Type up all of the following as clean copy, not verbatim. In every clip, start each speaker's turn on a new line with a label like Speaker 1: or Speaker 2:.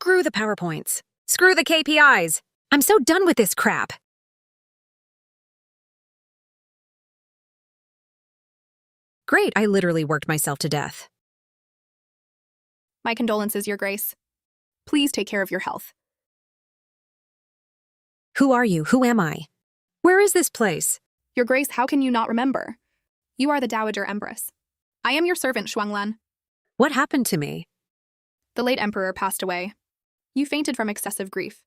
Speaker 1: Screw the PowerPoints. Screw the KPIs. I'm so done with this crap. Great, I literally worked myself to death.
Speaker 2: My condolences, Your Grace. Please take care of your health.
Speaker 1: Who are you? Who am I? Where is this place?
Speaker 2: Your Grace, how can you not remember? You are the Dowager Empress. I am your servant, Qinghuan.
Speaker 1: What happened to me?
Speaker 2: The late Emperor passed away. You fainted from excessive grief.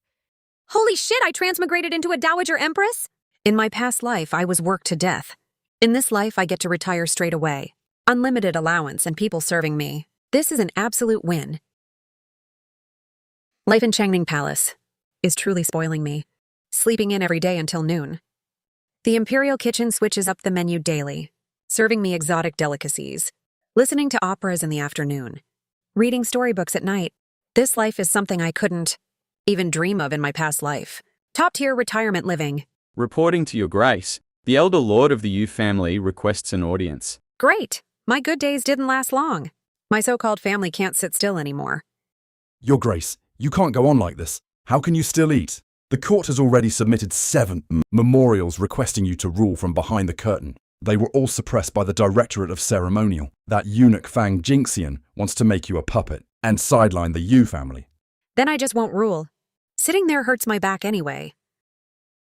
Speaker 1: Holy shit, I transmigrated into a Dowager Empress? In my past life, I was worked to death. In this life, I get to retire straight away. Unlimited allowance and people serving me. This is an absolute win. Life in Changning Palace is truly spoiling me. Sleeping in every day until noon. The Imperial Kitchen switches up the menu daily, serving me exotic delicacies. Listening to operas in the afternoon. Reading storybooks at night. This life is something I couldn't even dream of in my past life. Top-tier retirement living.
Speaker 3: Reporting to Your Grace, the elder lord of the Yu family requests an audience.
Speaker 1: Great! My good days didn't last long. My so-called family can't sit still anymore.
Speaker 4: Your Grace, you can't go on like this. How can you still eat? The court has already submitted 7 memorials requesting you to rule from behind the curtain. They were all suppressed by the Directorate of Ceremonial. That eunuch Fang Jinxian wants to make you a puppet and sideline the Yu family.
Speaker 1: Then I just won't rule. Sitting there hurts my back anyway.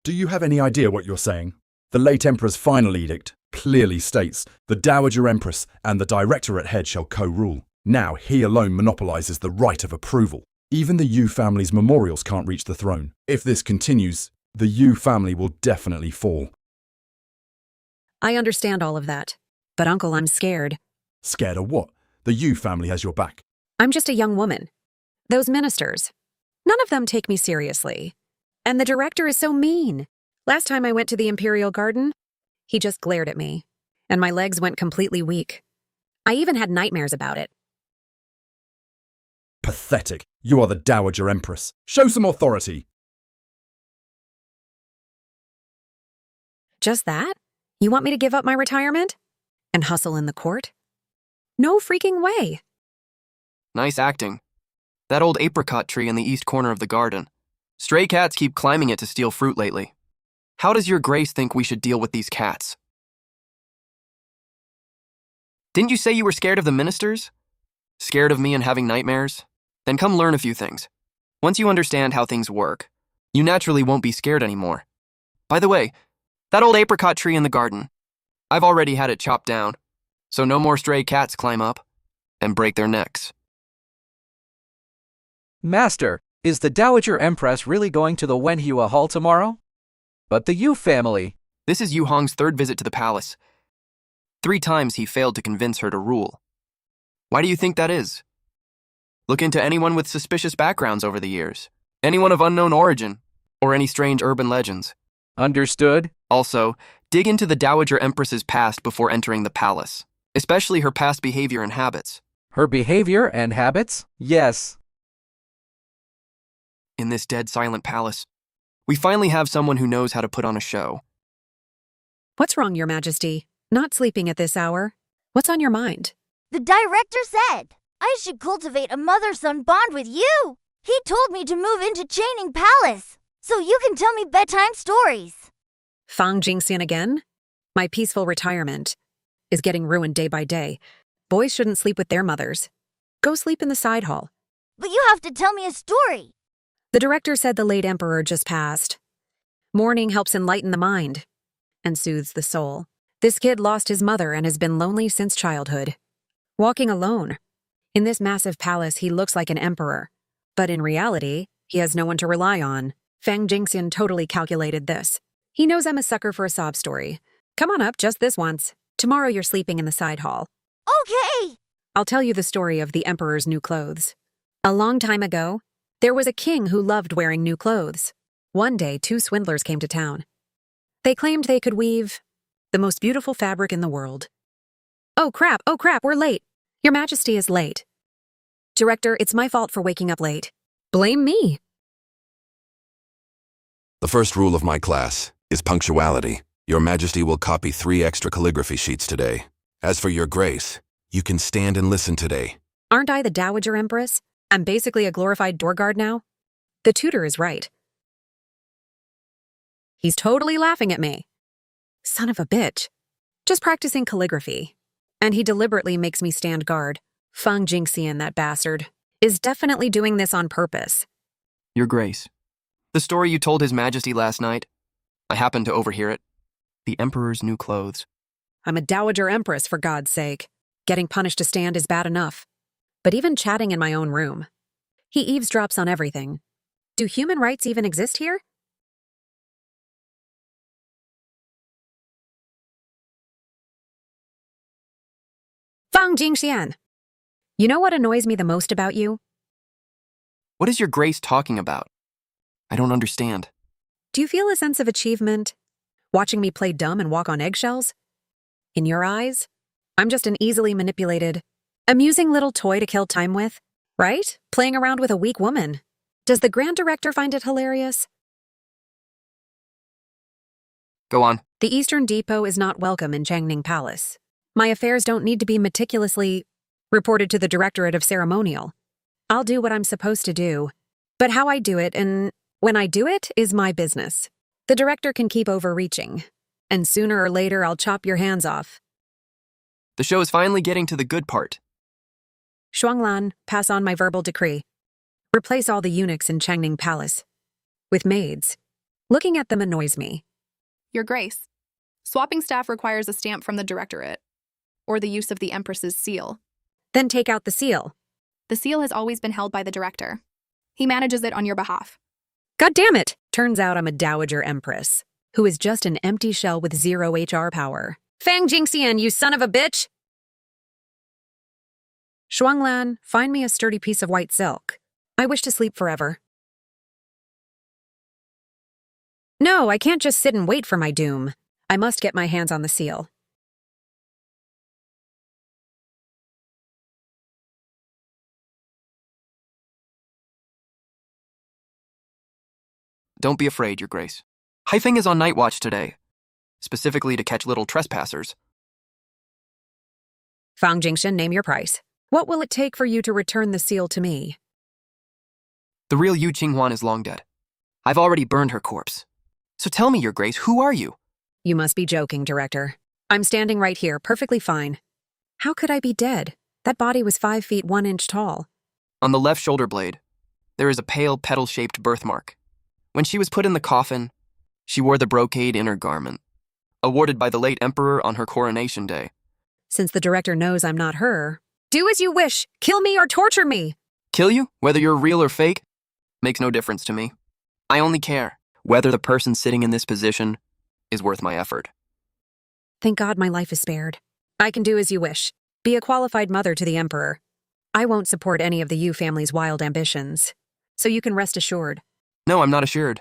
Speaker 4: Do you have any idea what you're saying? The late Emperor's final edict clearly states the Dowager Empress and the Directorate head shall co-rule. Now he alone monopolizes the right of approval. Even the Yu family's memorials can't reach the throne. If this continues, the Yu family will definitely fall.
Speaker 1: I understand all of that. But Uncle, I'm scared.
Speaker 4: Scared of what? The Yu family has your back.
Speaker 1: I'm just a young woman. Those ministers. None of them take me seriously. And the director is so mean. Last time I went to the Imperial Garden, he just glared at me. And my legs went completely weak. I even had nightmares about it.
Speaker 4: Pathetic. You are the Dowager Empress. Show some authority.
Speaker 1: Just that? You want me to give up my retirement? And hustle in the court? No freaking way.
Speaker 5: Nice acting. That old apricot tree in the east corner of the garden. Stray cats keep climbing it to steal fruit lately. How does Your Grace think we should deal with these cats? Didn't you say you were scared of the ministers? Scared of me and having nightmares? Then come learn a few things. Once you understand how things work, you naturally won't be scared anymore. By the way, that old apricot tree in the garden, I've already had it chopped down, so no more stray cats climb up and break their necks.
Speaker 6: Master, is the Dowager Empress really going to the Wenhua Hall tomorrow? But the Yu family...
Speaker 5: This is Yu Hong's 3rd visit to the palace. 3 times he failed to convince her to rule. Why do you think that is? Look into anyone with suspicious backgrounds over the years, anyone of unknown origin, or any strange urban legends.
Speaker 6: Understood.
Speaker 5: Also, dig into the Dowager Empress's past before entering the palace, especially her past behavior and habits.
Speaker 6: Her behavior and habits? Yes.
Speaker 5: In this dead, silent palace, we finally have someone who knows how to put on a show.
Speaker 1: What's wrong, Your Majesty? Not sleeping at this hour? What's on your mind?
Speaker 7: The director said I should cultivate a mother-son bond with you. He told me to move into Chaining Palace, so you can tell me bedtime stories.
Speaker 1: Fang Jinxian again? My peaceful retirement is getting ruined day by day. Boys shouldn't sleep with their mothers. Go sleep in the side hall.
Speaker 7: But you have to tell me a story.
Speaker 1: The director said the late emperor just passed. Mourning helps enlighten the mind and soothes the soul. This kid lost his mother and has been lonely since childhood. Walking alone. In this massive palace, he looks like an emperor. But in reality, he has no one to rely on. Fang Jinxian totally calculated this. He knows I'm a sucker for a sob story. Come on up just this once. Tomorrow you're sleeping in the side hall.
Speaker 7: Okay.
Speaker 1: I'll tell you the story of the emperor's new clothes. A long time ago, there was a king who loved wearing new clothes. One day, 2 swindlers came to town. They claimed they could weave the most beautiful fabric in the world. Oh crap, we're late. Your Majesty is late. Director, it's my fault for waking up late. Blame me.
Speaker 8: The first rule of my class is punctuality. Your Majesty will copy 3 extra calligraphy sheets today. As for Your Grace, you can stand and listen today.
Speaker 1: Aren't I the Dowager Empress? I'm basically a glorified door guard now? The tutor is right. He's totally laughing at me. Son of a bitch. Just practicing calligraphy. And he deliberately makes me stand guard. Fang Jingxian, that bastard, is definitely doing this on purpose.
Speaker 5: Your Grace, the story you told His Majesty last night, I happened to overhear it. The Emperor's new clothes.
Speaker 1: I'm a Dowager Empress, for God's sake. Getting punished to stand is bad enough. But even chatting in my own room. He eavesdrops on everything. Do human rights even exist here? Fang Jingxian. You know what annoys me the most about you?
Speaker 5: What is Your Grace talking about? I don't understand.
Speaker 1: Do you feel a sense of achievement? Watching me play dumb and walk on eggshells? In your eyes, I'm just an easily manipulated, amusing little toy to kill time with, right? Playing around with a weak woman. Does the Grand Director find it hilarious?
Speaker 5: Go on.
Speaker 1: The Eastern Depot is not welcome in Changning Palace. My affairs don't need to be meticulously reported to the Directorate of Ceremonial. I'll do what I'm supposed to do. But how I do it and when I do it is my business. The Director can keep overreaching. And sooner or later I'll chop your hands off.
Speaker 5: The show is finally getting to the good part.
Speaker 1: Shuanglan, pass on my verbal decree. Replace all the eunuchs in Changning Palace with maids. Looking at them annoys me.
Speaker 2: Your Grace, swapping staff requires a stamp from the Directorate, or the use of the Empress's seal.
Speaker 1: Then take out the seal.
Speaker 2: The seal has always been held by the Director. He manages it on your behalf.
Speaker 1: God damn it! Turns out I'm a Dowager Empress, who is just an empty shell with zero HR power. Fang Jingxian, you son of a bitch! Shuanglan, find me a sturdy piece of white silk. I wish to sleep forever. No, I can't just sit and wait for my doom. I must get my hands on the seal.
Speaker 5: Don't be afraid, Your Grace. Haifeng is on night watch today, specifically to catch little trespassers.
Speaker 1: Fang Jingxian, name your price. What will it take for you to return the seal to me?
Speaker 5: The real Yu Qinghuan is long dead. I've already burned her corpse. So tell me, Your Grace, who are you?
Speaker 1: You must be joking, Director. I'm standing right here, perfectly fine. How could I be dead? That body was 5 feet 1 inch tall.
Speaker 5: On the left shoulder blade, there is a pale petal-shaped birthmark. When she was put in the coffin, she wore the brocade inner garment, awarded by the late Emperor on her coronation day.
Speaker 1: Since the Director knows I'm not her, do as you wish. Kill me or torture me.
Speaker 5: Kill you, whether you're real or fake, makes no difference to me. I only care whether the person sitting in this position is worth my effort.
Speaker 1: Thank God my life is spared. I can do as you wish. Be a qualified mother to the Emperor. I won't support any of the Yu family's wild ambitions, so you can rest assured.
Speaker 5: No, I'm not assured.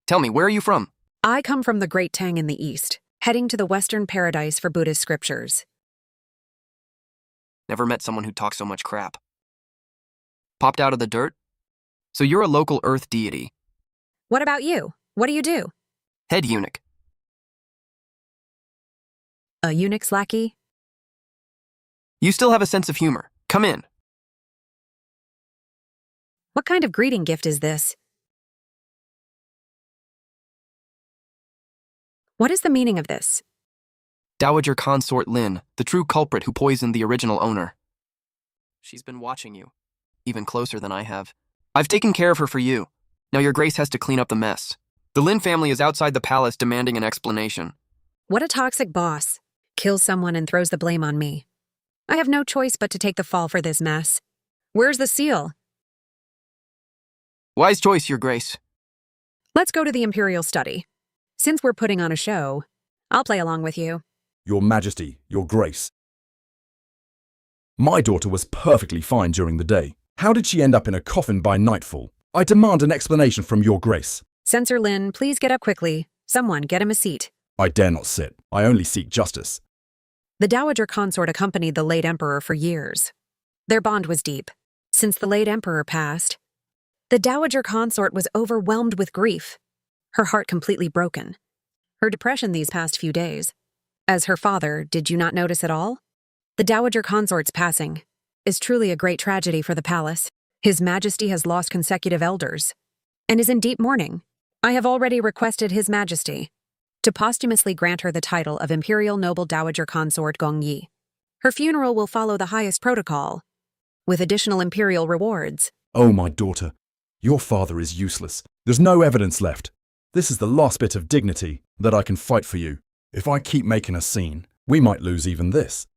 Speaker 5: Tell me, where are you from?
Speaker 1: I come from the Great Tang in the east, heading to the Western paradise for Buddhist scriptures.
Speaker 5: Never met someone who talks so much crap. Popped out of the dirt? So you're a local earth deity.
Speaker 1: What about you? What do you do?
Speaker 5: Head eunuch.
Speaker 1: A eunuch's lackey?
Speaker 5: You still have a sense of humor. Come in.
Speaker 1: What kind of greeting gift is this? What is the meaning of this?
Speaker 5: Dowager Consort Lin, the true culprit who poisoned the original owner. She's been watching you, even closer than I have. I've taken care of her for you. Now Your Grace has to clean up the mess. The Lin family is outside the palace demanding an explanation.
Speaker 1: What a toxic boss. Kills someone and throws the blame on me. I have no choice but to take the fall for this mess. Where's the seal?
Speaker 5: Wise choice, Your Grace.
Speaker 1: Let's go to the Imperial Study. Since we're putting on a show, I'll play along with you.
Speaker 4: Your Majesty, Your Grace. My daughter was perfectly fine during the day. How did she end up in a coffin by nightfall? I demand an explanation from Your Grace.
Speaker 1: Censor Lin, please get up quickly. Someone get him a seat.
Speaker 4: I dare not sit. I only seek justice.
Speaker 1: The Dowager Consort accompanied the late Emperor for years. Their bond was deep. Since the late Emperor passed, the Dowager Consort was overwhelmed with grief, her heart completely broken. Her depression these past few days. As her father, did you not notice at all? The Dowager Consort's passing is truly a great tragedy for the palace. His Majesty has lost consecutive elders and is in deep mourning. I have already requested His Majesty to posthumously grant her the title of Imperial Noble Dowager Consort Gongyi. Her funeral will follow the highest protocol, with additional imperial rewards.
Speaker 4: Oh, my daughter, your father is useless. There's no evidence left. This is the last bit of dignity that I can fight for you. If I keep making a scene, we might lose even this.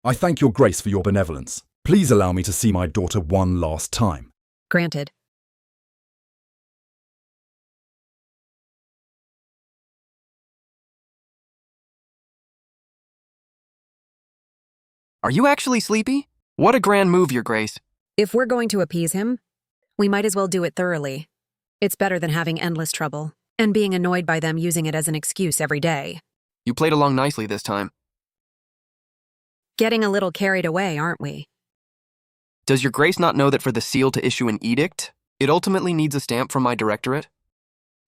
Speaker 4: I thank your grace for your benevolence. Please allow me to see my daughter one last time.
Speaker 1: Granted.
Speaker 5: Are you actually sleepy? What a grand move, Your Grace.
Speaker 1: If we're going to appease him, we might as well do it thoroughly. It's better than having endless trouble and being annoyed by them using it as an excuse every day.
Speaker 5: You played along nicely this time.
Speaker 1: Getting a little carried away, aren't we?
Speaker 5: Does Your Grace not know that for the seal to issue an edict, it ultimately needs a stamp from my directorate?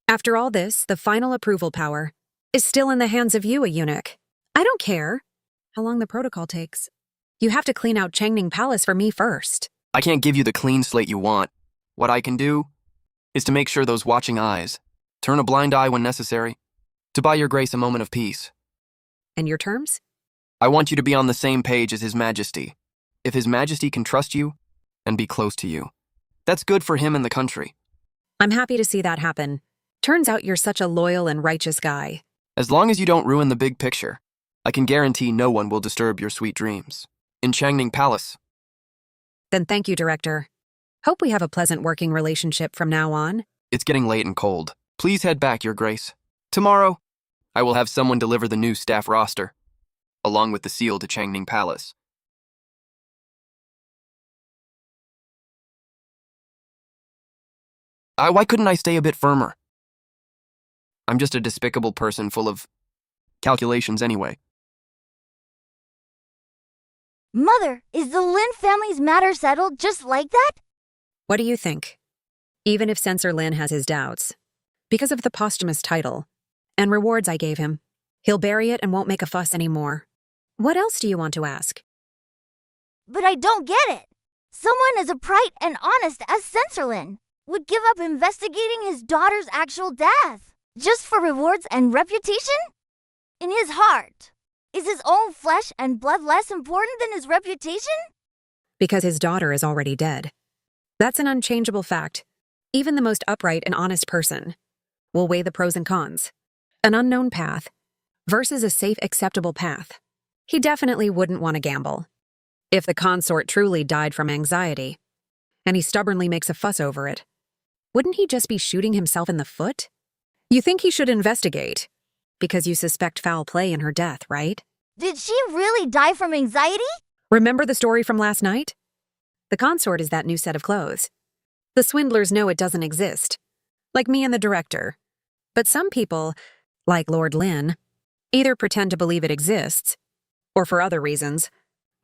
Speaker 1: After all this, the final approval power is still in the hands of you, a eunuch. I don't care how long the protocol takes. You have to clean out Changning Palace for me first.
Speaker 5: I can't give you the clean slate you want. What I can do is to make sure those watching eyes turn a blind eye when necessary, to buy Your Grace a moment of peace.
Speaker 1: And your terms?
Speaker 5: I want you to be on the same page as His Majesty. If His Majesty can trust you and be close to you, that's good for him and the country.
Speaker 1: I'm happy to see that happen. Turns out you're such a loyal and righteous guy.
Speaker 5: As long as you don't ruin the big picture, I can guarantee no one will disturb your sweet dreams. In Changning Palace.
Speaker 1: Then thank you, Director. Hope we have a pleasant working relationship from now on.
Speaker 5: It's getting late and cold. Please head back, Your Grace. Tomorrow, I will have someone deliver the new staff roster, along with the seal to Changning Palace. Why couldn't I stay a bit firmer? I'm just a despicable person full of calculations anyway.
Speaker 7: Mother, is the Lin family's matter settled just like that?
Speaker 1: What do you think? Even if Censor Lin has his doubts, because of the posthumous title and rewards I gave him, he'll bury it and won't make a fuss anymore. What else do you want to ask?
Speaker 7: But I don't get it. Someone as upright and honest as Censor Lin would give up investigating his daughter's actual death just for rewards and reputation? In his heart, is his own flesh and blood less important than his reputation?
Speaker 1: Because his daughter is already dead. That's an unchangeable fact. Even the most upright and honest person will weigh the pros and cons. An unknown path versus a safe, acceptable path. He definitely wouldn't want to gamble. If the consort truly died from anxiety, and he stubbornly makes a fuss over it, wouldn't he just be shooting himself in the foot? You think he should investigate, because you suspect foul play in her death, right?
Speaker 7: Did she really die from anxiety?
Speaker 1: Remember the story from last night? The consort is that new set of clothes. The swindlers know it doesn't exist, like me and the director. But some people, like Lord Lin, either pretend to believe it exists, or for other reasons,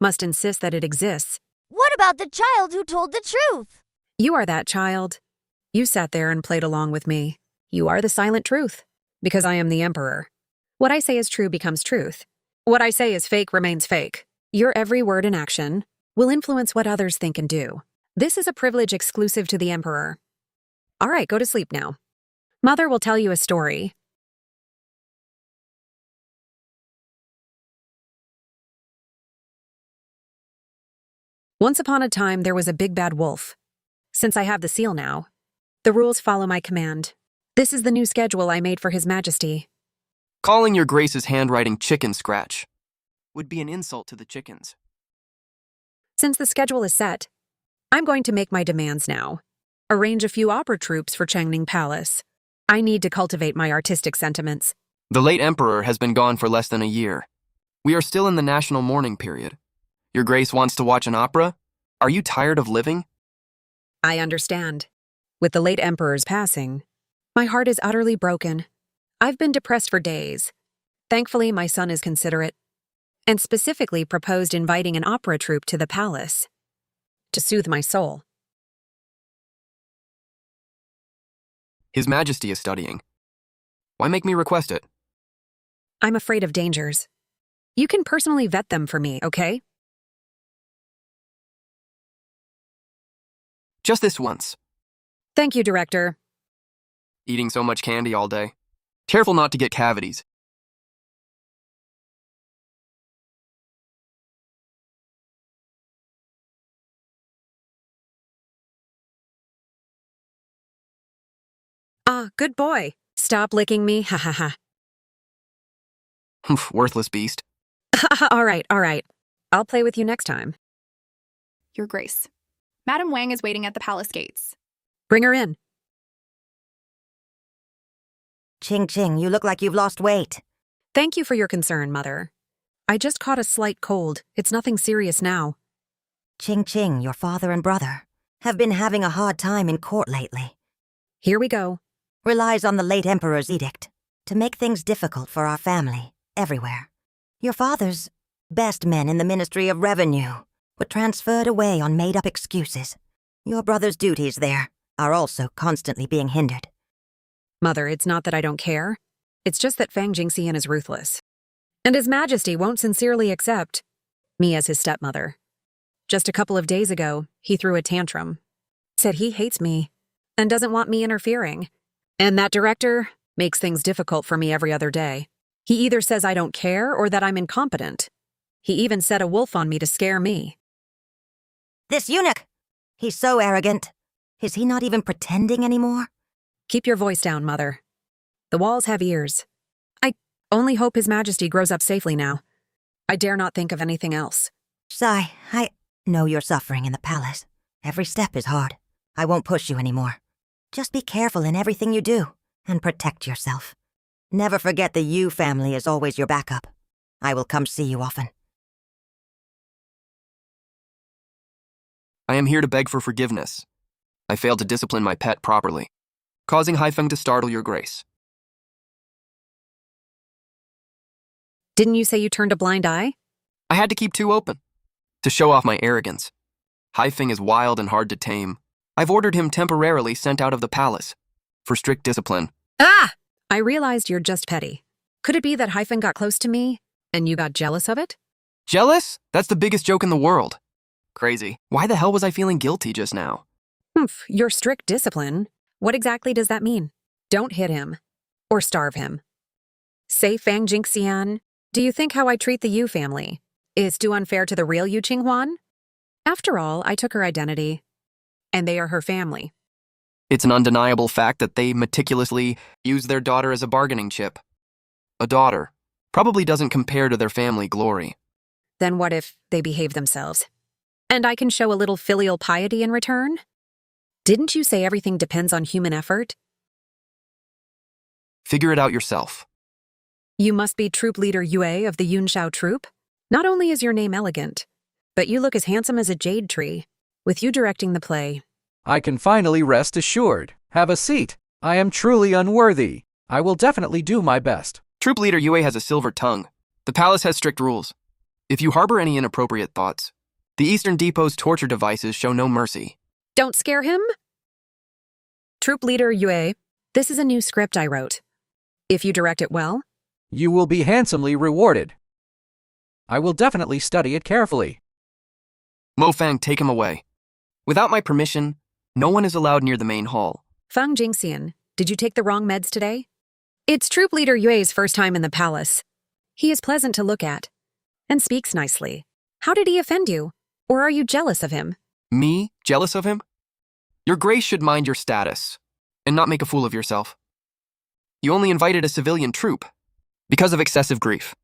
Speaker 1: must insist that it exists.
Speaker 7: What about the child who told the truth?
Speaker 1: You are that child. You sat there and played along with me. You are the silent truth, because I am the Emperor. What I say is true becomes truth. What I say is fake remains fake. Your every word and action will influence what others think and do. This is a privilege exclusive to the Emperor. All right, go to sleep now. Mother will tell you a story. Once upon a time, there was a big bad wolf. Since I have the seal now, the rules follow my command. This is the new schedule I made for His Majesty.
Speaker 5: Calling Your Grace's handwriting chicken scratch would be an insult to the chickens.
Speaker 1: Since the schedule is set, I'm going to make my demands now. Arrange a few opera troupes for Changning Palace. I need to cultivate my artistic sentiments.
Speaker 5: The late Emperor has been gone for less than a year. We are still in the national mourning period. Your Grace wants to watch an opera? Are you tired of living?
Speaker 1: I understand. With the late Emperor's passing, my heart is utterly broken. I've been depressed for days. Thankfully, my son is considerate, and specifically proposed inviting an opera troupe to the palace to soothe my soul.
Speaker 5: His Majesty is studying. Why make me request it?
Speaker 1: I'm afraid of dangers. You can personally vet them for me, okay?
Speaker 5: Just this once.
Speaker 1: Thank you, Director.
Speaker 5: Eating so much candy all day. Careful not to get cavities.
Speaker 1: Ah, good boy. Stop licking me, ha ha ha.
Speaker 5: Worthless beast.
Speaker 1: All right. I'll play with you next time.
Speaker 2: Your Grace. Madam Wang is waiting at the palace gates.
Speaker 1: Bring her in.
Speaker 9: Ching, you look like you've lost weight.
Speaker 1: Thank you for your concern, Mother. I just caught a slight cold. It's nothing serious now.
Speaker 9: Ching, your father and brother have been having a hard time in court lately.
Speaker 1: Here we go.
Speaker 9: Relies on the late Emperor's edict to make things difficult for our family, everywhere. Your father's best men in the Ministry of Revenue were transferred away on made-up excuses. Your brother's duties there are also constantly being hindered.
Speaker 1: Mother, it's not that I don't care. It's just that Fang Jingxian is ruthless. And His Majesty won't sincerely accept me as his stepmother. Just a couple of days ago, he threw a tantrum. Said he hates me and doesn't want me interfering. And that director makes things difficult for me every other day. He either says I don't care or that I'm incompetent. He even set a wolf on me to scare me.
Speaker 9: This eunuch! He's so arrogant. Is he not even pretending anymore?
Speaker 1: Keep your voice down, Mother. The walls have ears. I only hope His Majesty grows up safely now. I dare not think of anything else.
Speaker 9: Sai, I know you're suffering in the palace. Every step is hard. I won't push you anymore. Just be careful in everything you do, and protect yourself. Never forget the Yu family is always your backup. I will come see you often.
Speaker 5: I am here to beg for forgiveness. I failed to discipline my pet properly, causing Haifeng to startle your grace.
Speaker 1: Didn't you say you turned a blind eye?
Speaker 5: I had to keep two open, to show off my arrogance. Haifeng is wild and hard to tame. I've ordered him temporarily sent out of the palace, for strict discipline.
Speaker 1: Ah! I realized you're just petty. Could it be that Haifeng got close to me, and you got jealous of it?
Speaker 5: Jealous? That's the biggest joke in the world. Crazy. Why the hell was I feeling guilty just now?
Speaker 1: Your strict discipline. What exactly does that mean? Don't hit him. Or starve him. Say Fang Jingxian, do you think how I treat the Yu family is too unfair to the real Yu Qinghuan? After all, I took her identity, and they are her family.
Speaker 5: It's an undeniable fact that they meticulously use their daughter as a bargaining chip. A daughter probably doesn't compare to their family glory.
Speaker 1: Then what if they behave themselves? And I can show a little filial piety in return? Didn't you say everything depends on human effort?
Speaker 5: Figure it out yourself.
Speaker 1: You must be Troop Leader Yue of the Yunshao Troop. Not only is your name elegant, but you look as handsome as a jade tree. With you directing the play,
Speaker 6: I can finally rest assured. Have a seat. I am truly unworthy. I will definitely do my best.
Speaker 5: Troop Leader Yue has a silver tongue. The palace has strict rules. If you harbor any inappropriate thoughts, the Eastern Depot's torture devices show no mercy.
Speaker 1: Don't scare him? Troop Leader Yue, this is a new script I wrote. If you direct it well,
Speaker 6: You will be handsomely rewarded. I will definitely study it carefully.
Speaker 5: Mo Fang, take him away. Without my permission, no one is allowed near the main hall.
Speaker 1: Fang Jingxian, did you take the wrong meds today? It's Troop Leader Yue's first time in the palace. He is pleasant to look at and speaks nicely. How did he offend you? Or are you jealous of him?
Speaker 5: Me? Jealous of him? Your grace should mind your status and not make a fool of yourself. You only invited a civilian troop because of excessive grief.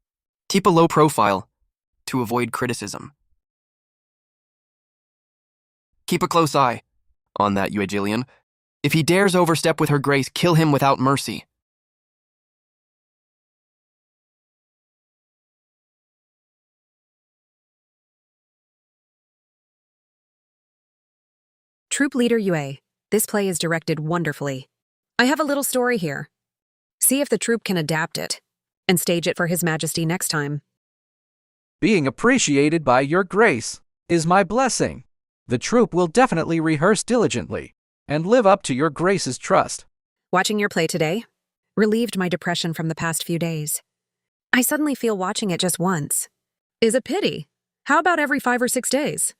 Speaker 5: Keep a low profile to avoid criticism. Keep a close eye on that Yue Jillian. If he dares overstep with her grace, kill him without mercy.
Speaker 1: Troop Leader Yue, this play is directed wonderfully. I have a little story here. See if the troop can adapt it and stage it for His Majesty next time.
Speaker 6: Being appreciated by your grace is my blessing. The troop will definitely rehearse diligently and live up to your grace's trust.
Speaker 1: Watching your play today relieved my depression from the past few days. I suddenly feel watching it just once is a pity. How about every 5 or 6 days?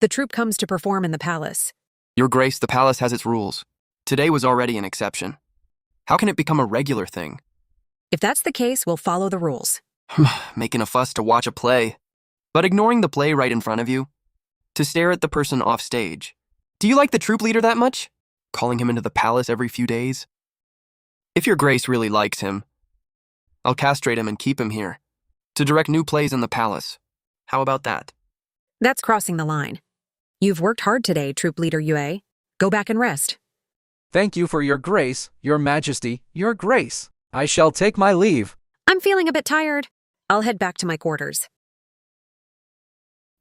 Speaker 1: The troop comes to perform in the palace.
Speaker 5: Your Grace, the palace has its rules. Today was already an exception. How can it become a regular thing?
Speaker 1: If that's the case, we'll follow the rules.
Speaker 5: Making a fuss to watch a play, but ignoring the play right in front of you. To stare at the person off stage. Do you like the troop leader that much? Calling him into the palace every few days? If your Grace really likes him, I'll castrate him and keep him here, to direct new plays in the palace. How about that?
Speaker 1: That's crossing the line. You've worked hard today, Troop Leader Yue. Go back and rest.
Speaker 6: Thank you for your grace, your majesty, your grace. I shall take my leave.
Speaker 1: I'm feeling a bit tired. I'll head back to my quarters.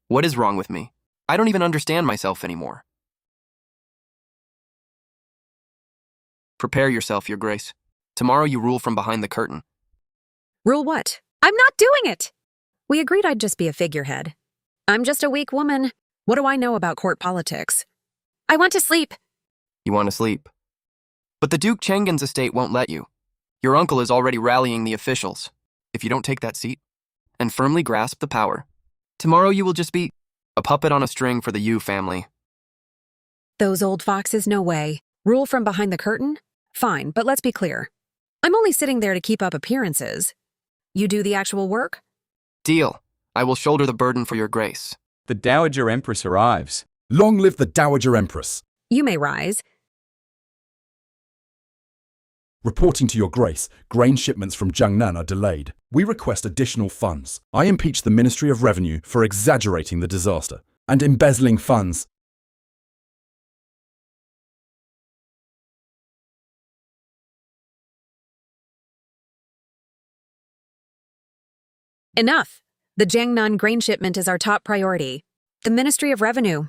Speaker 5: What is wrong with me? I don't even understand myself anymore. Prepare yourself, Your Grace. Tomorrow you rule from behind the curtain.
Speaker 1: Rule what? I'm not doing it! We agreed I'd just be a figurehead. I'm just a weak woman. What do I know about court politics? I want to sleep.
Speaker 5: You want to sleep. But the Duke Chenggen's estate won't let you. Your uncle is already rallying the officials. If you don't take that seat and firmly grasp the power, tomorrow you will just be a puppet on a string for the Yu family.
Speaker 1: Those old foxes, no way. Rule from behind the curtain? Fine, but let's be clear. I'm only sitting there to keep up appearances. You do the actual work?
Speaker 5: Deal. I will shoulder the burden for Your Grace.
Speaker 3: The Dowager Empress arrives.
Speaker 4: Long live the Dowager Empress.
Speaker 1: You may rise.
Speaker 4: Reporting to your Grace, grain shipments from Jiangnan are delayed. We request additional funds. I impeach the Ministry of Revenue for exaggerating the disaster and embezzling funds.
Speaker 1: Enough. The Jiangnan grain shipment is our top priority. The Ministry of Revenue,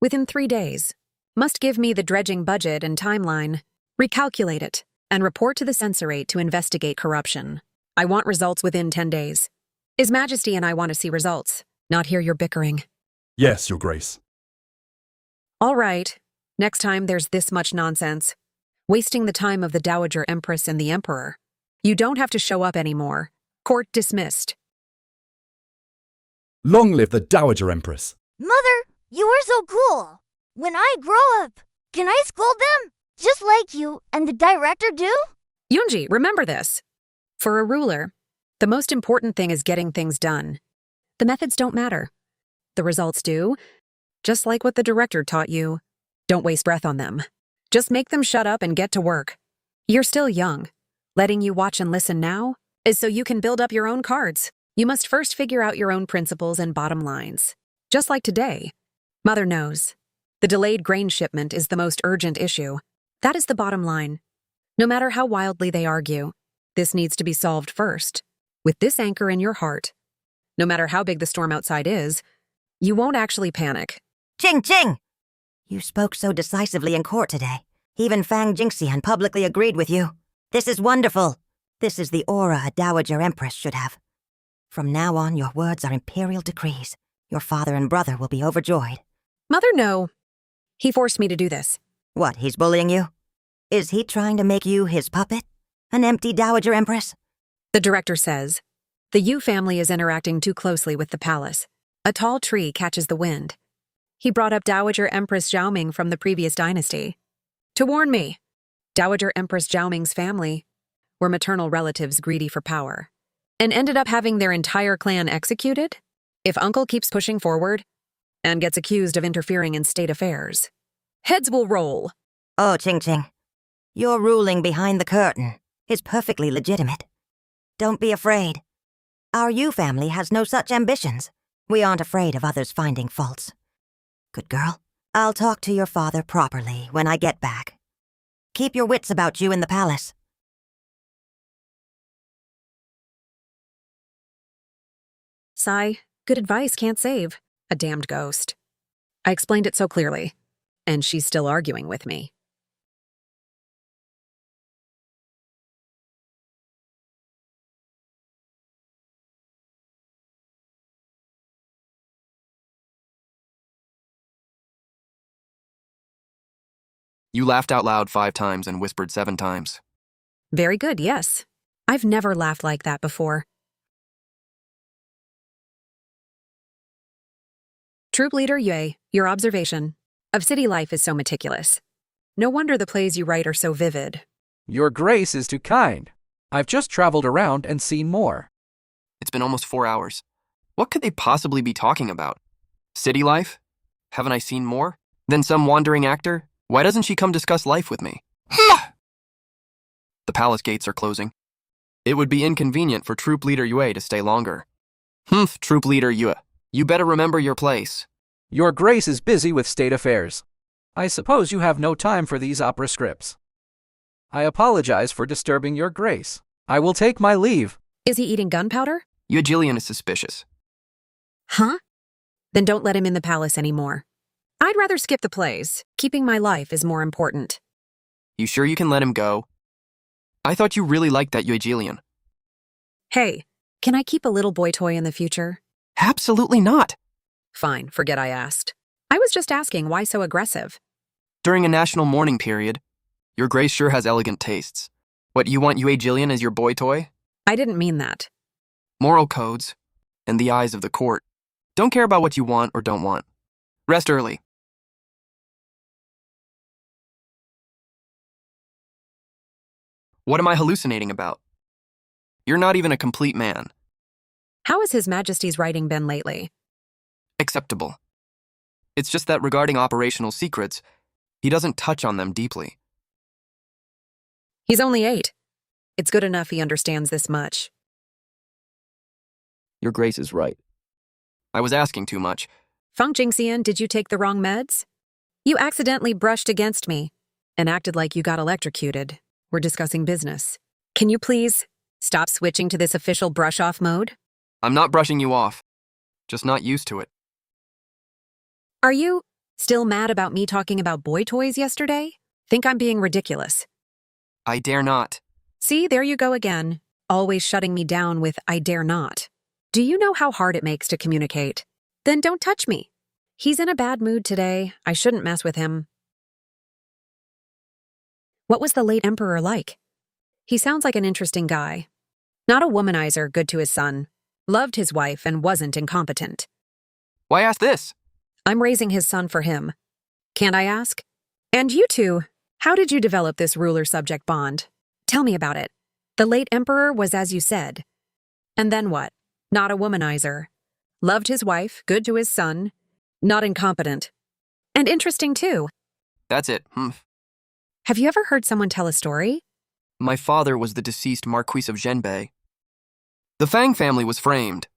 Speaker 1: within 3 days, must give me the dredging budget and timeline, recalculate it, and report to the censorate to investigate corruption. I want results within 10 days. His Majesty and I want to see results, not hear your bickering.
Speaker 4: Yes, your Grace.
Speaker 1: All right. Next time there's this much nonsense. Wasting the time of the Dowager Empress and the Emperor. You don't have to show up anymore. Court dismissed.
Speaker 4: Long live the Dowager Empress.
Speaker 7: Mother, you are so cool. When I grow up, can I scold them? Just like you and the director do?
Speaker 1: Yoonji, remember this. For a ruler, the most important thing is getting things done. The methods don't matter. The results do. Just like what the director taught you. Don't waste breath on them. Just make them shut up and get to work. You're still young. Letting you watch and listen now is so you can build up your own cards. You must first figure out your own principles and bottom lines. Just like today. Mother knows. The delayed grain shipment is the most urgent issue. That is the bottom line. No matter how wildly they argue, this needs to be solved first. With this anchor in your heart, no matter how big the storm outside is, you won't actually panic.
Speaker 9: Ching Ching! You spoke so decisively in court today. Even Fang Jingxian publicly agreed with you. This is wonderful. This is the aura a Dowager Empress should have. From now on, your words are imperial decrees. Your father and brother will be overjoyed.
Speaker 1: Mother, no. He forced me to do this.
Speaker 9: What, he's bullying you? Is he trying to make you his puppet? An empty Dowager Empress?
Speaker 1: The director says, the Yu family is interacting too closely with the palace. A tall tree catches the wind. He brought up Dowager Empress Xiaoming from the previous dynasty. To warn me, Dowager Empress Xiaoming's family were maternal relatives greedy for power, and ended up having their entire clan executed? If uncle keeps pushing forward and gets accused of interfering in state affairs, heads will roll.
Speaker 9: Oh, Ching Ching. Your ruling behind the curtain is perfectly legitimate. Don't be afraid. Our Yu family has no such ambitions. We aren't afraid of others finding faults. Good girl. I'll talk to your father properly when I get back. Keep your wits about you in the palace.
Speaker 1: Sigh, good advice can't save. A damned ghost. I explained it so clearly, and she's still arguing with me.
Speaker 5: You laughed out loud 5 times and whispered 7 times.
Speaker 1: Very good, yes. I've never laughed like that before. Troop Leader Yue, your observation. of city life is so meticulous. No wonder the plays you write are so vivid.
Speaker 6: Your grace is too kind. I've just traveled around and seen more.
Speaker 5: It's been almost 4 hours. What could they possibly be talking about? City life? Haven't I seen more? Then some wandering actor? Why doesn't she come discuss life with me? The palace gates are closing. It would be inconvenient for Troop Leader Yue to stay longer. Troop Leader Yue, you better remember your place.
Speaker 6: Your grace is busy with state affairs. I suppose you have no time for these opera scripts. I apologize for disturbing your grace. I will take my leave.
Speaker 1: Is he eating gunpowder?
Speaker 5: Yue Jillian is suspicious.
Speaker 1: Huh? Then don't let him in the palace anymore. I'd rather skip the plays. Keeping my life is more important.
Speaker 5: You sure you can let him go? I thought you really liked that Yue Jillian.
Speaker 1: Hey, can I keep a little boy toy in the future?
Speaker 5: Absolutely not.
Speaker 1: Fine, forget I asked. I was just asking, why so aggressive?
Speaker 5: During a national mourning period, your grace sure has elegant tastes. What, you want Yue Jillian as your boy toy?
Speaker 1: I didn't mean that.
Speaker 5: Moral codes, and the eyes of the court. Don't care about what you want or don't want. Rest early. What am I hallucinating about? You're not even a complete man.
Speaker 1: How has His Majesty's writing been lately?
Speaker 5: Acceptable. It's just that regarding operational secrets, he doesn't touch on them deeply.
Speaker 1: He's only 8. It's good enough he understands this much.
Speaker 5: Your grace is right. I was asking too much.
Speaker 1: Feng Jingxian, did you take the wrong meds? You accidentally brushed against me and acted like you got electrocuted. We're discussing business. Can you please stop switching to this official brush-off mode?
Speaker 5: I'm not brushing you off. Just not used to it.
Speaker 1: Are you still mad about me talking about boy toys yesterday? Think I'm being ridiculous.
Speaker 5: I dare not.
Speaker 1: See, there you go again. Always shutting me down with I dare not. Do you know how hard it makes to communicate? Then don't touch me. He's in a bad mood today. I shouldn't mess with him. What was the late emperor like? He sounds like an interesting guy. Not a womanizer, good to his son. Loved his wife and wasn't incompetent.
Speaker 5: Why ask this?
Speaker 1: I'm raising his son for him. Can't I ask? And you two, how did you develop this ruler-subject bond? Tell me about it. The late emperor was as you said. And then what? Not a womanizer. Loved his wife, good to his son. Not incompetent. And interesting, too.
Speaker 5: That's it.
Speaker 1: Have you ever heard someone tell a story?
Speaker 5: My father was the deceased Marquis of Zhenbei. The Fang family was framed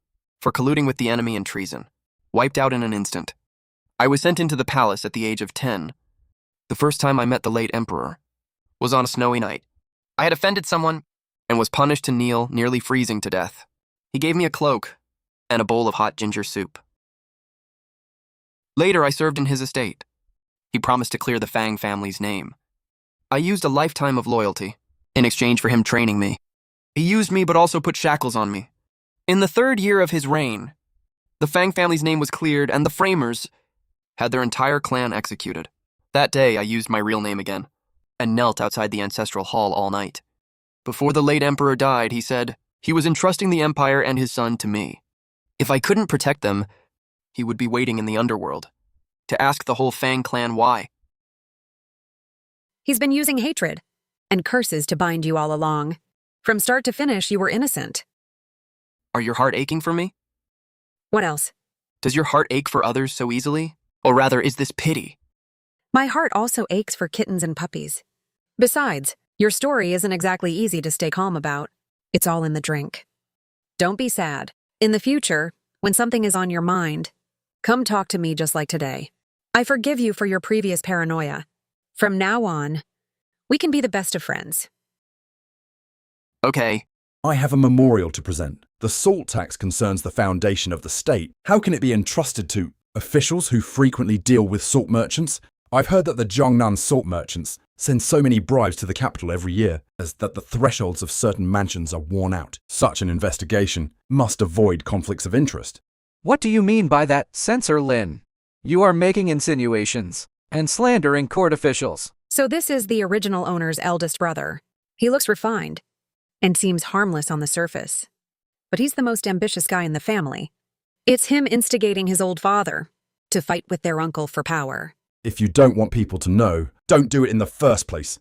Speaker 5: for colluding with the enemy and treason, wiped out in an instant. I was sent into the palace at the age of 10. The first time I met the late emperor was on a snowy night. I had offended someone and was punished to kneel, nearly freezing to death. He gave me a cloak and a bowl of hot ginger soup. Later, I served in his estate. He promised to clear the Fang family's name. I used a lifetime of loyalty in exchange for him training me. He used me but also put shackles on me. In the 3rd year of his reign, the Fang family's name was cleared and the framers had their entire clan executed. That day, I used my real name again and knelt outside the ancestral hall all night. Before the late emperor died, he said he was entrusting the empire and his son to me. If I couldn't protect them, he would be waiting in the underworld to ask the whole Fang clan why.
Speaker 1: He's been using hatred and curses to bind you all along. From start to finish, you were innocent.
Speaker 5: Are your heart aching for me?
Speaker 1: What else?
Speaker 5: Does your heart ache for others so easily? Or rather, is this pity?
Speaker 1: My heart also aches for kittens and puppies. Besides, your story isn't exactly easy to stay calm about. It's all in the drink. Don't be sad. In the future, when something is on your mind, come talk to me just like today. I forgive you for your previous paranoia. From now on, we can be the best of friends.
Speaker 5: Okay.
Speaker 4: I have a memorial to present. The salt tax concerns the foundation of the state. How can it be entrusted to officials who frequently deal with salt merchants? I've heard that the Jiangnan salt merchants send so many bribes to the capital every year as that the thresholds of certain mansions are worn out. Such an investigation must avoid conflicts of interest.
Speaker 6: What do you mean by that, Censor Lin? You are making insinuations and slandering court officials.
Speaker 1: So this is the original owner's eldest brother. He looks refined and seems harmless on the surface. But he's the most ambitious guy in the family. It's him instigating his old father to fight with their uncle for power.
Speaker 4: If you don't want people to know, don't do it in the first place.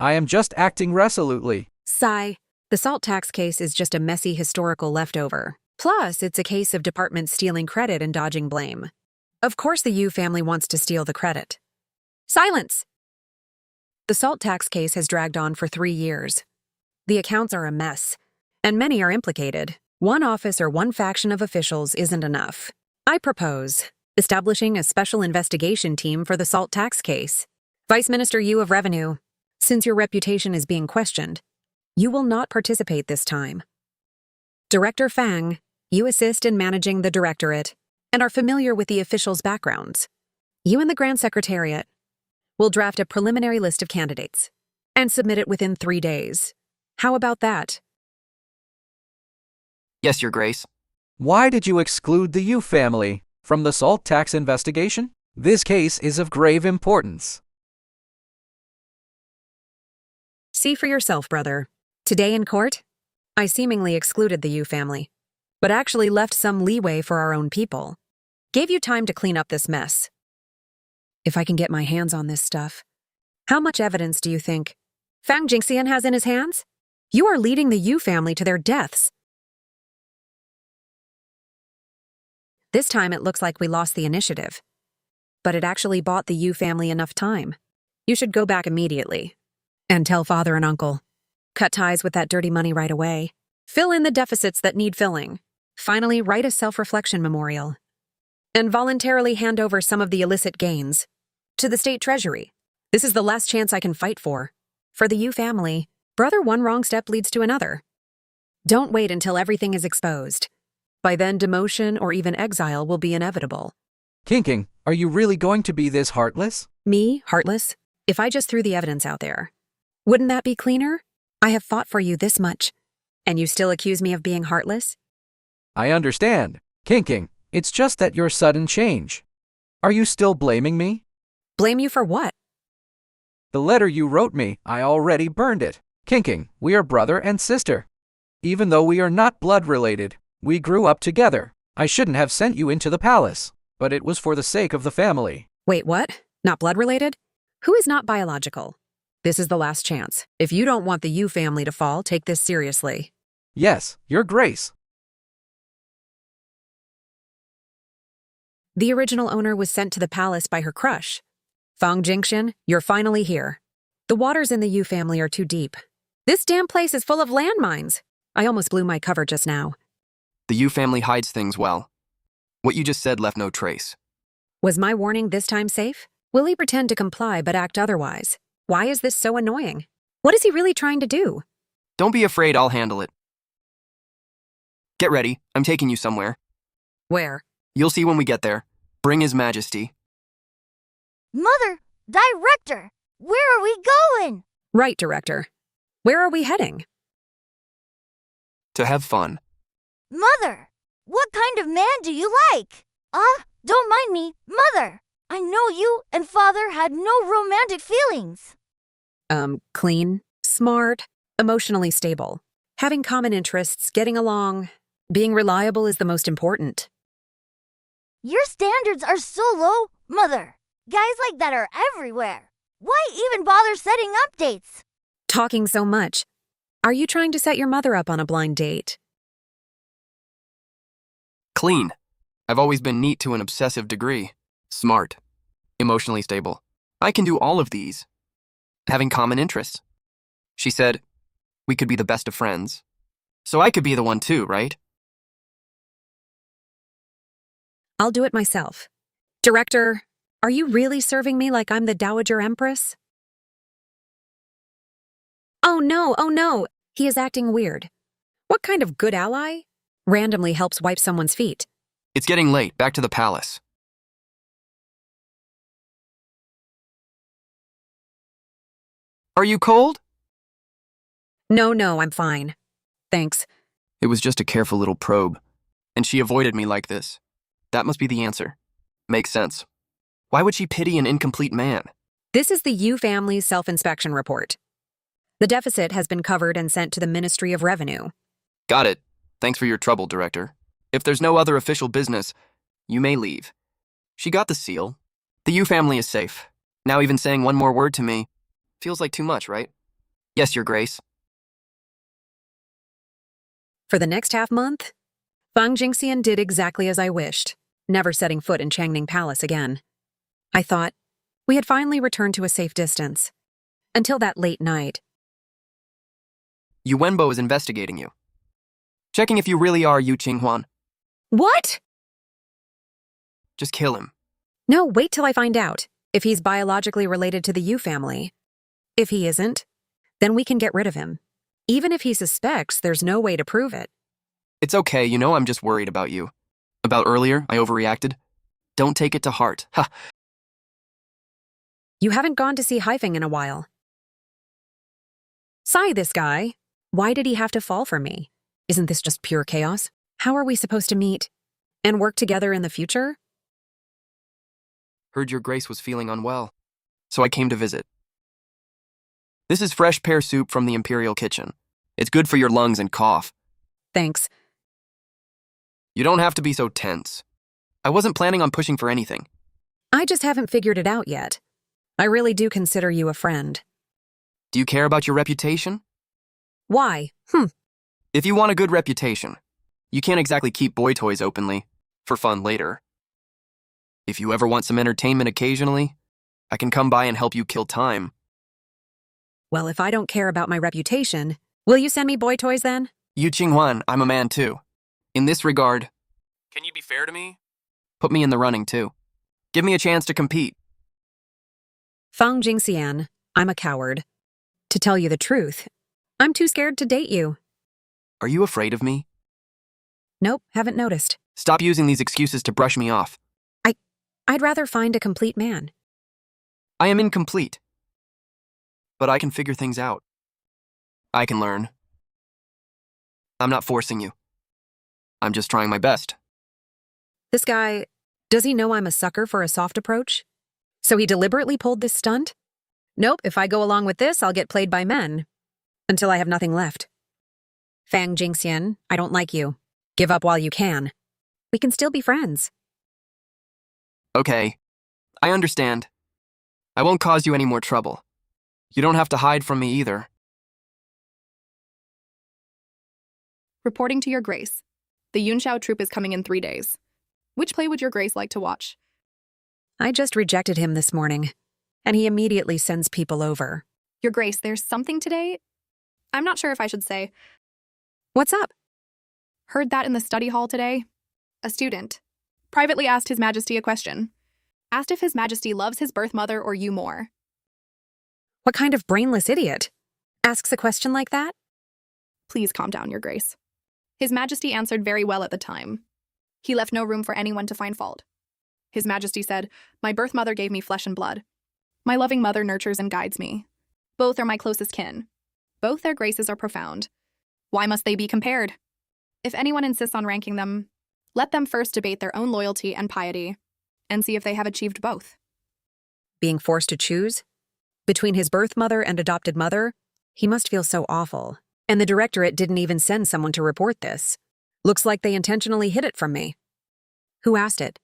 Speaker 6: I am just acting resolutely.
Speaker 1: Sigh. The salt tax case is just a messy historical leftover. Plus, it's a case of departments stealing credit and dodging blame. Of course the Yu family wants to steal the credit. Silence! The salt tax case has dragged on for 3 years. The accounts are a mess, and many are implicated. One office or one faction of officials isn't enough. I propose establishing a special investigation team for the salt tax case. Vice Minister Yu of Revenue, since your reputation is being questioned, you will not participate this time. Director Fang, you assist in managing the directorate and are familiar with the officials' backgrounds. You and the Grand Secretariat will draft a preliminary list of candidates and submit it within 3 days. How about that?
Speaker 5: Yes, Your Grace.
Speaker 6: Why did you exclude the Yu family from the salt tax investigation? This case is of grave importance.
Speaker 1: See for yourself, brother. Today in court, I seemingly excluded the Yu family, but actually left some leeway for our own people. Gave you time to clean up this mess. If I can get my hands on this stuff, how much evidence do you think Fang Jingxian has in his hands? You are leading the Yu family to their deaths. This time it looks like we lost the initiative, but it actually bought the Yu family enough time. You should go back immediately and tell father and uncle. Cut ties with that dirty money right away. Fill in the deficits that need filling. Finally, write a self-reflection memorial. And voluntarily hand over some of the illicit gains to the state treasury. This is the last chance I can fight for. For the Yu family, brother, one wrong step leads to another. Don't wait until everything is exposed. By then, demotion or even exile will be inevitable.
Speaker 6: Qinghuan, are you really going to be this heartless?
Speaker 1: Me, heartless? If I just threw the evidence out there, wouldn't that be cleaner? I have fought for you this much, and you still accuse me of being heartless?
Speaker 6: I understand. Qinghuan, it's just that your sudden change. Are you still blaming me?
Speaker 1: Blame you for what?
Speaker 6: The letter you wrote me, I already burned it. Qinghuan, we are brother and sister. Even though we are not blood-related, we grew up together. I shouldn't have sent you into the palace, but it was for the sake of the family.
Speaker 1: Wait, what? Not blood-related? Who is not biological? This is the last chance. If you don't want the Yu family to fall, take this seriously.
Speaker 6: Yes, Your Grace.
Speaker 1: The original owner was sent to the palace by her crush. Fang Jingxian, you're finally here. The waters in the Yu family are too deep. This damn place is full of landmines. I almost blew my cover just now.
Speaker 5: The Yu family hides things well. What you just said left no trace.
Speaker 1: Was my warning this time safe? Will he pretend to comply but act otherwise? Why is this so annoying? What is he really trying to do?
Speaker 5: Don't be afraid, I'll handle it. Get ready, I'm taking you somewhere.
Speaker 1: Where?
Speaker 5: You'll see when we get there. Bring His Majesty.
Speaker 7: Mother, Director, where are we going?
Speaker 1: Right, Director. Where are we heading?
Speaker 5: To have fun.
Speaker 7: Mother, what kind of man do you like? Don't mind me, Mother. I know you and Father had no romantic feelings.
Speaker 1: Clean, smart, emotionally stable. Having common interests, getting along, being reliable is the most important.
Speaker 7: Your standards are so low, Mother. Guys like that are everywhere. Why even bother setting updates?
Speaker 1: Talking so much. Are you trying to set your mother up on a blind date?
Speaker 5: Clean. I've always been neat to an obsessive degree. Smart. Emotionally stable. I can do all of these. Having common interests. She said, we could be the best of friends. So I could be the one too, right?
Speaker 1: I'll do it myself. Director, are you really serving me like I'm the Dowager Empress? Oh no, he is acting weird. What kind of good ally randomly helps wipe someone's feet?
Speaker 5: It's getting late, back to the palace. Are you cold?
Speaker 1: No, I'm fine. Thanks.
Speaker 5: It was just a careful little probe, and she avoided me like this. That must be the answer. Makes sense. Why would she pity an incomplete man?
Speaker 1: This is the Yu family's self-inspection report. The deficit has been covered and sent to the Ministry of Revenue.
Speaker 5: Got it. Thanks for your trouble, Director. If there's no other official business, you may leave. She got the seal. The Yu family is safe. Now even saying one more word to me feels like too much, right? Yes, Your Grace.
Speaker 1: For the next half month, Fang Jingxian did exactly as I wished, never setting foot in Changning Palace again. I thought we had finally returned to a safe distance. Until that late night.
Speaker 5: Yu Wenbo is investigating you. Checking if you really are Yu Qinghuan.
Speaker 1: What?
Speaker 5: Just kill him.
Speaker 1: No, wait till I find out if he's biologically related to the Yu family. If he isn't, then we can get rid of him. Even if he suspects, there's no way to prove it.
Speaker 5: It's okay, you know I'm just worried about you. About earlier, I overreacted. Don't take it to heart. Ha!
Speaker 1: You haven't gone to see Haifeng in a while. Sigh, this guy. Why did he have to fall for me? Isn't this just pure chaos? How are we supposed to meet and work together in the future?
Speaker 5: Heard Your Grace was feeling unwell, so I came to visit. This is fresh pear soup from the Imperial Kitchen. It's good for your lungs and cough.
Speaker 1: Thanks.
Speaker 5: You don't have to be so tense. I wasn't planning on pushing for anything.
Speaker 1: I just haven't figured it out yet. I really do consider you a friend.
Speaker 5: Do you care about your reputation?
Speaker 1: Why?
Speaker 5: If you want a good reputation, you can't exactly keep boy toys openly, for fun later. If you ever want some entertainment occasionally, I can come by and help you kill time.
Speaker 1: Well, if I don't care about my reputation, will you send me boy toys then?
Speaker 5: Yu Qinghuan, I'm a man too. In this regard, can you be fair to me? Put me in the running too. Give me a chance to compete.
Speaker 1: Fang Jingxian, I'm a coward. To tell you the truth, I'm too scared to date you.
Speaker 5: Are you afraid of me?
Speaker 1: Nope, haven't noticed.
Speaker 5: Stop using these excuses to brush me off.
Speaker 1: I'd rather find a complete man.
Speaker 5: I am incomplete. But I can figure things out. I can learn. I'm not forcing you. I'm just trying my best.
Speaker 1: This guy, does he know I'm a sucker for a soft approach? So he deliberately pulled this stunt? Nope, if I go along with this, I'll get played by men. Until I have nothing left. Fang Jingxian, I don't like you. Give up while you can. We can still be friends.
Speaker 5: Okay. I understand. I won't cause you any more trouble. You don't have to hide from me either.
Speaker 2: Reporting to Your Grace. The Yunxiao troop is coming in 3 days. Which play would Your Grace like to watch?
Speaker 1: I just rejected him this morning, and he immediately sends people over.
Speaker 2: Your Grace, there's something today. I'm not sure if I should say.
Speaker 1: What's up?
Speaker 2: Heard that in the study hall today. A student privately asked His Majesty a question. Asked if His Majesty loves his birth mother or you more.
Speaker 1: What kind of brainless idiot asks a question like that?
Speaker 2: Please calm down, Your Grace. His Majesty answered very well at the time. He left no room for anyone to find fault. His Majesty said, "My birth mother gave me flesh and blood. My loving mother nurtures and guides me. Both are my closest kin. Both their graces are profound. Why must they be compared? If anyone insists on ranking them, let them first debate their own loyalty and piety, and see if they have achieved both."
Speaker 1: Being forced to choose? Between his birth mother and adopted mother? He must feel so awful. And the directorate didn't even send someone to report this. Looks like they intentionally hid it from me. Who asked it?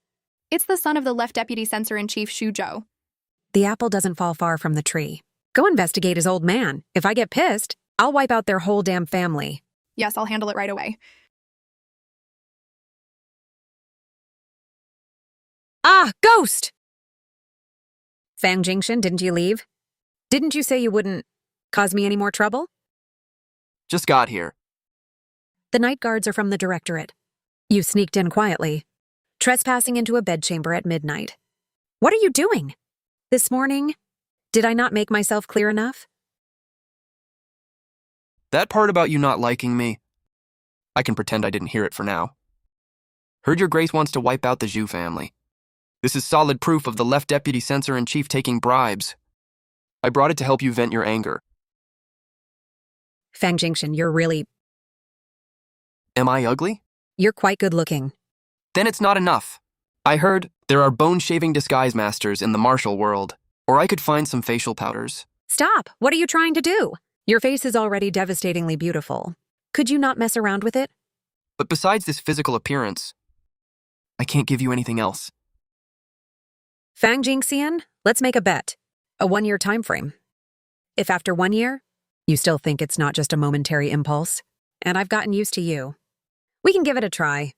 Speaker 2: It's the son of the left deputy censor-in-chief Xu Zhou.
Speaker 1: The apple doesn't fall far from the tree. Go investigate his old man. If I get pissed, I'll wipe out their whole damn family.
Speaker 2: Yes, I'll handle it right away.
Speaker 1: Ah, ghost! Fang Jingxian, didn't you leave? Didn't you say you wouldn't cause me any more trouble?
Speaker 5: Just got here.
Speaker 1: The night guards are from the directorate. You sneaked in quietly, trespassing into a bedchamber at midnight. What are you doing? This morning, did I not make myself clear enough?
Speaker 5: That part about you not liking me, I can pretend I didn't hear it for now. Heard Your Grace wants to wipe out the Zhu family. This is solid proof of the left deputy censor-in-chief taking bribes. I brought it to help you vent your anger.
Speaker 1: Fang Jingxian, you're really...
Speaker 5: Am I ugly?
Speaker 1: You're quite good looking.
Speaker 5: Then it's not enough. I heard there are bone-shaving disguise masters in the martial world, or I could find some facial powders.
Speaker 1: Stop! What are you trying to do? Your face is already devastatingly beautiful. Could you not mess around with it?
Speaker 5: But besides this physical appearance, I can't give you anything else.
Speaker 1: Fang Jingxian, let's make a bet. A 1-year time frame. If after 1 year, you still think it's not just a momentary impulse, and I've gotten used to you, we can give it a try.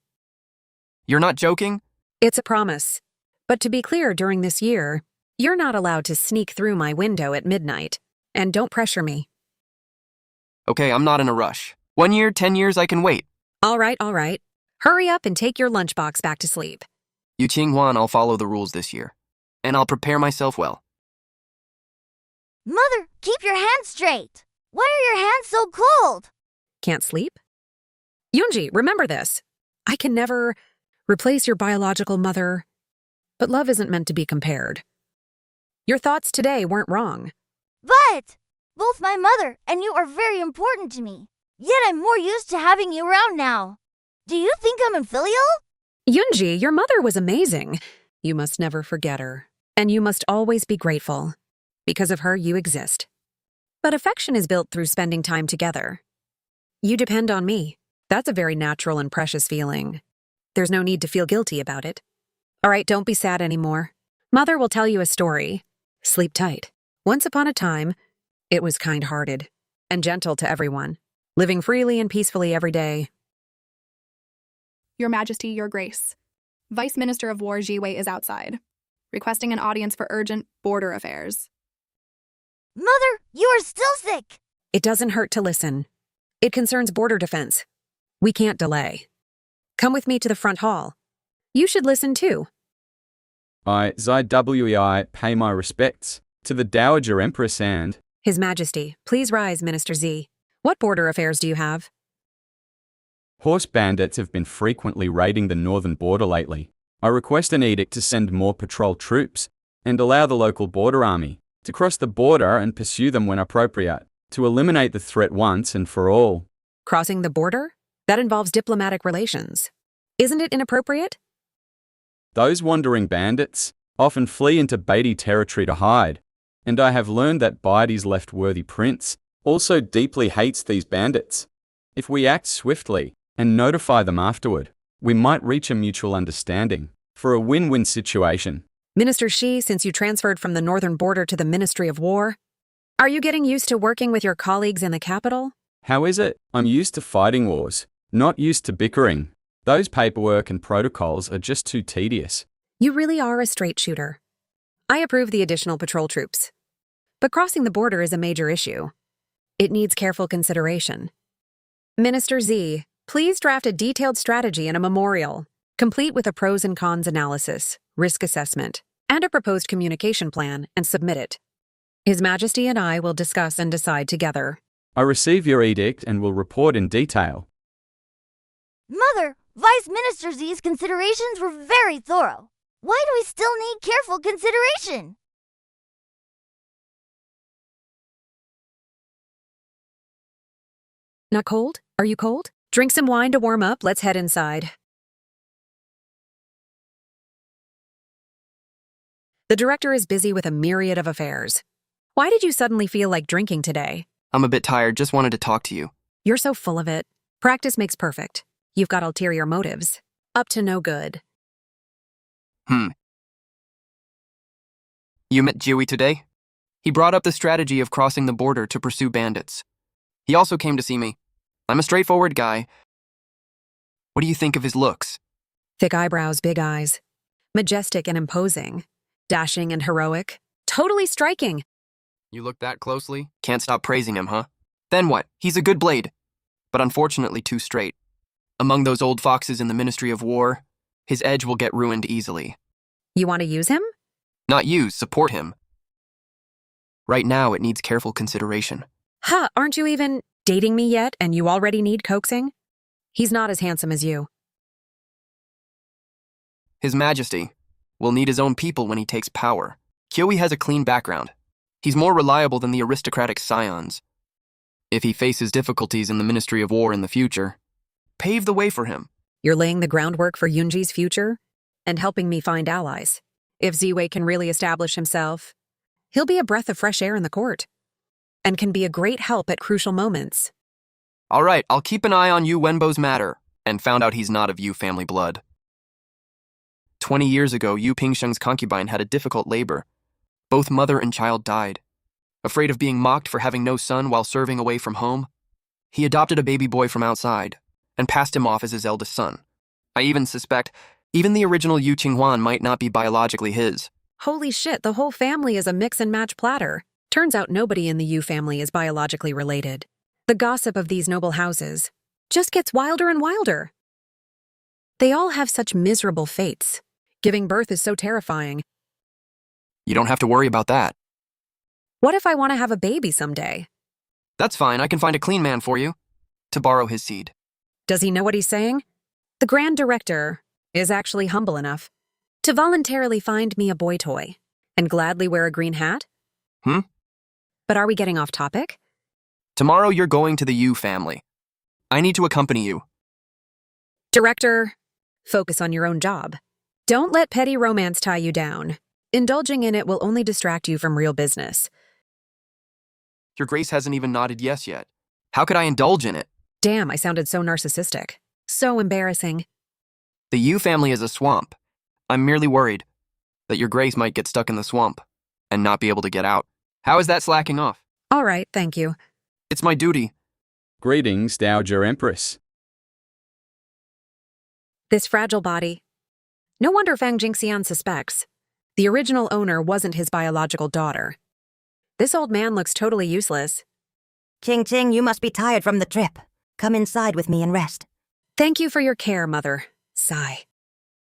Speaker 5: You're not joking?
Speaker 1: It's a promise. But to be clear, during this year, you're not allowed to sneak through my window at midnight. And don't pressure me.
Speaker 5: Okay, I'm not in a rush. 1 year, 10 years, I can wait.
Speaker 1: All right. Hurry up and take your lunchbox back to sleep.
Speaker 5: You Qinghuan, I'll follow the rules this year. And I'll prepare myself well.
Speaker 7: Mother, keep your hands straight. Why are your hands so cold?
Speaker 1: Can't sleep? Yunji, remember this. I can never replace your biological mother, but love isn't meant to be compared. Your thoughts today weren't wrong.
Speaker 7: But both my mother and you are very important to me. Yet I'm more used to having you around now. Do you think I'm infilial?
Speaker 1: Yunji, your mother was amazing. You must never forget her. And you must always be grateful. Because of her, you exist. But affection is built through spending time together. You depend on me. That's a very natural and precious feeling. There's no need to feel guilty about it. All right, don't be sad anymore. Mother will tell you a story. Sleep tight. Once upon a time, it was kind-hearted and gentle to everyone, living freely and peacefully every day.
Speaker 2: Your Majesty, Your Grace. Vice Minister of War Jiwei is outside, requesting an audience for urgent border affairs.
Speaker 7: Mother, you are still sick.
Speaker 1: It doesn't hurt to listen. It concerns border defense. We can't delay. Come with me to the front hall. You should listen too.
Speaker 3: I pay my respects to the Dowager Empress and
Speaker 1: His Majesty, please rise, Minister Z. What border affairs do you have?
Speaker 3: horse bandits have been frequently raiding the northern border lately. I request an edict to send more patrol troops and allow the local border army to cross the border and pursue them when appropriate, to eliminate the threat once and for all.
Speaker 1: Crossing the border? That involves diplomatic relations. Isn't it inappropriate?
Speaker 3: Those wandering bandits often flee into Beatty territory to hide, and I have learned that Baidi's left-worthy prince also deeply hates these bandits. If we act swiftly and notify them afterward, we might reach a mutual understanding for a win-win situation.
Speaker 1: Minister Shi, since you transferred from the northern border to the Ministry of War, are you getting used to working with your colleagues in the capital?
Speaker 3: How is it? I'm used to fighting wars, not used to bickering. Those paperwork and protocols are just too tedious.
Speaker 1: You really are a straight shooter. I approve the additional patrol troops. But crossing the border is a major issue. It needs careful consideration. Minister Z, please draft a detailed strategy and a memorial, complete with a pros and cons analysis, risk assessment, and a proposed communication plan, and submit it. His Majesty and I will discuss and decide together.
Speaker 3: I receive your edict and will report in detail.
Speaker 7: Mother, Vice Minister Z's considerations were very thorough. Why do we still need careful consideration?
Speaker 1: Not cold? Are you cold? Drink some wine to warm up. Let's head inside. The director is busy with a myriad of affairs. Why did you suddenly feel like drinking today?
Speaker 5: I'm a bit tired, just wanted to talk to you.
Speaker 1: You're so full of it. Practice makes perfect. You've got ulterior motives. Up to no good.
Speaker 5: You met Jiwei today? He brought up the strategy of crossing the border to pursue bandits. He also came to see me. I'm a straightforward guy. What do you think of his looks?
Speaker 1: Thick eyebrows, big eyes. Majestic and imposing. Dashing and heroic. Totally striking.
Speaker 5: You look that closely? Can't stop praising him, huh? Then what? He's a good blade. But unfortunately too straight. Among those old foxes in the Ministry of War, his edge will get ruined easily.
Speaker 1: You want to use him?
Speaker 5: Not use, support him. Right now, it needs careful consideration.
Speaker 1: Aren't you even dating me yet and you already need coaxing? He's not as handsome as you.
Speaker 5: His Majesty will need his own people when he takes power. Qinghuan has a clean background. He's more reliable than the aristocratic scions. If he faces difficulties in the Ministry of War in the future, pave the way for him.
Speaker 1: You're laying the groundwork for Yunji's future and helping me find allies. If Ziwei can really establish himself, he'll be a breath of fresh air in the court and can be a great help at crucial moments.
Speaker 5: All right, I'll keep an eye on Yu Wenbo's matter and found out he's not of Yu family blood. 20 years ago, Yu Pingsheng's concubine had a difficult labor. Both mother and child died. Afraid of being mocked for having no son while serving away from home, he adopted a baby boy from outside and passed him off as his eldest son. I even suspect even the original Yu Qinghuan might not be biologically his.
Speaker 1: Holy shit, the whole family is a mix and match platter. Turns out nobody in the Yu family is biologically related. The gossip of these noble houses just gets wilder and wilder. They all have such miserable fates. Giving birth is so terrifying.
Speaker 5: You don't have to worry about that.
Speaker 1: What if I want to have a baby someday?
Speaker 5: That's fine, I can find a clean man for you to borrow his seed.
Speaker 1: Does he know what he's saying? The Grand Director is actually humble enough to voluntarily find me a boy toy and gladly wear a green hat? But are we getting off topic?
Speaker 5: Tomorrow you're going to the Yu family. I need to accompany you.
Speaker 1: Director, focus on your own job. Don't let petty romance tie you down. Indulging in it will only distract you from real business.
Speaker 5: Your Grace hasn't even nodded yes yet. How could I indulge in it?
Speaker 1: Damn, I sounded so narcissistic. So embarrassing.
Speaker 5: The Yu family is a swamp. I'm merely worried that your Grace might get stuck in the swamp and not be able to get out. How is that slacking off?
Speaker 1: All right, thank you.
Speaker 5: It's my duty.
Speaker 3: Greetings, Dowager Empress.
Speaker 1: This fragile body. No wonder Fang Jingxian suspects. The original owner wasn't his biological daughter. This old man looks totally useless.
Speaker 9: Ting, you must be tired from the trip. Come inside with me and rest.
Speaker 1: Thank you for your care, Mother. Sigh.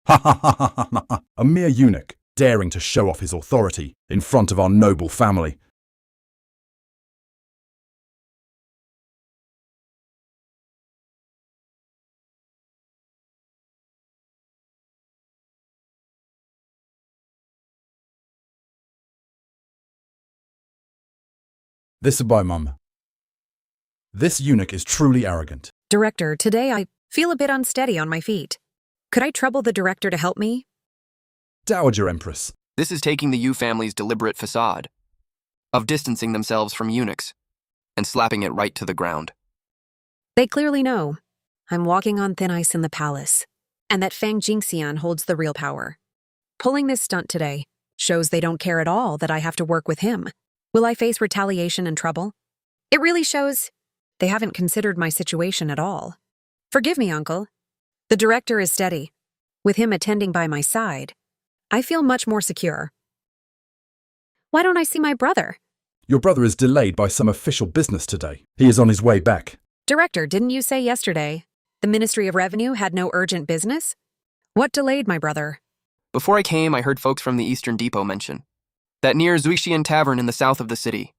Speaker 4: Ha ha ha ha ha ha! A mere eunuch, daring to show off his authority in front of our noble family. This is by Mum. This eunuch is truly arrogant.
Speaker 1: Director, today I feel a bit unsteady on my feet. Could I trouble the director to help me?
Speaker 4: Dowager Empress.
Speaker 5: This is taking the Yu family's deliberate facade of distancing themselves from eunuchs and slapping it right to the ground.
Speaker 1: They clearly know I'm walking on thin ice in the palace, and that Fang Jingxian holds the real power. Pulling this stunt today shows they don't care at all that I have to work with him. Will I face retaliation and trouble? It really shows they haven't considered my situation at all. Forgive me, Uncle. The director is steady. With him attending by my side, I feel much more secure. Why don't I see my brother?
Speaker 4: Your brother is delayed by some official business today. He is on his way back.
Speaker 1: Director, didn't you say yesterday the Ministry of Revenue had no urgent business? What delayed my brother?
Speaker 5: Before I came, I heard folks from the Eastern Depot mention that near Zuixian Tavern in the south of the city,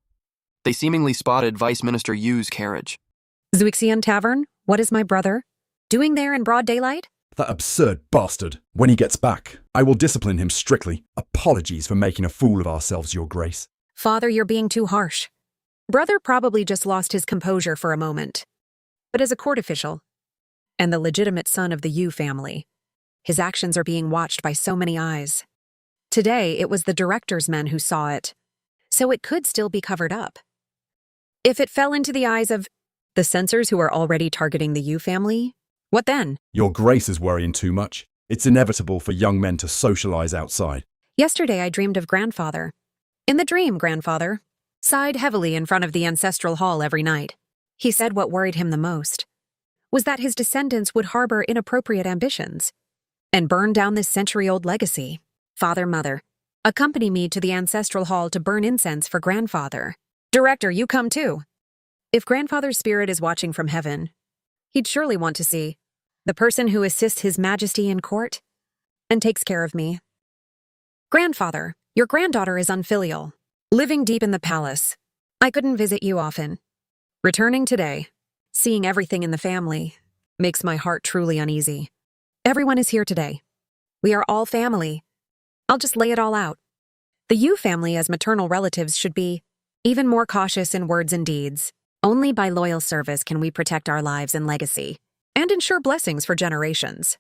Speaker 5: they seemingly spotted Vice Minister Yu's carriage.
Speaker 1: Zuixian Tavern? What is my brother doing there in broad daylight?
Speaker 4: That absurd bastard. When he gets back, I will discipline him strictly. Apologies for making a fool of ourselves, Your Grace.
Speaker 1: Father, you're being too harsh. Brother probably just lost his composure for a moment. But as a court official, and the legitimate son of the Yu family, his actions are being watched by so many eyes. Today, it was the director's men who saw it, so it could still be covered up. If it fell into the eyes of the censors who are already targeting the Yu family, what then?
Speaker 4: Your Grace is worrying too much. It's inevitable for young men to socialize outside.
Speaker 1: Yesterday, I dreamed of grandfather. In the dream, grandfather sighed heavily in front of the ancestral hall every night. He said what worried him the most was that his descendants would harbor inappropriate ambitions and burn down this century-old legacy. Father, Mother, accompany me to the ancestral hall to burn incense for grandfather. Director, you come too. If grandfather's spirit is watching from heaven, he'd surely want to see the person who assists His Majesty in court and takes care of me. Grandfather, your granddaughter is unfilial, living deep in the palace. I couldn't visit you often. Returning today, seeing everything in the family, makes my heart truly uneasy. Everyone is here today. We are all family. I'll just lay it all out. The Yu family as maternal relatives should be even more cautious in words and deeds. Only by loyal service can we protect our lives and legacy, and ensure blessings for generations.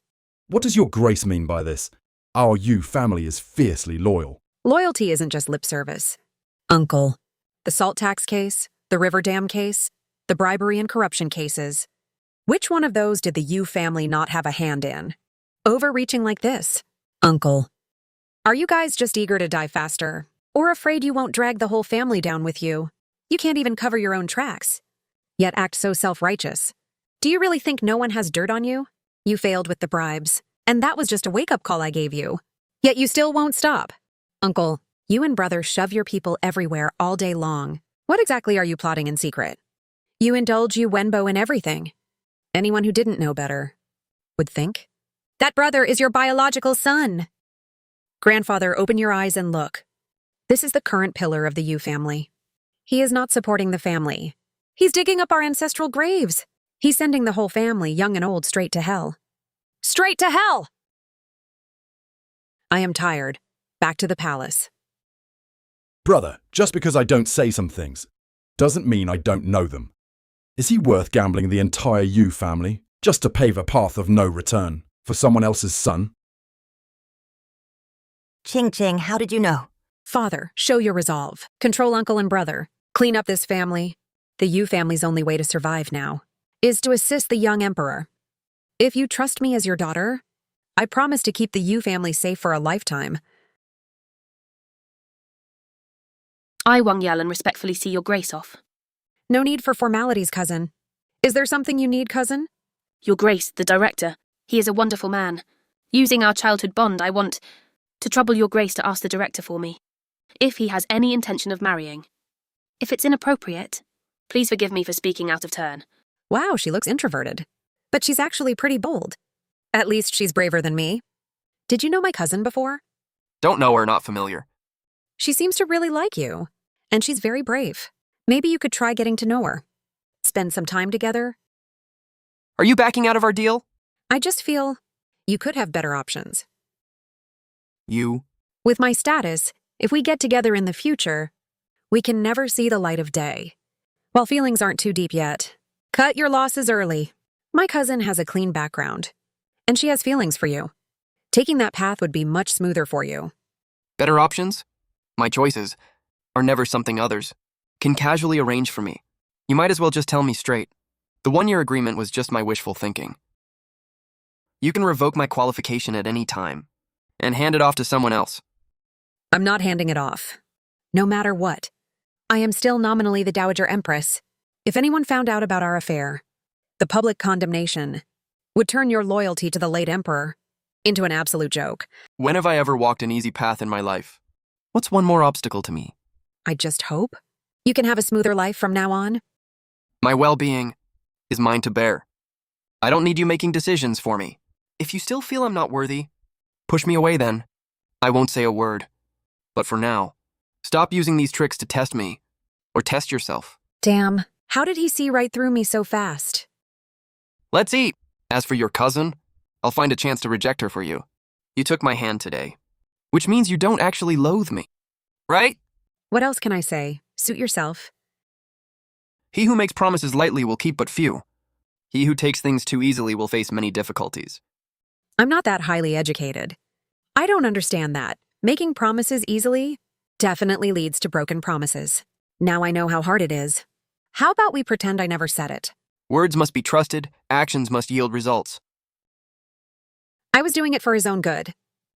Speaker 4: What does Your Grace mean by this? Our Yu family is fiercely loyal.
Speaker 1: Loyalty isn't just lip service. Uncle. The salt tax case, the river dam case, the bribery and corruption cases. Which one of those did the Yu family not have a hand in? Overreaching like this Uncle. Are you guys just eager to die faster? Or afraid you won't drag the whole family down with you? You can't even cover your own tracks, yet act so self-righteous. Do you really think no one has dirt on you? You failed with the bribes, and that was just a wake-up call I gave you. Yet you still won't stop. Uncle, you and brother shove your people everywhere all day long. What exactly are you plotting in secret? You indulge you Wenbo in everything. Anyone who didn't know better would think. That brother is your biological son. Grandfather, open your eyes and look. This is the current pillar of the Yu family. He is not supporting the family. He's digging up our ancestral graves. He's sending the whole family, young and old, straight to hell. Straight to hell! I am tired. Back to the palace.
Speaker 4: Brother, just because I don't say some things doesn't mean I don't know them. Is he worth gambling the entire Yu family just to pave a path of no return for someone else's son?
Speaker 9: Ching, how did you know?
Speaker 1: Father, show your resolve. Control uncle and brother. Clean up this family. The Yu family's only way to survive now is to assist the young emperor. If you trust me as your daughter, I promise to keep the Yu family safe for a lifetime.
Speaker 10: I, Wang Yalan, respectfully see your grace off.
Speaker 1: No need for formalities, cousin. Is there something you need, cousin?
Speaker 10: Your grace, the director. He is a wonderful man. Using our childhood bond, I want to trouble your grace to ask the director for me, if he has any intention of marrying. If it's inappropriate, please forgive me for speaking out of turn.
Speaker 1: Wow, she looks introverted. But she's actually pretty bold. At least she's braver than me. Did you know my cousin before?
Speaker 5: Don't know her, not familiar.
Speaker 1: She seems to really like you, and she's very brave. Maybe you could try getting to know her. Spend some time together.
Speaker 5: Are you backing out of our deal?
Speaker 1: I just feel you could have better options.
Speaker 5: You?
Speaker 1: With my status, if we get together in the future, we can never see the light of day. While feelings aren't too deep yet, cut your losses early. My cousin has a clean background, and she has feelings for you. Taking that path would be much smoother for you.
Speaker 5: Better options? My choices are never something others can casually arrange for me. You might as well just tell me straight. The one-year agreement was just my wishful thinking. You can revoke my qualification at any time and hand it off to someone else.
Speaker 1: I'm not handing it off. No matter what. I am still nominally the Dowager Empress. If anyone found out about our affair, the public condemnation would turn your loyalty to the late emperor into an absolute joke.
Speaker 5: When have I ever walked an easy path in my life? What's one more obstacle to me?
Speaker 1: I just hope you can have a smoother life from now on.
Speaker 5: My well-being is mine to bear. I don't need you making decisions for me. If you still feel I'm not worthy, push me away then. I won't say a word. But for now, stop using these tricks to test me, or test yourself.
Speaker 1: Damn, how did he see right through me so fast?
Speaker 5: Let's eat. As for your cousin, I'll find a chance to reject her for you. You took my hand today, which means you don't actually loathe me, right?
Speaker 1: What else can I say? Suit yourself.
Speaker 5: He who makes promises lightly will keep but few. He who takes things too easily will face many difficulties.
Speaker 1: I'm not that highly educated. I don't understand that. Making promises easily definitely leads to broken promises. Now I know how hard it is. How about we pretend I never said it?
Speaker 5: Words must be trusted, actions must yield results.
Speaker 1: I was doing it for his own good,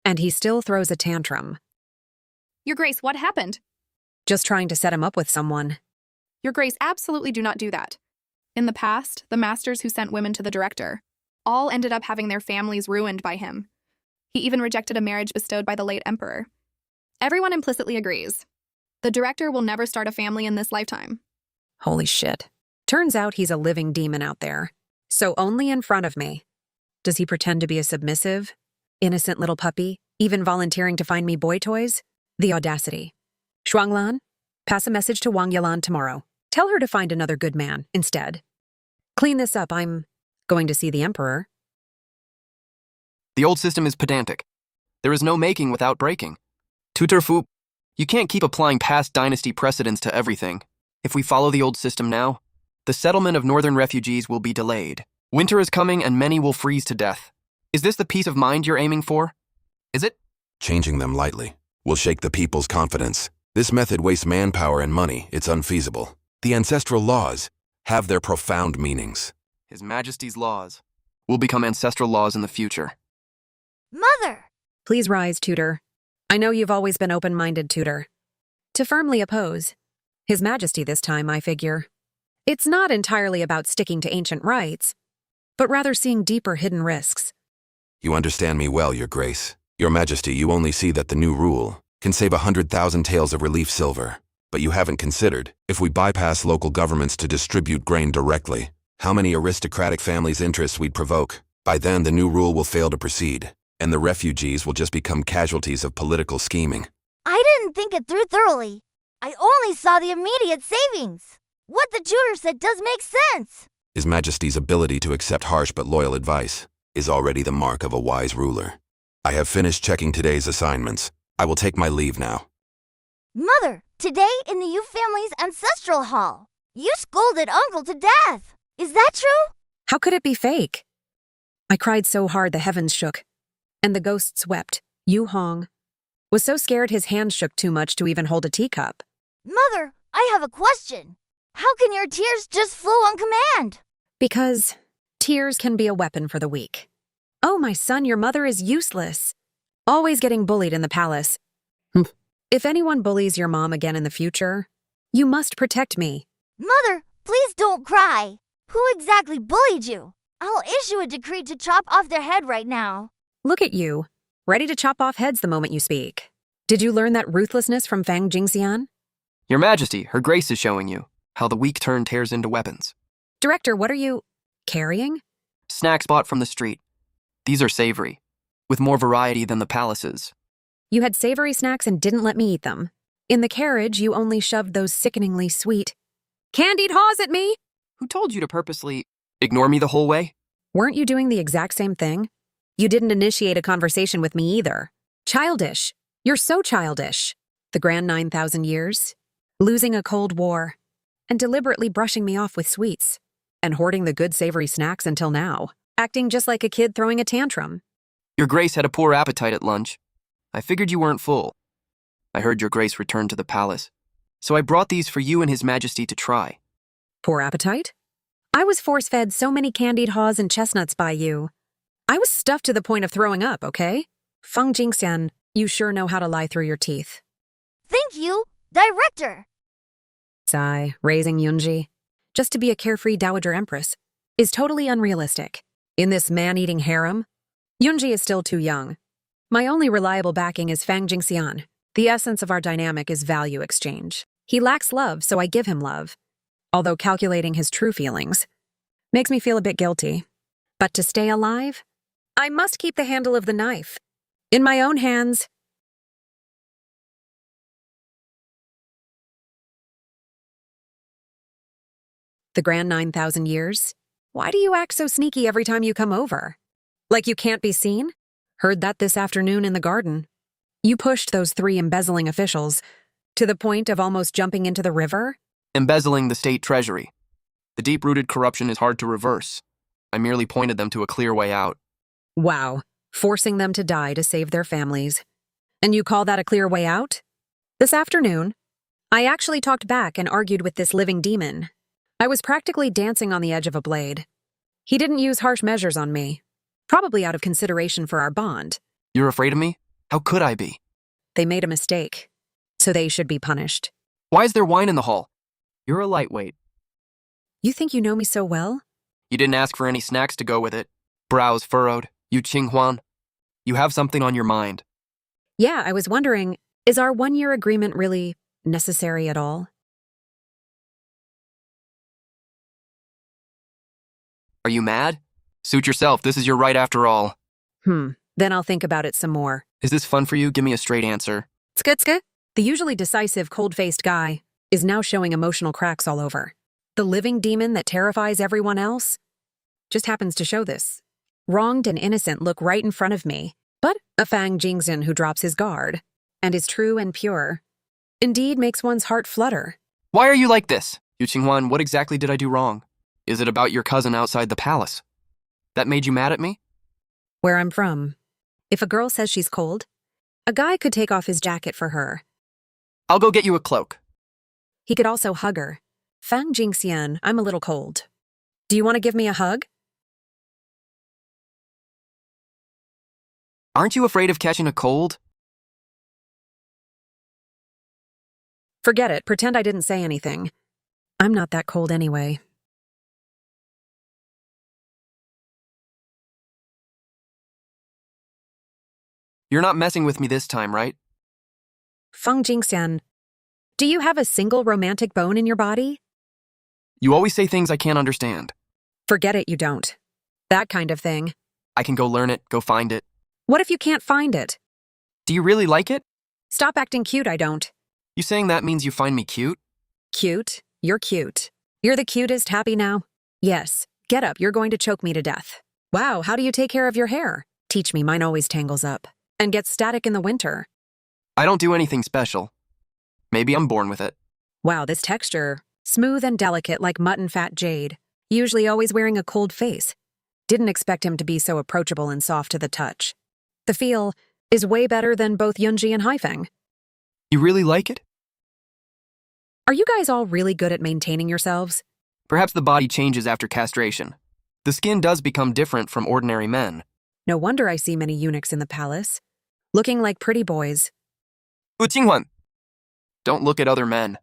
Speaker 1: and he still throws a tantrum.
Speaker 2: Your Grace, what happened?
Speaker 1: Just trying to set him up with someone.
Speaker 2: Your Grace, absolutely do not do that. In the past, the masters who sent women to the director all ended up having their families ruined by him. He even rejected a marriage bestowed by the late emperor. Everyone implicitly agrees. The director will never start a family in this lifetime.
Speaker 1: Holy shit. Turns out he's a living demon out there. So only in front of me. Does he pretend to be a submissive, innocent little puppy, even volunteering to find me boy toys? The audacity. Shuanglan, pass a message to Wang Yalan tomorrow. Tell her to find another good man instead. Clean this up, I'm going to see the emperor.
Speaker 5: The old system is pedantic. There is no making without breaking. Tutorfu, you can't keep applying past dynasty precedents to everything. If we follow the old system now, the settlement of northern refugees will be delayed. Winter is coming and many will freeze to death. Is this the peace of mind you're aiming for? Is it?
Speaker 8: Changing them lightly will shake the people's confidence. This method wastes manpower and money. It's unfeasible. The ancestral laws have their profound meanings.
Speaker 5: His Majesty's laws will become ancestral laws in the future.
Speaker 7: Mother,
Speaker 1: Please rise, tutor. I know you've always been open-minded, tutor. To firmly oppose. His Majesty this time, I figure. It's not entirely about sticking to ancient rites, but rather seeing deeper hidden risks.
Speaker 8: You understand me well, Your Grace. Your Majesty, you only see that the new rule can save 100,000 taels of relief silver. But you haven't considered, if we bypass local governments to distribute grain directly, how many aristocratic families' interests we'd provoke. By then, the new rule will fail to proceed, and the refugees will just become casualties of political scheming.
Speaker 7: I didn't think it through thoroughly. I only saw the immediate savings. What the tutor said does make sense.
Speaker 8: His Majesty's ability to accept harsh but loyal advice is already the mark of a wise ruler. I have finished checking today's assignments. I will take my leave now.
Speaker 7: Mother, today in the Yu family's ancestral hall, you scolded Uncle to death. Is that true?
Speaker 1: How could it be fake? I cried so hard the heavens shook, and the ghosts wept. Yu Hong was so scared his hands shook too much to even hold a teacup.
Speaker 7: Mother, I have a question. How can your tears just flow on command?
Speaker 1: Because tears can be a weapon for the weak. Oh, my son, your mother is useless. Always getting bullied in the palace. If anyone bullies your mom again in the future, you must protect me.
Speaker 7: Mother, please don't cry. Who exactly bullied you? I'll issue a decree to chop off their head right now.
Speaker 1: Look at you, ready to chop off heads the moment you speak. Did you learn that ruthlessness from Fang Jingxian?
Speaker 5: Your Majesty, Her Grace is showing you how the weak turn tears into weapons.
Speaker 1: Director, what are you carrying?
Speaker 5: Snacks bought from the street. These are savory, with more variety than the palaces.
Speaker 1: You had savory snacks and didn't let me eat them. In the carriage, you only shoved those sickeningly sweet candied haws at me.
Speaker 5: Who told you to purposely ignore me the whole way?
Speaker 1: Weren't you doing the exact same thing? You didn't initiate a conversation with me either. Childish. You're so childish. The grand 9,000 years. Losing a cold war. And deliberately brushing me off with sweets. And hoarding the good savory snacks until now. Acting just like a kid throwing a tantrum.
Speaker 5: Your Grace had a poor appetite at lunch. I figured you weren't full. I heard Your Grace returned to the palace. So I brought these for you and His Majesty to try.
Speaker 1: Poor appetite? I was force-fed so many candied haws and chestnuts by you. I was stuffed to the point of throwing up, okay? Feng Jingxian, you sure know how to lie through your teeth.
Speaker 7: Thank you, Director.
Speaker 1: Sigh, raising Yunji, just to be a carefree Dowager Empress, is totally unrealistic. In this man-eating harem, Yunji is still too young. My only reliable backing is Fang Jingxian. The essence of our dynamic is value exchange. He lacks love, so I give him love. Although calculating his true feelings makes me feel a bit guilty. But to stay alive, I must keep the handle of the knife in my own hands. The grand 9,000 years? Why do you act so sneaky every time you come over? Like you can't be seen? Heard that this afternoon in the garden. You pushed those 3 embezzling officials to the point of almost jumping into the river?
Speaker 5: Embezzling the state treasury. The deep-rooted corruption is hard to reverse. I merely pointed them to a clear way out.
Speaker 1: Wow, forcing them to die to save their families. And you call that a clear way out? This afternoon, I actually talked back and argued with this living demon. I was practically dancing on the edge of a blade. He didn't use harsh measures on me, probably out of consideration for our bond.
Speaker 5: You're afraid of me? How could I be?
Speaker 1: They made a mistake, so they should be punished.
Speaker 5: Why is there wine in the hall? You're a lightweight.
Speaker 1: You think you know me so well?
Speaker 5: You didn't ask for any snacks to go with it. Brows furrowed. You Qinghuan. You have something on your mind.
Speaker 1: Yeah, I was wondering, is our 1-year agreement really necessary at all?
Speaker 5: Are you mad? Suit yourself, this is your right after all.
Speaker 1: Then I'll think about it some more.
Speaker 5: Is this fun for you? Give me a straight answer.
Speaker 1: Tska. The usually decisive, cold-faced guy is now showing emotional cracks all over. The living demon that terrifies everyone else just happens to show this. Wronged and innocent look right in front of me, but a Fang Jingxian who drops his guard and is true and pure indeed makes one's heart flutter.
Speaker 5: Why are you like this? Yu Qinghuan, what exactly did I do wrong? Is it about your cousin outside the palace? That made you mad at me?
Speaker 1: Where I'm from, if a girl says she's cold, a guy could take off his jacket for her.
Speaker 5: I'll go get you a cloak.
Speaker 1: He could also hug her. Fang Jingxian, I'm a little cold. Do you want to give me a hug?
Speaker 5: Aren't you afraid of catching a cold?
Speaker 1: Forget it. Pretend I didn't say anything. I'm not that cold anyway.
Speaker 5: You're not messing with me this time, right?
Speaker 1: Feng Jingxian, do you have a single romantic bone in your body?
Speaker 5: You always say things I can't understand.
Speaker 1: Forget it, you don't. That kind of thing.
Speaker 5: I can go learn it, go find it.
Speaker 1: What if you can't find it?
Speaker 5: Do you really like it?
Speaker 1: Stop acting cute, I don't.
Speaker 5: You saying that means you find me cute?
Speaker 1: Cute? You're cute. You're the cutest. Happy now? Yes. Get up, you're going to choke me to death. Wow, how do you take care of your hair? Teach me, mine always tangles up. And gets static in the winter.
Speaker 5: I don't do anything special. Maybe I'm born with it.
Speaker 1: Wow, this texture. Smooth and delicate like mutton fat jade. Usually always wearing a cold face. Didn't expect him to be so approachable and soft to the touch. The feel is way better than both Yunji and Haifeng.
Speaker 5: You really like it?
Speaker 1: Are you guys all really good at maintaining yourselves?
Speaker 5: Perhaps the body changes after castration. The skin does become different from ordinary men.
Speaker 1: No wonder I see many eunuchs in the palace. Looking like pretty boys.
Speaker 5: Qinghuan! Don't look at other men.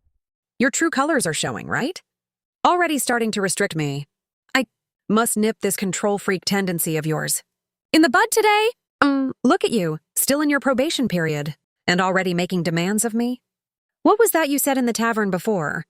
Speaker 1: Your true colors are showing, right? Already starting to restrict me. I must nip this control freak tendency of yours. In the bud today? Look at you, still in your probation period, and already making demands of me? What was that you said in the tavern before?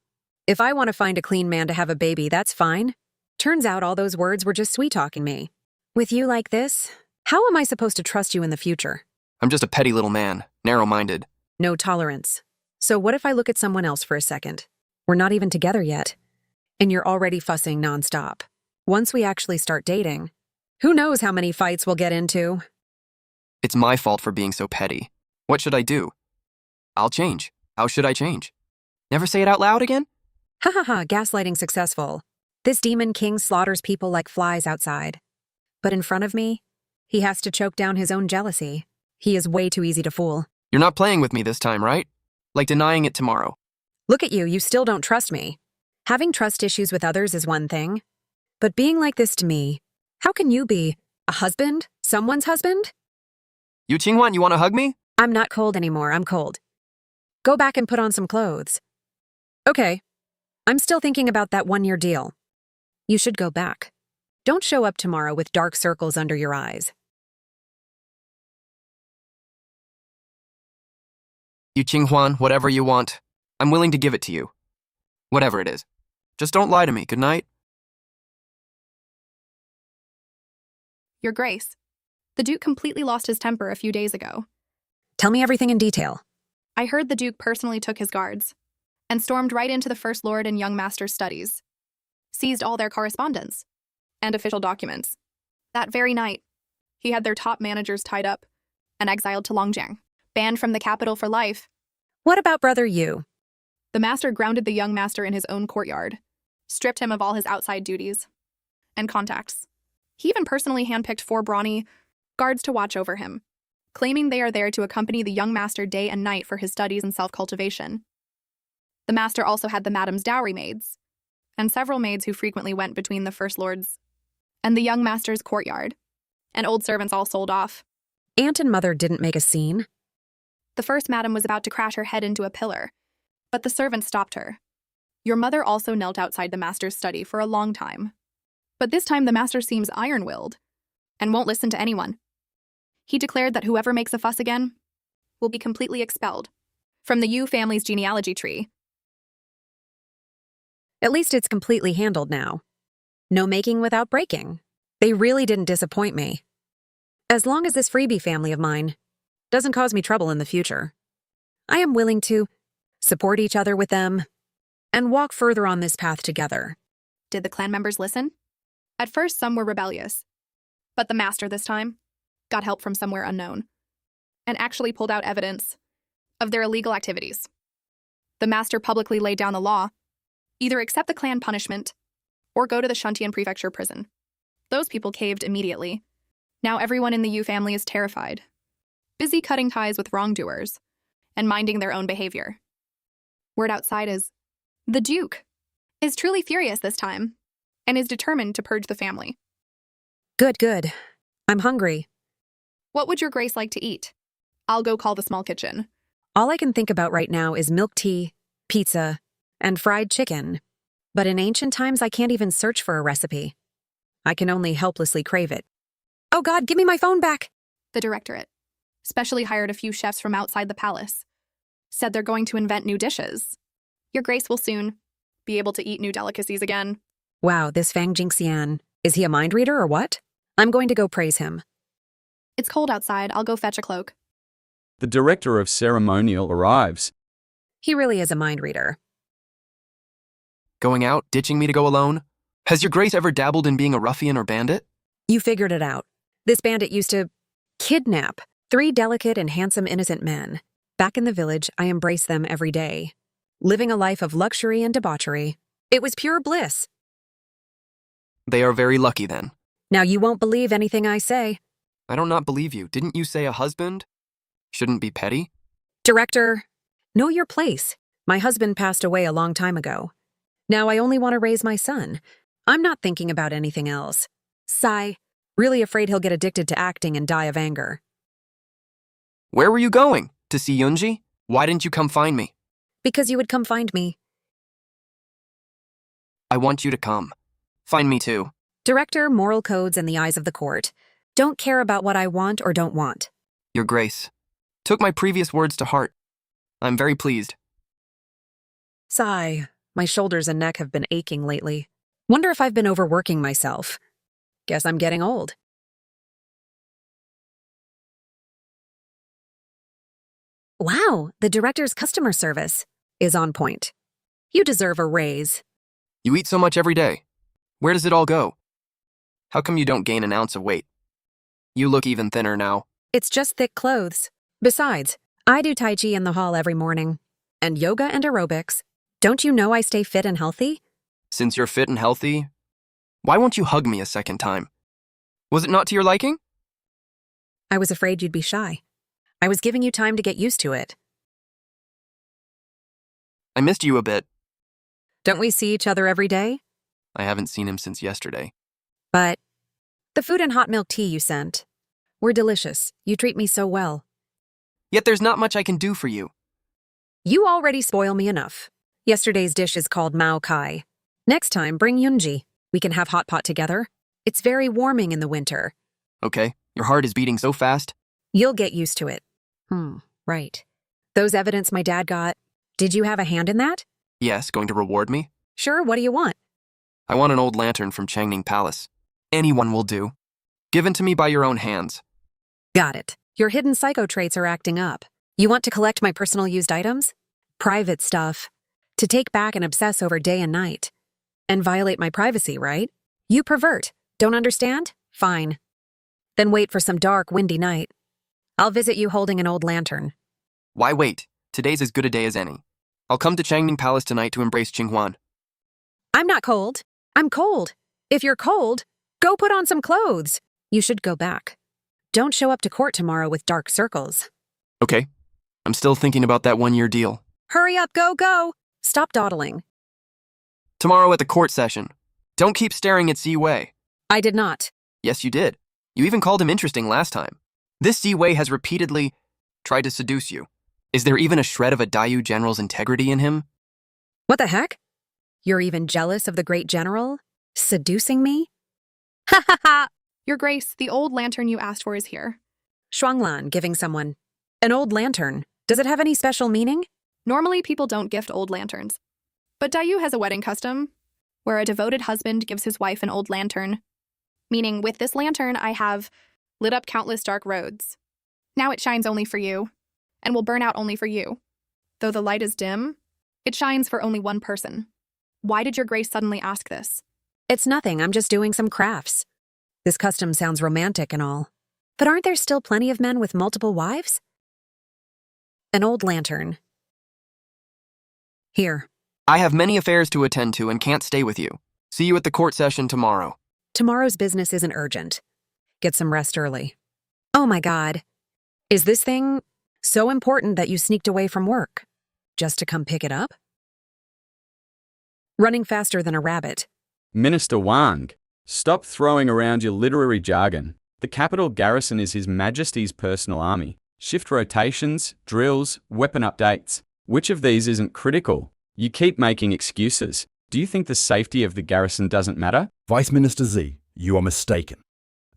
Speaker 1: If I want to find a clean man to have a baby, that's fine. Turns out all those words were just sweet-talking me. With you like this, how am I supposed to trust you in the future?
Speaker 5: I'm just a petty little man, narrow-minded.
Speaker 1: No tolerance. So what if I look at someone else for a second? We're not even together yet. And you're already fussing nonstop. Once we actually start dating, who knows how many fights we'll get into?
Speaker 5: It's my fault for being so petty. What should I do? I'll change. How should I change? Never say it out loud again?
Speaker 1: Ha ha ha, gaslighting successful. This demon king slaughters people like flies outside. But in front of me, he has to choke down his own jealousy. He is way too easy to fool.
Speaker 5: You're not playing with me this time, right? Like denying it tomorrow.
Speaker 1: Look at you, you still don't trust me. Having trust issues with others is one thing. But being like this to me, how can you be a husband? Someone's husband?
Speaker 5: You Qinghuan, you want to hug me?
Speaker 1: I'm not cold anymore, I'm cold. Go back and put on some clothes. Okay, I'm still thinking about that one-year deal. You should go back. Don't show up tomorrow with dark circles under your eyes.
Speaker 5: You Qinghuan, whatever you want. I'm willing to give it to you. Whatever it is. Just don't lie to me, good night?
Speaker 2: Your Grace, the Duke completely lost his temper a few days ago.
Speaker 1: Tell me everything in detail.
Speaker 2: I heard the Duke personally took his guards and stormed right into the First Lord and Young Master's studies, seized all their correspondence and official documents. That very night, he had their top managers tied up and exiled to Longjiang, banned from the capital for life.
Speaker 1: What about Brother Yu?
Speaker 2: The Master grounded the Young Master in his own courtyard, stripped him of all his outside duties and contacts. He even personally handpicked 4 brawny guards to watch over him, claiming they are there to accompany the young master day and night for his studies and self-cultivation. The master also had the madam's dowry maids, and several maids who frequently went between the First Lord's and the young master's courtyard, and old servants all sold off.
Speaker 1: Aunt and Mother didn't make a scene.
Speaker 2: The first madam was about to crash her head into a pillar, but the servant stopped her. Your mother also knelt outside the master's study for a long time. But this time the master seems iron-willed and won't listen to anyone. He declared that whoever makes a fuss again will be completely expelled from the Yu family's genealogy tree.
Speaker 1: At least it's completely handled now. No making without breaking. They really didn't disappoint me. As long as this freebie family of mine doesn't cause me trouble in the future, I am willing to support each other with them and walk further on this path together.
Speaker 2: Did the clan members listen? At first, some were rebellious, but the master this time got help from somewhere unknown and actually pulled out evidence of their illegal activities. The master publicly laid down the law: either accept the clan punishment or go to the Shuntian prefecture prison. Those people caved immediately. Now everyone in the Yu family is terrified, busy cutting ties with wrongdoers and minding their own behavior. Word outside is, the Duke is truly furious this time and is determined to purge the family.
Speaker 1: Good, good. I'm hungry.
Speaker 2: What would your grace like to eat? I'll go call the small kitchen.
Speaker 1: All I can think about right now is milk tea, pizza, and fried chicken. But in ancient times, I can't even search for a recipe. I can only helplessly crave it. Oh God, give me my phone back!
Speaker 2: The directorate specially hired a few chefs from outside the palace. Said they're going to invent new dishes. Your grace will soon be able to eat new delicacies again.
Speaker 1: Wow, this Fang Jingxian. Is he a mind reader or what? I'm going to go praise him.
Speaker 2: It's cold outside. I'll go fetch a cloak.
Speaker 3: The director of ceremonial arrives.
Speaker 1: He really is a mind reader.
Speaker 5: Going out, ditching me to go alone? Has your grace ever dabbled in being a ruffian or bandit?
Speaker 1: You figured it out. This bandit used to kidnap 3 delicate and handsome innocent men. Back in the village, I embrace them every day. Living a life of luxury and debauchery. It was pure bliss.
Speaker 5: They are very lucky then.
Speaker 1: Now you won't believe anything I say.
Speaker 5: I don't not believe you. Didn't you say a husband shouldn't be petty?
Speaker 1: Director, know your place. My husband passed away a long time ago. Now I only want to raise my son. I'm not thinking about anything else. Sigh. Really afraid he'll get addicted to acting and die of anger.
Speaker 5: Where were you going? To see Yunji? Why didn't you come find me?
Speaker 1: Because you would come find me.
Speaker 5: I want you to come. Find me too.
Speaker 1: Director, moral codes in the eyes of the court. Don't care about what I want or don't want.
Speaker 5: Your grace took my previous words to heart. I'm very pleased.
Speaker 1: Sigh. My shoulders and neck have been aching lately. Wonder if I've been overworking myself. Guess I'm getting old. Wow, the director's customer service is on point. You deserve a raise.
Speaker 5: You eat so much every day. Where does it all go? How come you don't gain an ounce of weight? You look even thinner now.
Speaker 1: It's just thick clothes. Besides, I do Tai Chi in the hall every morning. And yoga and aerobics. Don't you know I stay fit and healthy?
Speaker 5: Since you're fit and healthy, why won't you hug me a second time? Was it not to your liking?
Speaker 1: I was afraid you'd be shy. I was giving you time to get used to it.
Speaker 5: I missed you a bit.
Speaker 1: Don't we see each other every day?
Speaker 5: I haven't seen him since yesterday.
Speaker 1: But the food and hot milk tea you sent were delicious. You treat me so well.
Speaker 5: Yet there's not much I can do for you.
Speaker 1: You already spoil me enough. Yesterday's dish is called Mao Kai. Next time, bring Yunji. We can have hot pot together. It's very warming in the winter.
Speaker 5: Okay, your heart is beating so fast.
Speaker 1: You'll get used to it. Right. Those evidence my dad got, did you have a hand in that?
Speaker 5: Yes, going to reward me?
Speaker 1: Sure, what do you want?
Speaker 5: I want an old lantern from Changning Palace. Anyone will do. Given to me by your own hands.
Speaker 1: Got it. Your hidden psycho traits are acting up. You want to collect my personal used items? Private stuff. To take back and obsess over day and night. And violate my privacy, right? You pervert. Don't understand? Fine. Then wait for some dark, windy night. I'll visit you holding an old lantern.
Speaker 5: Why wait? Today's as good a day as any. I'll come to Changning Palace tonight to embrace Qinghuan.
Speaker 1: I'm not cold. I'm cold. If you're cold, go put on some clothes. You should go back. Don't show up to court tomorrow with dark circles.
Speaker 5: Okay. I'm still thinking about that 1-year deal.
Speaker 1: Hurry up, go, go! Stop dawdling.
Speaker 5: Tomorrow at the court session. Don't keep staring at Z-Wei.
Speaker 1: I did not.
Speaker 5: Yes, you did. You even called him interesting last time. This Z-Wei has repeatedly tried to seduce you. Is there even a shred of a Dayu general's integrity in him?
Speaker 1: What the heck? You're even jealous of the great general? Seducing me? Ha ha ha!
Speaker 2: Your grace, the old lantern you asked for is here.
Speaker 1: Shuanglan giving someone an old lantern. Does it have any special meaning?
Speaker 2: Normally, people don't gift old lanterns. But Dayu has a wedding custom where a devoted husband gives his wife an old lantern. Meaning, with this lantern, I have lit up countless dark roads. Now it shines only for you, and will burn out only for you. Though the light is dim, it shines for only one person. Why did your grace suddenly ask this?
Speaker 1: It's nothing, I'm just doing some crafts. This custom sounds romantic and all. But aren't there still plenty of men with multiple wives? An old lantern. Here.
Speaker 5: I have many affairs to attend to and can't stay with you. See you at the court session tomorrow.
Speaker 1: Tomorrow's business isn't urgent. Get some rest early. Oh my God. Is this thing so important that you sneaked away from work? Just to come pick it up? Running faster than a rabbit.
Speaker 3: Minister Wang, stop throwing around your literary jargon. The capital garrison is His Majesty's personal army. Shift rotations, drills, weapon updates. Which of these isn't critical? You keep making excuses. Do you think the safety of the garrison doesn't matter?
Speaker 4: Vice Minister Z, you are mistaken.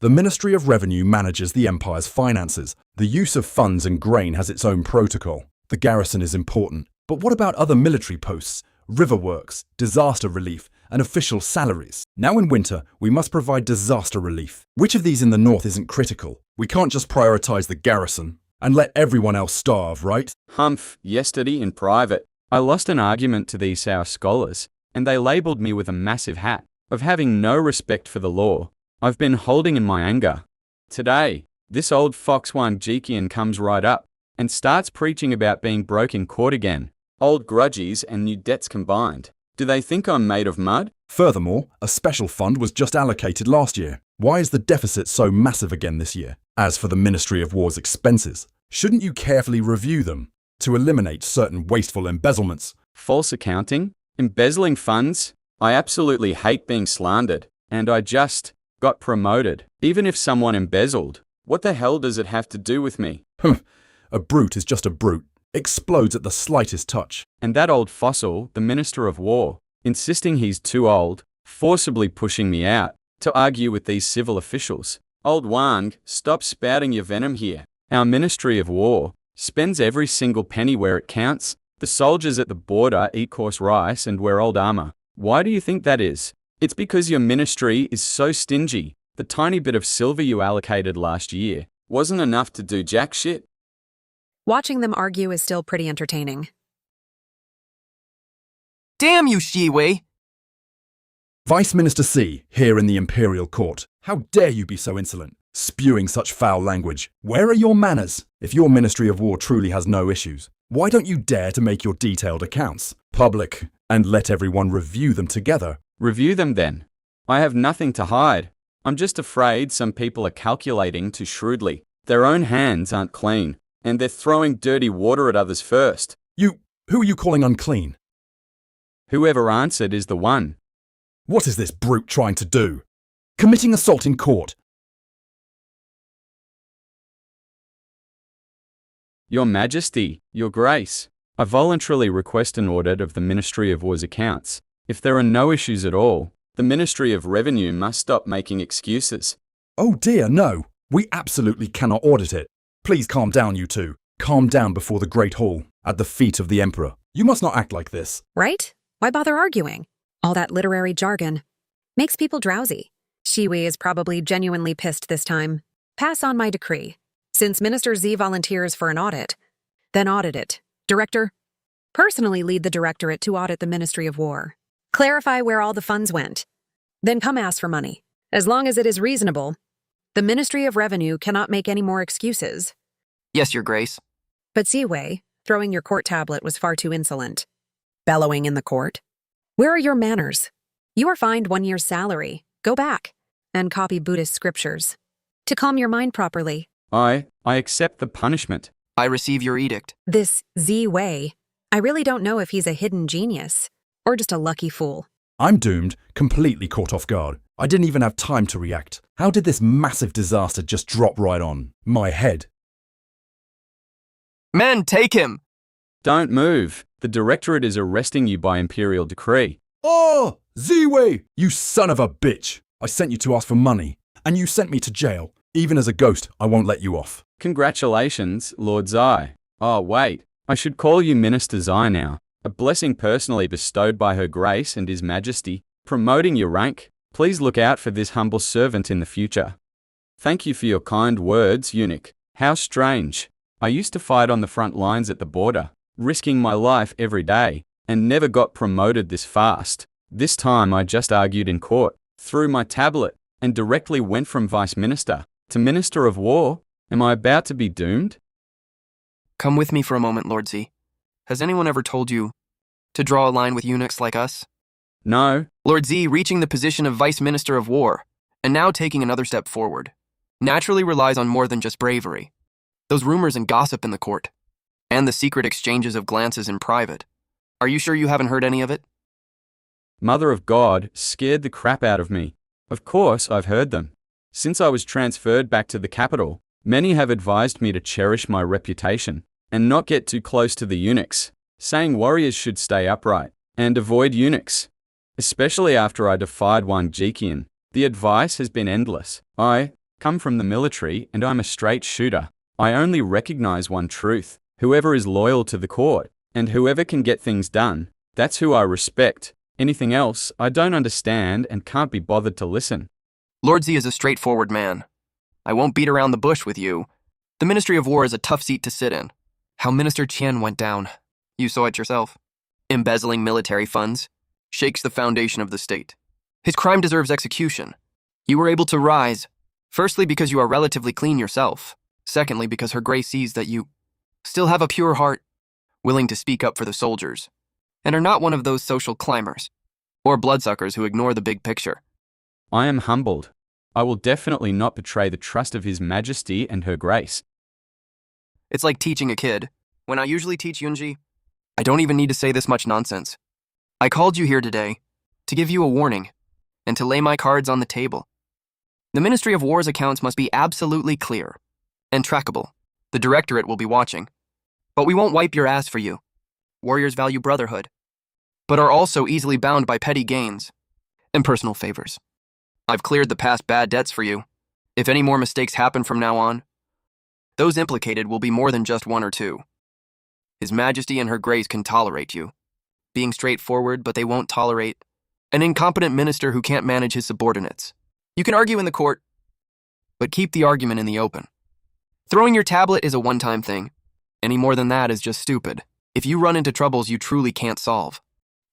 Speaker 4: The Ministry of Revenue manages the Empire's finances. The use of funds and grain has its own protocol. The garrison is important. But what about other military posts, river works, disaster relief, and official salaries? Now in winter, we must provide disaster relief. Which of these in the north isn't critical? We can't just prioritize the garrison and let everyone else starve, right?
Speaker 3: Humph, yesterday in private, I lost an argument to these our scholars, and they labelled me with a massive hat of having no respect for the law I've been holding in my anger. Today, this old foxhuan Jikian comes right up and starts preaching about being broke in court again. Old grudges and new debts combined. Do they think I'm made of mud?
Speaker 4: Furthermore, a special fund was just allocated last year. Why is the deficit so massive again this year? As for the Ministry of War's expenses, shouldn't you carefully review them to eliminate certain wasteful embezzlements?
Speaker 3: False accounting? Embezzling funds? I absolutely hate being slandered, and I just got promoted. Even if someone embezzled, what the hell does it have to do with me?
Speaker 4: A brute is just a brute. Explodes at the slightest touch.
Speaker 3: And that old fossil, the Minister of War, insisting he's too old, forcibly pushing me out to argue with these civil officials. Old Wang, stop spouting your venom here. Our Ministry of War spends every single penny where it counts. The soldiers at the border eat coarse rice and wear old armor. Why do you think that is? It's because your ministry is so stingy. The tiny bit of silver you allocated last year wasn't enough to do jack shit.
Speaker 1: Watching them argue is still pretty entertaining.
Speaker 5: Damn you, Shiwei!
Speaker 4: Vice Minister C, here in the Imperial Court. How dare you be so insolent, spewing such foul language? Where are your manners? If your Ministry of War truly has no issues, why don't you dare to make your detailed accounts public and let everyone review them together?
Speaker 3: Review them then. I have nothing to hide. I'm just afraid some people are calculating too shrewdly. Their own hands aren't clean, and they're throwing dirty water at others first.
Speaker 4: Who are you calling unclean?
Speaker 3: Whoever answered is the one.
Speaker 4: What is this brute trying to do? Committing assault in court.
Speaker 3: Your Majesty, Your Grace, I voluntarily request an audit of the Ministry of War's accounts. If there are no issues at all, the Ministry of Revenue must stop making excuses.
Speaker 4: Oh dear, no. We absolutely cannot audit it. Please calm down, you two. Calm down before the Great Hall, at the feet of the Emperor. You must not act like this.
Speaker 1: Right? Why bother arguing? All that literary jargon makes people drowsy. Shiwei is probably genuinely pissed this time. Pass on my decree. Since Minister Z volunteers for an audit, then audit it. Director, personally lead the directorate to audit the Ministry of War. Clarify where all the funds went. Then come ask for money. As long as it is reasonable, the Ministry of Revenue cannot make any more excuses.
Speaker 5: Yes, Your Grace.
Speaker 1: But Ziwei, throwing your court tablet was far too insolent. Bellowing in the court. Where are your manners? You are fined 1 year's salary. Go back and copy Buddhist scriptures to calm your mind properly.
Speaker 3: I accept the punishment.
Speaker 5: I receive your edict.
Speaker 1: This Ziwei, I really don't know if he's a hidden genius or just a lucky fool.
Speaker 4: I'm doomed, completely caught off guard. I didn't even have time to react. How did this massive disaster just drop right on my head?
Speaker 5: Men, take him!
Speaker 3: Don't move. The Directorate is arresting you by imperial decree.
Speaker 4: Oh, Ziwei, you son of a bitch! I sent you to ask for money, and you sent me to jail. Even as a ghost, I won't let you off.
Speaker 3: Congratulations, Lord Zai. Oh, wait. I should call you Minister Zai now. A blessing personally bestowed by Her Grace and His Majesty, promoting your rank. Please look out for this humble servant in the future. Thank you for your kind words, eunuch. How strange. I used to fight on the front lines at the border, risking my life every day, and never got promoted this fast. This time I just argued in court, threw my tablet, and directly went from Vice Minister to Minister of War. Am I about to be doomed?
Speaker 5: Come with me for a moment, Lord Z. Has anyone ever told you to draw a line with eunuchs like us?
Speaker 3: No.
Speaker 5: Lord Z, reaching the position of Vice Minister of War, and now taking another step forward, naturally relies on more than just bravery. Those rumors and gossip in the court, and the secret exchanges of glances in private. Are you sure you haven't heard any of it?
Speaker 3: Mother of God scared the crap out of me. Of course I've heard them. Since I was transferred back to the capital, many have advised me to cherish my reputation and not get too close to the eunuchs, saying warriors should stay upright and avoid eunuchs. Especially after I defied one Jiqian, the advice has been endless. I come from the military and I'm a straight shooter. I only recognize one truth: whoever is loyal to the court and whoever can get things done, that's who I respect. Anything else, I don't understand and can't be bothered to listen.
Speaker 5: Lord Z is a straightforward man. I won't beat around the bush with you. The Ministry of War is a tough seat to sit in. How Minister Qian went down. You saw it yourself. Embezzling military funds. Shakes the foundation of the state. His crime deserves execution. You were able to rise, firstly because you are relatively clean yourself, secondly because Her Grace sees that you still have a pure heart, willing to speak up for the soldiers, and are not one of those social climbers or bloodsuckers who ignore the big picture.
Speaker 3: I am humbled. I will definitely not betray the trust of His Majesty and Her Grace.
Speaker 5: It's like teaching a kid. When I usually teach Yunji, I don't even need to say this much nonsense. I called you here today to give you a warning and to lay my cards on the table. The Ministry of War's accounts must be absolutely clear and trackable. The Directorate will be watching. But we won't wipe your ass for you. Warriors value brotherhood, but are also easily bound by petty gains and personal favors. I've cleared the past bad debts for you. If any more mistakes happen from now on, those implicated will be more than just one or two. His Majesty and Her Grace can tolerate you, being straightforward, but they won't tolerate an incompetent minister who can't manage his subordinates. You can argue in the court, but keep the argument in the open. Throwing your tablet is a one-time thing. Any more than that is just stupid. If you run into troubles you truly can't solve,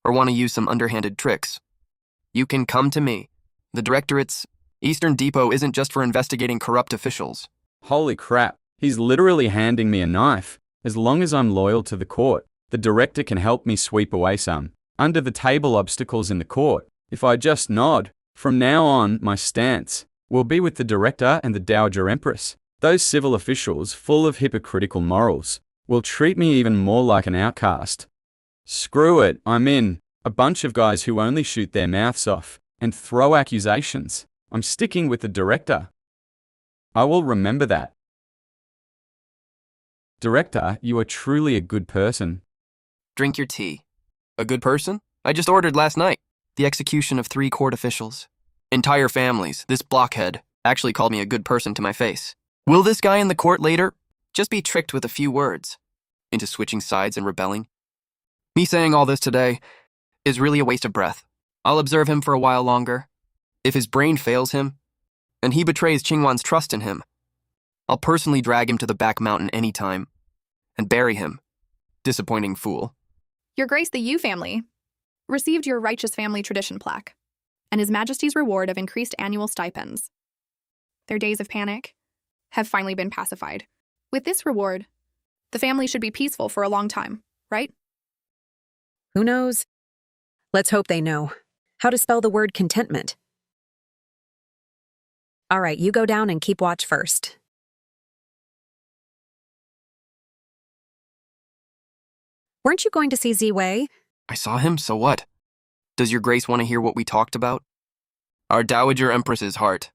Speaker 5: or want to use some underhanded tricks, you can come to me. The Directorate's Eastern Depot isn't just for investigating corrupt officials.
Speaker 3: Holy crap, he's literally handing me a knife. As long as I'm loyal to the court, the director can help me sweep away some under-the-table obstacles in the court. If I just nod, from now on, my stance will be with the director and the Dowager Empress. Those civil officials, full of hypocritical morals, will treat me even more like an outcast. Screw it, I'm in. A bunch of guys who only shoot their mouths off and throw accusations. I'm sticking with the director. I will remember that. Director, you are truly a good person.
Speaker 5: Drink your tea. A good person? I just ordered last night. The execution of 3 court officials. Entire families. This blockhead actually called me a good person to my face. Will this guy in the court later just be tricked with a few words into switching sides and rebelling? Me saying all this today is really a waste of breath. I'll observe him for a while longer. If his brain fails him, and he betrays Qinghuan's trust in him, I'll personally drag him to the back mountain anytime and bury him. Disappointing fool.
Speaker 2: Your Grace, the Yu family received your Righteous Family Tradition plaque and His Majesty's reward of increased annual stipends. Their days of panic have finally been pacified. With this reward, the family should be peaceful for a long time, right?
Speaker 1: Who knows? Let's hope they know how to spell the word contentment. All right, you go down and keep watch first. Weren't you going to see Ziwei?
Speaker 5: I saw him, so what? Does your Grace want to hear what we talked about? Our Dowager Empress's heart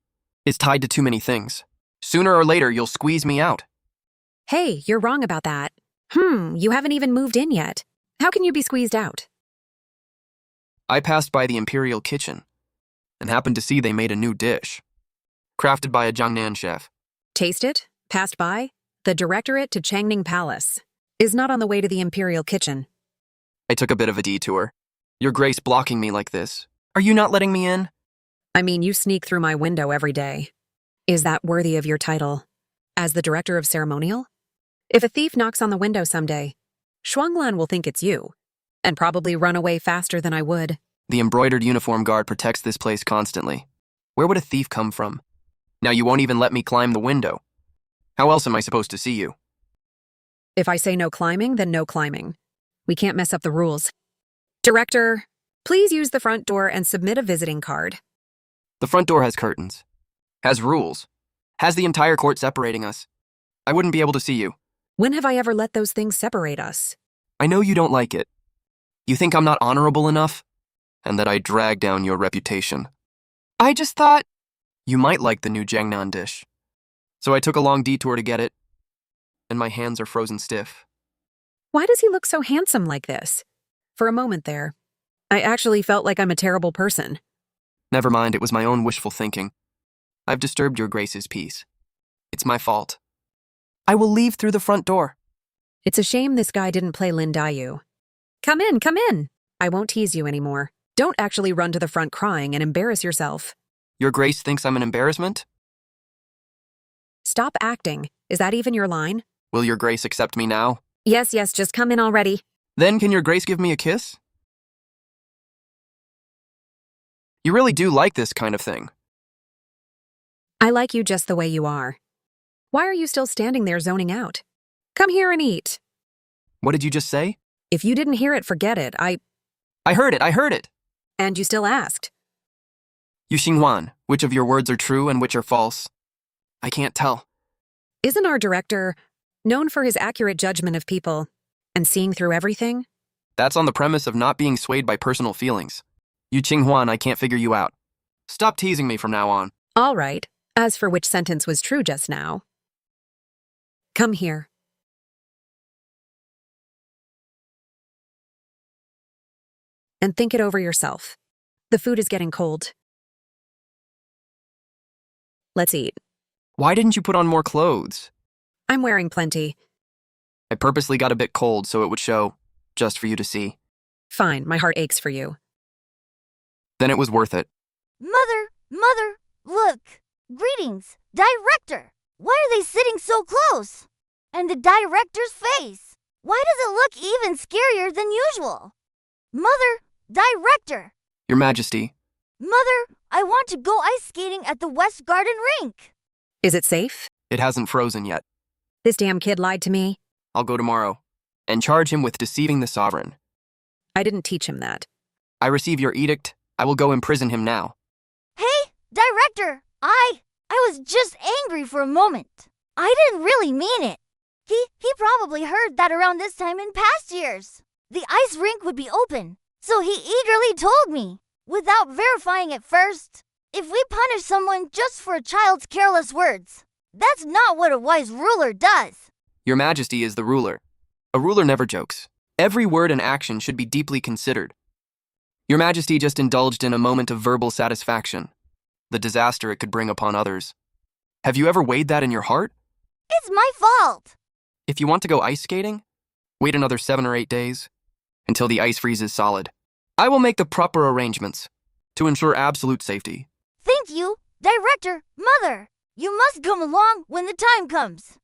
Speaker 5: is tied to too many things. Sooner or later, you'll squeeze me out.
Speaker 1: Hey, you're wrong about that. You haven't even moved in yet. How can you be squeezed out?
Speaker 5: I passed by the Imperial Kitchen and happened to see they made a new dish, crafted by a Jiangnan chef.
Speaker 1: Taste it? Passed by? The Directorate to Changning Palace is not on the way to the Imperial Kitchen.
Speaker 5: I took a bit of a detour. Your Grace blocking me like this. Are you not letting me in?
Speaker 1: I mean, you sneak through my window every day. Is that worthy of your title as the Director of Ceremonial? If a thief knocks on the window someday, Shuanglan will think it's you and probably run away faster than I would.
Speaker 5: The embroidered uniform guard protects this place constantly. Where would a thief come from? Now you won't even let me climb the window. How else am I supposed to see you?
Speaker 1: If I say no climbing, then no climbing. We can't mess up the rules. Director, please use the front door and submit a visiting card.
Speaker 5: The front door has curtains, has rules, has the entire court separating us. I wouldn't be able to see you.
Speaker 1: When have I ever let those things separate us?
Speaker 5: I know you don't like it. You think I'm not honorable enough? And that I drag down your reputation. I just thought You might like the new Jiangnan dish. So I took a long detour to get it, and my hands are frozen stiff.
Speaker 1: Why does he look so handsome like this? For a moment there, I actually felt like I'm a terrible person.
Speaker 5: Never mind, it was my own wishful thinking. I've disturbed your Grace's peace. It's my fault. I will leave through the front door.
Speaker 1: It's a shame this guy didn't play Lin Dayu. Come in, come in. I won't tease you anymore. Don't actually run to the front crying and embarrass yourself.
Speaker 5: Your Grace thinks I'm an embarrassment?
Speaker 1: Stop acting. Is that even your line?
Speaker 5: Will your Grace accept me now?
Speaker 1: Yes, just come in already.
Speaker 5: Then can your Grace give me a kiss? You really do like this kind of thing.
Speaker 1: I like you just the way you are. Why are you still standing there zoning out? Come here and eat.
Speaker 5: What did you just say?
Speaker 1: If you didn't hear it, forget it.
Speaker 5: I heard it.
Speaker 1: And you still asked.
Speaker 5: You Qinghuan, which of your words are true and which are false? I can't tell.
Speaker 1: Isn't our director known for his accurate judgment of people and seeing through everything?
Speaker 5: That's on the premise of not being swayed by personal feelings. You Qinghuan, I can't figure you out. Stop teasing me from now on.
Speaker 1: All right. As for which sentence was true just now. Come here. And think it over yourself. The food is getting cold. Let's eat.
Speaker 5: Why didn't you put on more clothes?
Speaker 1: I'm wearing plenty.
Speaker 5: I purposely got a bit cold so it would show, just for you to see.
Speaker 1: Fine, my heart aches for you.
Speaker 5: Then it was worth it.
Speaker 7: Mother, look. Greetings, director. Why are they sitting so close? And the director's face. Why does it look even scarier than usual? Mother, director.
Speaker 5: Your Majesty.
Speaker 7: Mother, I want to go ice skating at the West Garden rink.
Speaker 1: Is it safe?
Speaker 5: It hasn't frozen yet.
Speaker 1: This damn kid lied to me.
Speaker 5: I'll go tomorrow and charge him with deceiving the sovereign.
Speaker 1: I didn't teach him that.
Speaker 5: I receive your edict. I will go imprison him now.
Speaker 7: Hey, director, I was just angry for a moment. I didn't really mean it. He probably heard that around this time in past years, the ice rink would be open, so he eagerly told me, without verifying it first. If we punish someone just for a child's careless words, that's not what a wise ruler does.
Speaker 5: Your Majesty is the ruler. A ruler never jokes. Every word and action should be deeply considered. Your Majesty just indulged in a moment of verbal satisfaction. The disaster it could bring upon others. Have you ever weighed that in your heart?
Speaker 7: It's my fault.
Speaker 5: If you want to go ice skating, wait another 7 or 8 days, until the ice freezes solid. I will make the proper arrangements to ensure absolute safety.
Speaker 7: Thank you, director, mother. You must come along when the time comes.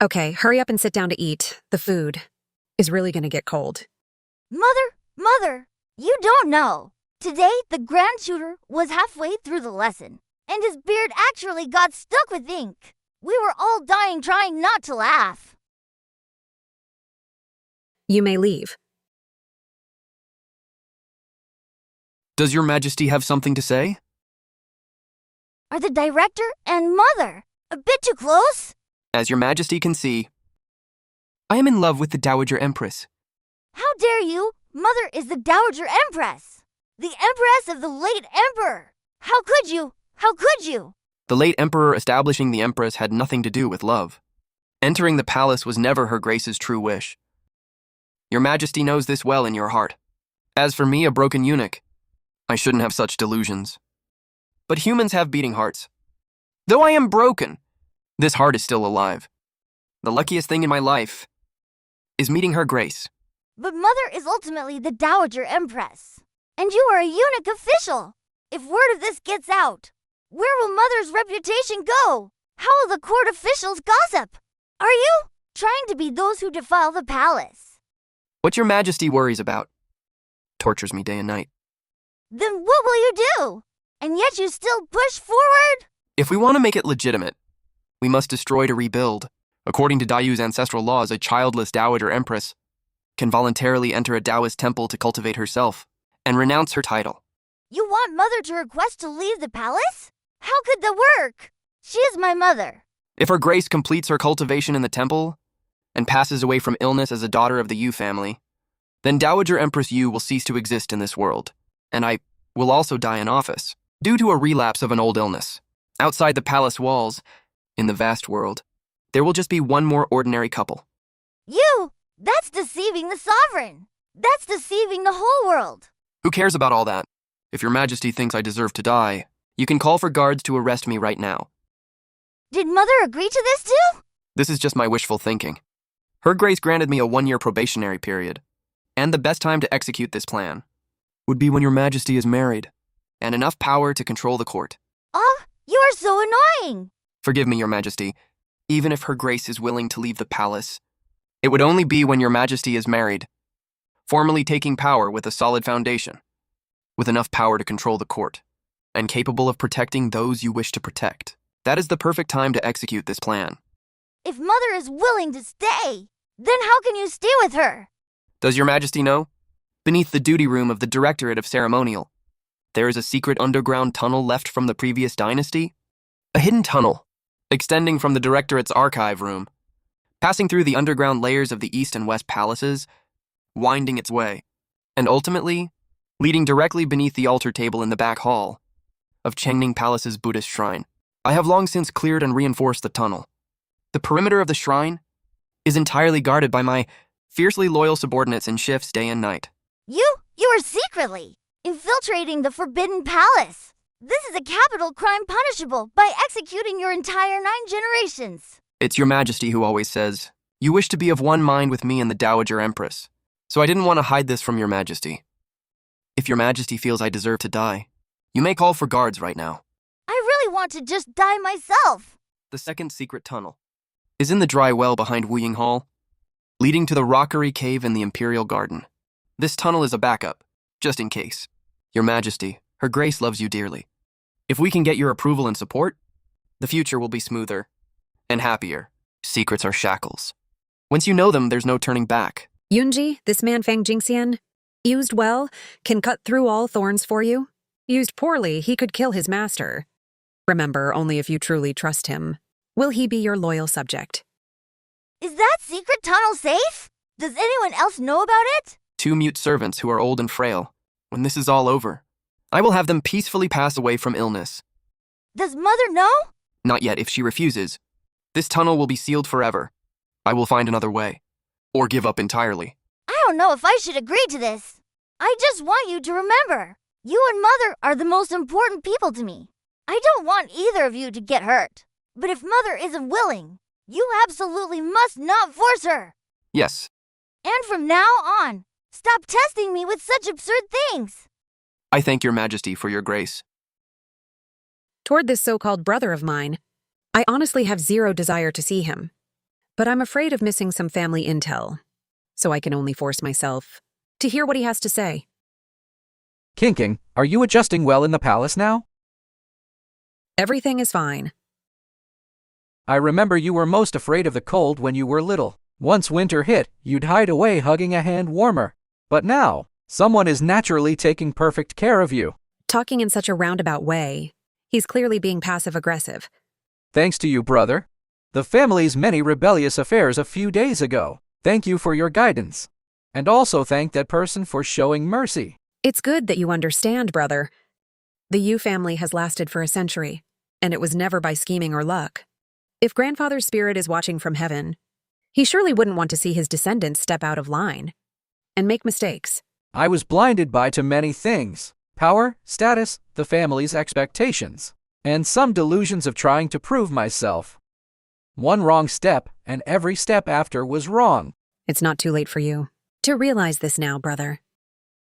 Speaker 1: Okay, hurry up and sit down to eat. The food is really gonna get cold.
Speaker 7: Mother, you don't know. Today, the Grand Shooter was halfway through the lesson, and his beard actually got stuck with ink. We were all dying trying not to laugh.
Speaker 1: You may leave.
Speaker 5: Does your Majesty have something to say?
Speaker 7: Are the director and mother a bit too close?
Speaker 5: As your Majesty can see, I am in love with the Dowager Empress.
Speaker 7: How dare you? Mother is the Dowager Empress, the Empress of the late Emperor. How could you?
Speaker 5: The late Emperor establishing the Empress had nothing to do with love. Entering the palace was never Her Grace's true wish. Your Majesty knows this well in your heart. As for me, a broken eunuch, I shouldn't have such delusions. But humans have beating hearts. Though I am broken, this heart is still alive. The luckiest thing in my life is meeting Her Grace.
Speaker 7: But Mother is ultimately the Dowager Empress, and you are a eunuch official. If word of this gets out, where will Mother's reputation go? How will the court officials gossip? Are you trying to be those who defile the palace?
Speaker 5: What your Majesty worries about tortures me day and night.
Speaker 7: Then what will you do? And yet you still push forward?
Speaker 5: If we want to make it legitimate, we must destroy to rebuild. According to Dayu's ancestral laws, a childless Dowager Empress can voluntarily enter a Taoist temple to cultivate herself and renounce her title.
Speaker 7: You want Mother to request to leave the palace? How could that work? She is my mother.
Speaker 5: If Her Grace completes her cultivation in the temple and passes away from illness as a daughter of the Yu family, then Dowager Empress Yu will cease to exist in this world, and I will also die in office due to a relapse of an old illness. Outside the palace walls, in the vast world, there will just be one more ordinary couple.
Speaker 7: That's deceiving the sovereign. That's deceiving the whole world.
Speaker 5: Who cares about all that? If your majesty thinks I deserve to die, you can call for guards to arrest me right now.
Speaker 7: Did Mother agree to this too?
Speaker 5: This is just my wishful thinking. Her Grace granted me a 1-year probationary period, and the best time to execute this plan would be when your majesty is married, and enough power to control the court.
Speaker 7: Oh, you are so annoying.
Speaker 5: Forgive me, your majesty. Even if her Grace is willing to leave the palace, it would only be when your majesty is married, formally taking power with a solid foundation, with enough power to control the court, and capable of protecting those you wish to protect. That is the perfect time to execute this plan.
Speaker 7: If Mother is willing to stay, then how can you stay with her?
Speaker 5: Does your majesty know? Beneath the duty room of the Directorate of Ceremonial, there is a secret underground tunnel left from the previous dynasty. A hidden tunnel, extending from the Directorate's archive room, passing through the underground layers of the East and West palaces, winding its way, and ultimately leading directly beneath the altar table in the back hall of Chengning Palace's Buddhist shrine. I have long since cleared and reinforced the tunnel. The perimeter of the shrine is entirely guarded by my fiercely loyal subordinates in shifts day and night.
Speaker 7: You are secretly infiltrating the Forbidden Palace. This is a capital crime punishable by executing your entire 9 generations.
Speaker 5: It's your majesty who always says, you wish to be of one mind with me and the Dowager Empress, so I didn't want to hide this from your majesty. If your majesty feels I deserve to die, you may call for guards right now.
Speaker 7: I really want to just die myself.
Speaker 5: The second secret tunnel is in the dry well behind Wuying Hall, leading to the rockery cave in the Imperial Garden. This tunnel is a backup, just in case. Your majesty, her Grace loves you dearly. If we can get your approval and support, the future will be smoother and happier. Secrets are shackles. Once you know them, there's no turning back.
Speaker 1: Yunji, this man Fang Jingxian, used well, can cut through all thorns for you. Used poorly, he could kill his master. Remember, only if you truly trust him will he be your loyal subject.
Speaker 7: Is that secret tunnel safe? Does anyone else know about it?
Speaker 5: 2 mute servants who are old and frail. When this is all over, I will have them peacefully pass away from illness.
Speaker 7: Does Mother know?
Speaker 5: Not yet. If she refuses, this tunnel will be sealed forever. I will find another way, or give up entirely.
Speaker 7: I don't know if I should agree to this. I just want you to remember, you and Mother are the most important people to me. I don't want either of you to get hurt. But if Mother isn't willing, you absolutely must not force her.
Speaker 5: Yes.
Speaker 7: And from now on, stop testing me with such absurd things.
Speaker 5: I thank your majesty for your grace.
Speaker 1: Toward this so-called brother of mine, I honestly have zero desire to see him. But I'm afraid of missing some family intel, so I can only force myself to hear what he has to say.
Speaker 6: Qinghuan, are you adjusting well in the palace now?
Speaker 1: Everything is fine.
Speaker 6: I remember you were most afraid of the cold when you were little. Once winter hit, you'd hide away hugging a hand warmer. But now, someone is naturally taking perfect care of you.
Speaker 1: Talking in such a roundabout way, he's clearly being passive-aggressive.
Speaker 6: Thanks to you, brother. The family's many rebellious affairs a few days ago. Thank you for your guidance. And also thank that person for showing mercy.
Speaker 1: It's good that you understand, brother. The Yu family has lasted for a century, and it was never by scheming or luck. If grandfather's spirit is watching from heaven, he surely wouldn't want to see his descendants step out of line and make mistakes.
Speaker 6: I was blinded by too many things. Power, status, the family's expectations, and some delusions of trying to prove myself. One wrong step, and every step after was wrong.
Speaker 1: It's not too late for you to realize this now, brother.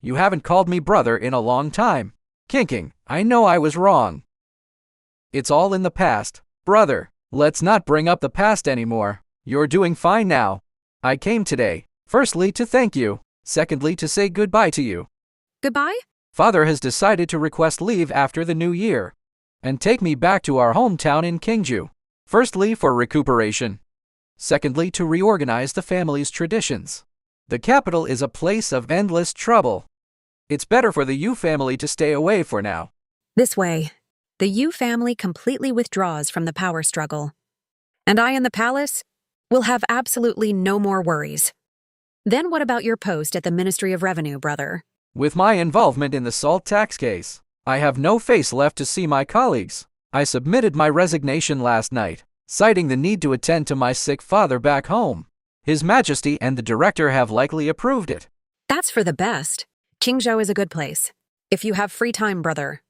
Speaker 6: You haven't called me brother in a long time. Qinghuan, I know I was wrong. It's all in the past. Brother, let's not bring up the past anymore. You're doing fine now. I came today, firstly to thank you, secondly to say goodbye to you.
Speaker 1: Goodbye?
Speaker 6: Father has decided to request leave after the new year and take me back to our hometown in Qingju. Firstly for recuperation. Secondly to reorganize the family's traditions. The capital is a place of endless trouble. It's better for the Yu family to stay away for now.
Speaker 1: This way, the Yu family completely withdraws from the power struggle. And I and the palace will have absolutely no more worries. Then what about your post at the Ministry of Revenue, brother?
Speaker 6: With my involvement in the salt tax case, I have no face left to see my colleagues. I submitted my resignation last night, citing the need to attend to my sick father back home. His Majesty and the director have likely approved it.
Speaker 1: That's for the best. Qingzhou is a good place. If you have free time, brother,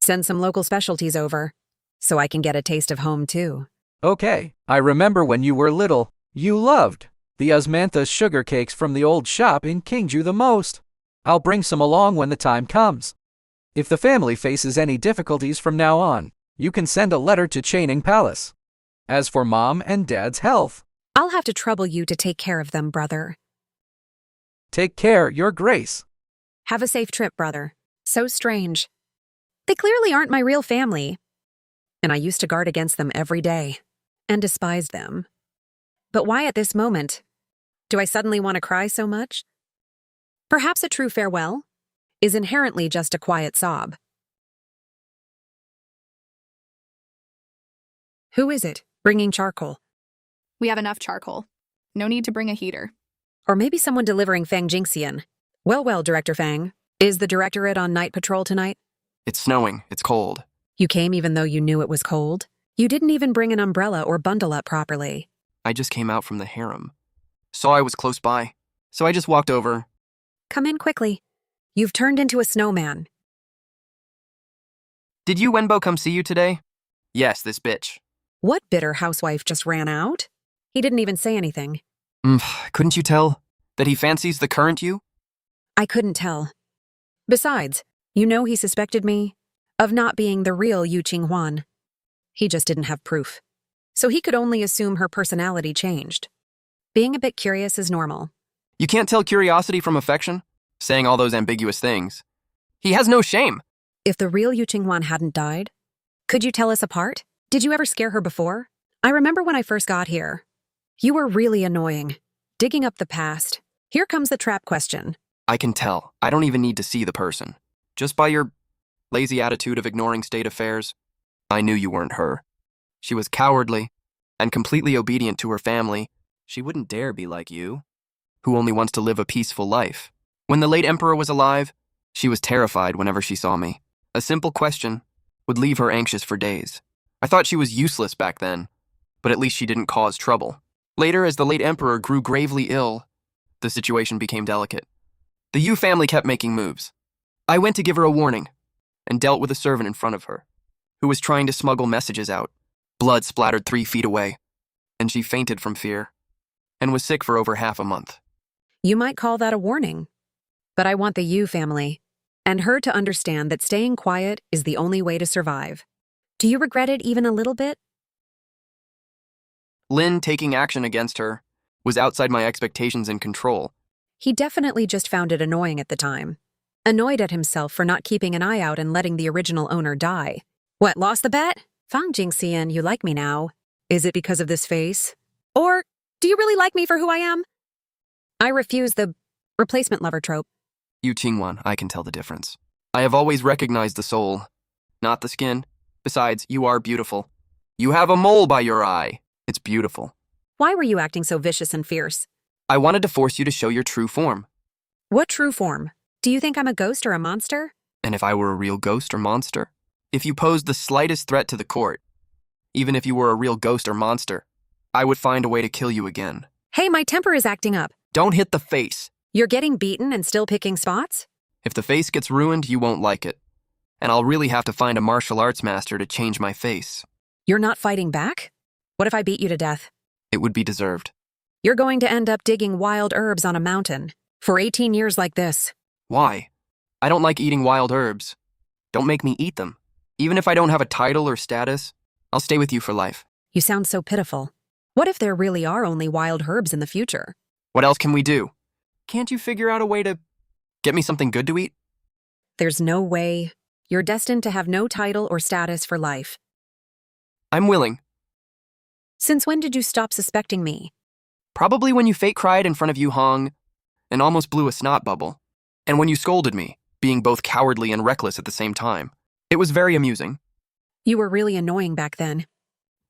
Speaker 1: send some local specialties over, so I can get a taste of home too.
Speaker 6: Okay, I remember when you were little, you loved the Osmantha sugar cakes from the old shop in Qingzhou the most. I'll bring some along when the time comes. If the family faces any difficulties from now on, you can send a letter to Chaining Palace. As for Mom and Dad's health,
Speaker 1: I'll have to trouble you to take care of them, brother.
Speaker 6: take care, Your Grace.
Speaker 1: Have a safe trip, brother. So strange. They clearly aren't my real family. And I used to guard against them every day, and despised them. But why at this moment? Do I suddenly want to cry so much? Perhaps a true farewell is inherently just a quiet sob. Who is it bringing charcoal?
Speaker 2: We have enough charcoal. No need to bring a heater.
Speaker 1: Or maybe someone delivering Fang Jingxian. Well, Director Fang. Is the Directorate on night patrol tonight?
Speaker 5: It's snowing. It's cold.
Speaker 1: You came even though you knew it was cold? You didn't even bring an umbrella or bundle up properly.
Speaker 5: I just came out from the harem. Saw I was close by, so I just walked over.
Speaker 1: Come in quickly. You've turned into a snowman.
Speaker 5: Did you Wenbo come see you today? Yes, this bitch.
Speaker 1: What bitter housewife just ran out? He didn't even say anything.
Speaker 5: Couldn't you tell that he fancies the current you?
Speaker 1: I couldn't tell. Besides, you know he suspected me of not being the real Yu Qinghuan. He just didn't have proof. So he could only assume her personality changed. Being a bit curious is normal.
Speaker 5: You can't tell curiosity from affection, saying all those ambiguous things. He has no shame.
Speaker 1: If the real Yu Qinghuan hadn't died, could you tell us apart? Did you ever scare her before? I remember when I first got here. You were really annoying. Digging up the past. Here comes the trap question.
Speaker 5: I can tell. I don't even need to see the person. Just by your lazy attitude of ignoring state affairs, I knew you weren't her. She was cowardly and completely obedient to her family. She wouldn't dare be like you, who only wants to live a peaceful life. When the late emperor was alive, she was terrified whenever she saw me. A simple question would leave her anxious for days. I thought she was useless back then, but at least she didn't cause trouble. Later, as the late emperor grew gravely ill, the situation became delicate. The Yu family kept making moves. I went to give her a warning and dealt with a servant in front of her, who was trying to smuggle messages out. Blood splattered 3 feet away, and she fainted from fear and was sick for over half a month.
Speaker 1: You might call that a warning. But I want the Yu family and her to understand that staying quiet is the only way to survive. Do you regret it even a little bit?
Speaker 5: Lin taking action against her was outside my expectations and control.
Speaker 1: He definitely just found it annoying at the time. Annoyed at himself for not keeping an eye out and letting the original owner die. What, lost the bet? Fang Jingxian, you like me now. Is it because of this face? Or do you really like me for who I am? I refuse the replacement lover trope.
Speaker 5: Yu Qinghuan, I can tell the difference. I have always recognized the soul, not the skin. Besides, you are beautiful. You have a mole by your eye. It's beautiful.
Speaker 1: Why were you acting so vicious and fierce?
Speaker 5: I wanted to force you to show your true form.
Speaker 1: What true form? Do you think I'm a ghost or a monster?
Speaker 5: And if I were a real ghost or monster? If you posed the slightest threat to the court, even if you were a real ghost or monster, I would find a way to kill you again.
Speaker 1: Hey, my temper is acting up.
Speaker 5: Don't hit the face.
Speaker 1: You're getting beaten and still picking spots?
Speaker 5: If the face gets ruined, you won't like it. And I'll really have to find a martial arts master to change my face.
Speaker 1: You're not fighting back? What if I beat you to death?
Speaker 5: It would be deserved.
Speaker 1: You're going to end up digging wild herbs on a mountain for 18 years like this.
Speaker 5: Why? I don't like eating wild herbs. Don't make me eat them. Even if I don't have a title or status, I'll stay with you for life.
Speaker 1: You sound so pitiful. What if there really are only wild herbs in the future?
Speaker 5: What else can we do? Can't you figure out a way to get me something good to eat?
Speaker 1: There's no way. You're destined to have no title or status for life.
Speaker 5: I'm willing.
Speaker 1: Since when did you stop suspecting me?
Speaker 5: Probably when you fake cried in front of Yu Hong and almost blew a snot bubble. And when you scolded me, being both cowardly and reckless at the same time. It was very amusing.
Speaker 1: You were really annoying back then.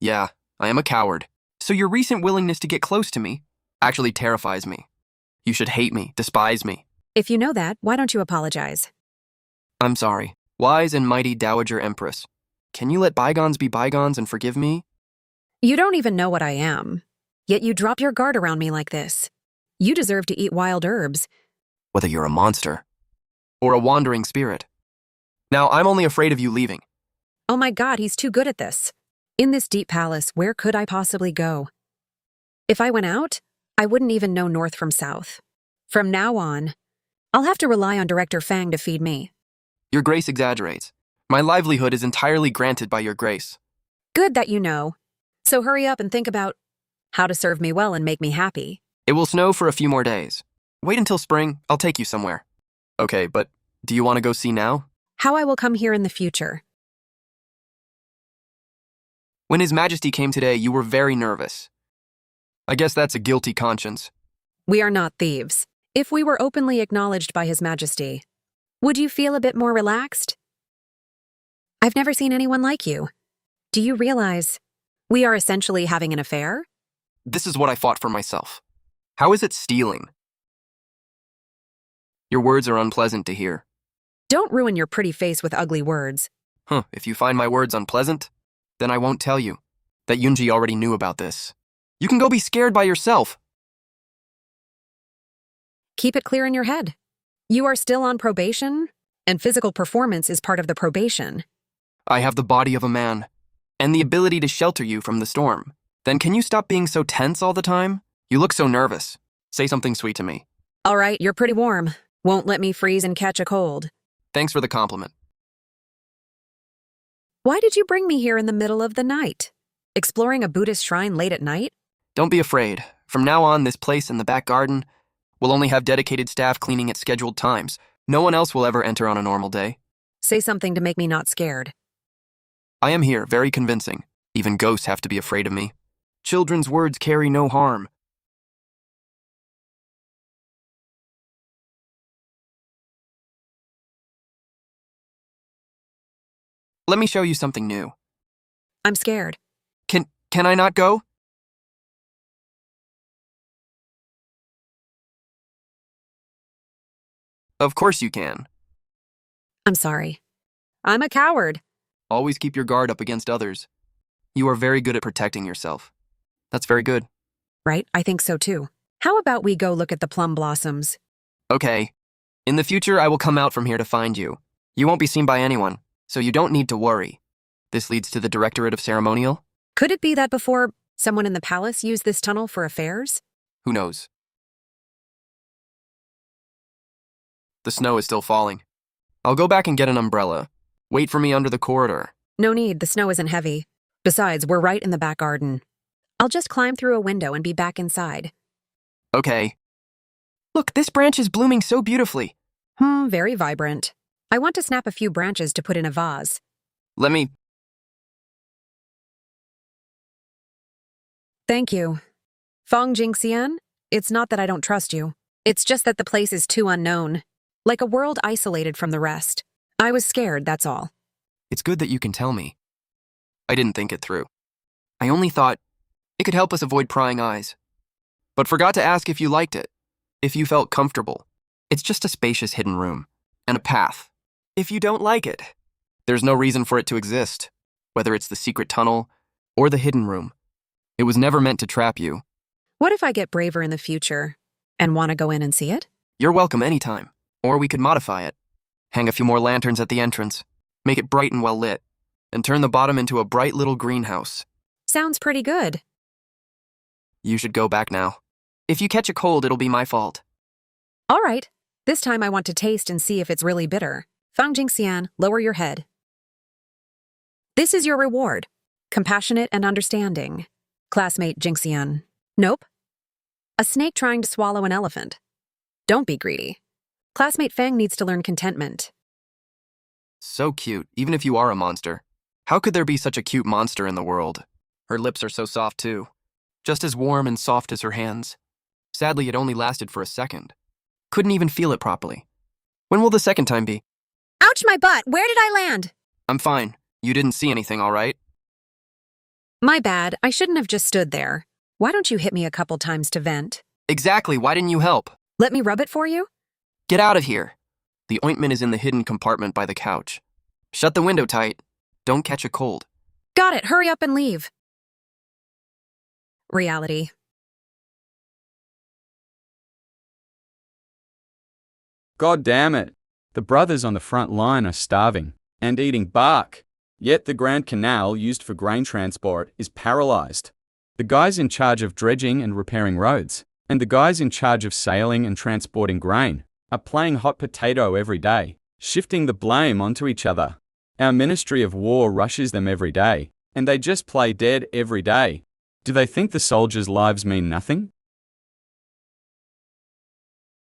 Speaker 5: Yeah, I am a coward. So your recent willingness to get close to me actually terrifies me. You should hate me, despise me.
Speaker 1: If you know that, why don't you apologize?
Speaker 5: I'm sorry. Wise and mighty Dowager Empress. Can you let bygones be bygones and forgive me?
Speaker 1: You don't even know what I am. Yet you drop your guard around me like this. You deserve to eat wild herbs.
Speaker 5: Whether you're a monster or a wandering spirit. Now, I'm only afraid of you leaving.
Speaker 1: Oh my God, he's too good at this. In this deep palace, where could I possibly go? If I went out, I wouldn't even know north from south. From now on, I'll have to rely on Director Fang to feed me.
Speaker 5: Your grace exaggerates. My livelihood is entirely granted by your grace.
Speaker 1: Good that you know. So hurry up and think about how to serve me well and make me happy.
Speaker 5: It will snow for a few more days. Wait until spring, I'll take you somewhere. Okay, but do you want to go see now?
Speaker 1: How I will come here in the future.
Speaker 5: When His Majesty came today, you were very nervous. I guess that's a guilty conscience.
Speaker 1: We are not thieves. If we were openly acknowledged by His Majesty, would you feel a bit more relaxed? I've never seen anyone like you. Do you realize we are essentially having an affair?
Speaker 5: This is what I fought for myself. How is it stealing? Your words are unpleasant to hear.
Speaker 1: Don't ruin your pretty face with ugly words.
Speaker 5: If you find my words unpleasant, then I won't tell you that Yunji already knew about this. You can go be scared by yourself.
Speaker 1: Keep it clear in your head. You are still on probation, and physical performance is part of the probation.
Speaker 5: I have the body of a man, and the ability to shelter you from the storm. Then can you stop being so tense all the time? You look so nervous. Say something sweet to me.
Speaker 1: All right, you're pretty warm. Won't let me freeze and catch a cold.
Speaker 5: Thanks for the compliment.
Speaker 1: Why did you bring me here in the middle of the night? Exploring a Buddhist shrine late at night?
Speaker 5: Don't be afraid. From now on, this place in the back garden will only have dedicated staff cleaning at scheduled times. No one else will ever enter on a normal day.
Speaker 1: Say something to make me not scared.
Speaker 5: I am here, very convincing. Even ghosts have to be afraid of me. Children's words carry no harm. Let me show you something new.
Speaker 1: I'm scared.
Speaker 5: Can I not go? Of course you can.
Speaker 1: I'm sorry. I'm a coward.
Speaker 5: Always keep your guard up against others. You are very good at protecting yourself. That's very good.
Speaker 1: Right, I think so too. How about we go look at the plum blossoms?
Speaker 5: Okay. In the future, I will come out from here to find you. You won't be seen by anyone, so you don't need to worry. This leads to the Directorate of Ceremonial?
Speaker 1: Could it be that before someone in the palace used this tunnel for affairs?
Speaker 5: Who knows? The snow is still falling. I'll go back and get an umbrella. Wait for me under the corridor.
Speaker 1: No need, the snow isn't heavy. Besides, we're right in the back garden. I'll just climb through a window and be back inside.
Speaker 5: Okay. Look, this branch is blooming so beautifully.
Speaker 1: Very vibrant. I want to snap a few branches to put in a vase.
Speaker 5: Let me...
Speaker 1: Thank you. Fong Jingxian, it's not that I don't trust you. It's just that the place is too unknown. Like a world isolated from the rest. I was scared, that's all.
Speaker 5: It's good that you can tell me. I didn't think it through. I only thought it could help us avoid prying eyes. But forgot to ask if you liked it. If you felt comfortable. It's just a spacious hidden room. And a path. If you don't like it, there's no reason for it to exist. Whether it's the secret tunnel or the hidden room. It was never meant to trap you.
Speaker 1: What if I get braver in the future and want to go in and see it?
Speaker 5: You're welcome anytime. Or we could modify it. Hang a few more lanterns at the entrance. Make it bright and well lit. And turn the bottom into a bright little greenhouse.
Speaker 1: Sounds pretty good.
Speaker 5: You should go back now. If you catch a cold, it'll be my fault.
Speaker 1: All right. This time I want to taste and see if it's really bitter. Fang Jingxian, lower your head. This is your reward. Compassionate and understanding. Classmate Jingxian. Nope. A snake trying to swallow an elephant. Don't be greedy. Classmate Fang needs to learn contentment.
Speaker 5: So cute, even if you are a monster. How could there be such a cute monster in the world? Her lips are so soft too. Just as warm and soft as her hands. Sadly, it only lasted for a second. Couldn't even feel it properly. When will the second time be?
Speaker 1: Ouch, my butt! Where did I land?
Speaker 5: I'm fine. You didn't see anything, all right?
Speaker 1: My bad. I shouldn't have just stood there. Why don't you hit me a couple times to vent?
Speaker 5: Exactly, why didn't you help?
Speaker 1: Let me rub it for you?
Speaker 5: Get out of here. The ointment is in the hidden compartment by the couch. Shut the window tight. Don't catch a cold.
Speaker 1: Got it, hurry up and leave. Reality.
Speaker 3: God damn it. The brothers on the front line are starving and eating bark. Yet the Grand Canal used for grain transport is paralyzed. The guys in charge of dredging and repairing roads, and the guys in charge of sailing and transporting grain, are playing hot potato every day, shifting the blame onto each other. Our Ministry of War rushes them every day, and they just play dead every day. Do they think the soldiers' lives mean nothing?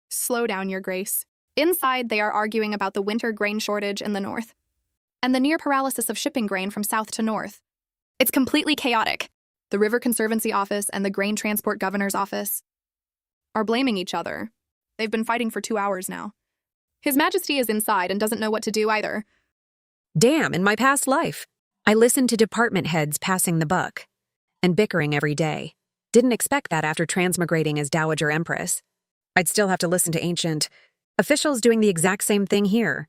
Speaker 2: Slow down, Your Grace. Inside, they are arguing about the winter grain shortage in the north, and the near paralysis of shipping grain from south to north. It's completely chaotic. The River Conservancy Office and the Grain Transport Governor's Office are blaming each other. They've been fighting for 2 hours now. His Majesty is inside and doesn't know what to do either.
Speaker 1: Damn, in my past life, I listened to department heads passing the buck and bickering every day. Didn't expect that after transmigrating as Dowager Empress. I'd still have to listen to ancient officials doing the exact same thing here.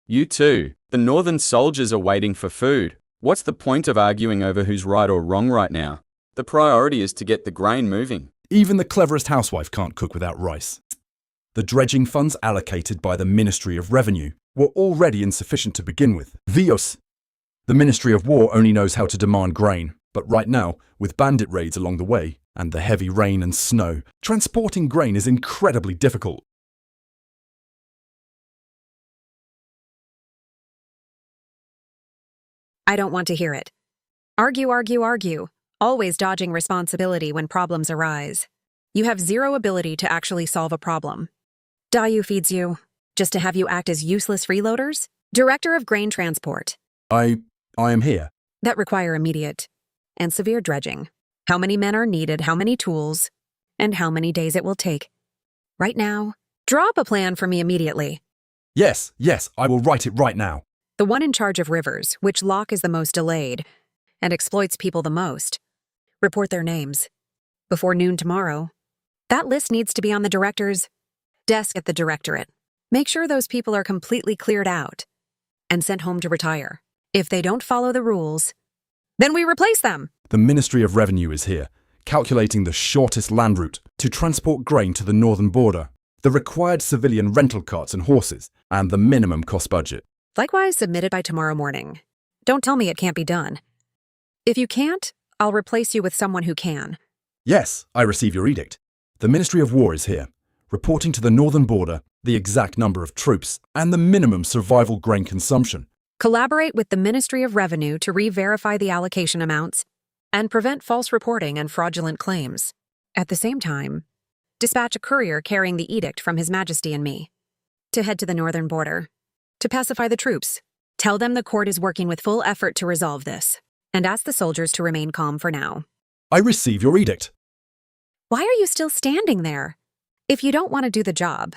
Speaker 3: You too. The northern soldiers are waiting for food. What's the point of arguing over who's right or wrong right now? The priority is to get the grain moving.
Speaker 4: Even the cleverest housewife can't cook without rice. The dredging funds allocated by the Ministry of Revenue were already insufficient to begin with. The Ministry of War only knows how to demand grain, but right now, with bandit raids along the way, and the heavy rain and snow, transporting grain is incredibly difficult.
Speaker 1: I don't want to hear it. Argue, argue, argue, always dodging responsibility when problems arise. You have zero ability to actually solve a problem. Dayu feeds you, just to have you act as useless freeloaders? Director of Grain Transport.
Speaker 4: I am here.
Speaker 1: That require immediate and severe dredging. How many men are needed, how many tools, and how many days it will take. Right now, draw up a plan for me immediately.
Speaker 4: Yes, I will write it right now.
Speaker 1: The one in charge of rivers, which lock is the most delayed and exploits people the most. Report their names. Before noon tomorrow. That list needs to be on the director's desk at the directorate. Make sure those people are completely cleared out and sent home to retire. If they don't follow the rules, then we replace them.
Speaker 4: The Ministry of Revenue is here, calculating the shortest land route to transport grain to the northern border, the required civilian rental carts and horses, and the minimum cost budget.
Speaker 1: Likewise, submitted by tomorrow morning. Don't tell me it can't be done. If you can't, I'll replace you with someone who can.
Speaker 4: Yes, I receive your edict. The Ministry of War is here, reporting to the northern border the exact number of troops and the minimum survival grain consumption.
Speaker 1: Collaborate with the Ministry of Revenue to re-verify the allocation amounts and prevent false reporting and fraudulent claims. At the same time, dispatch a courier carrying the edict from His Majesty and me to head to the northern border to pacify the troops. Tell them the court is working with full effort to resolve this, and ask the soldiers to remain calm for now.
Speaker 4: I receive your edict.
Speaker 1: Why are you still standing there? If you don't want to do the job,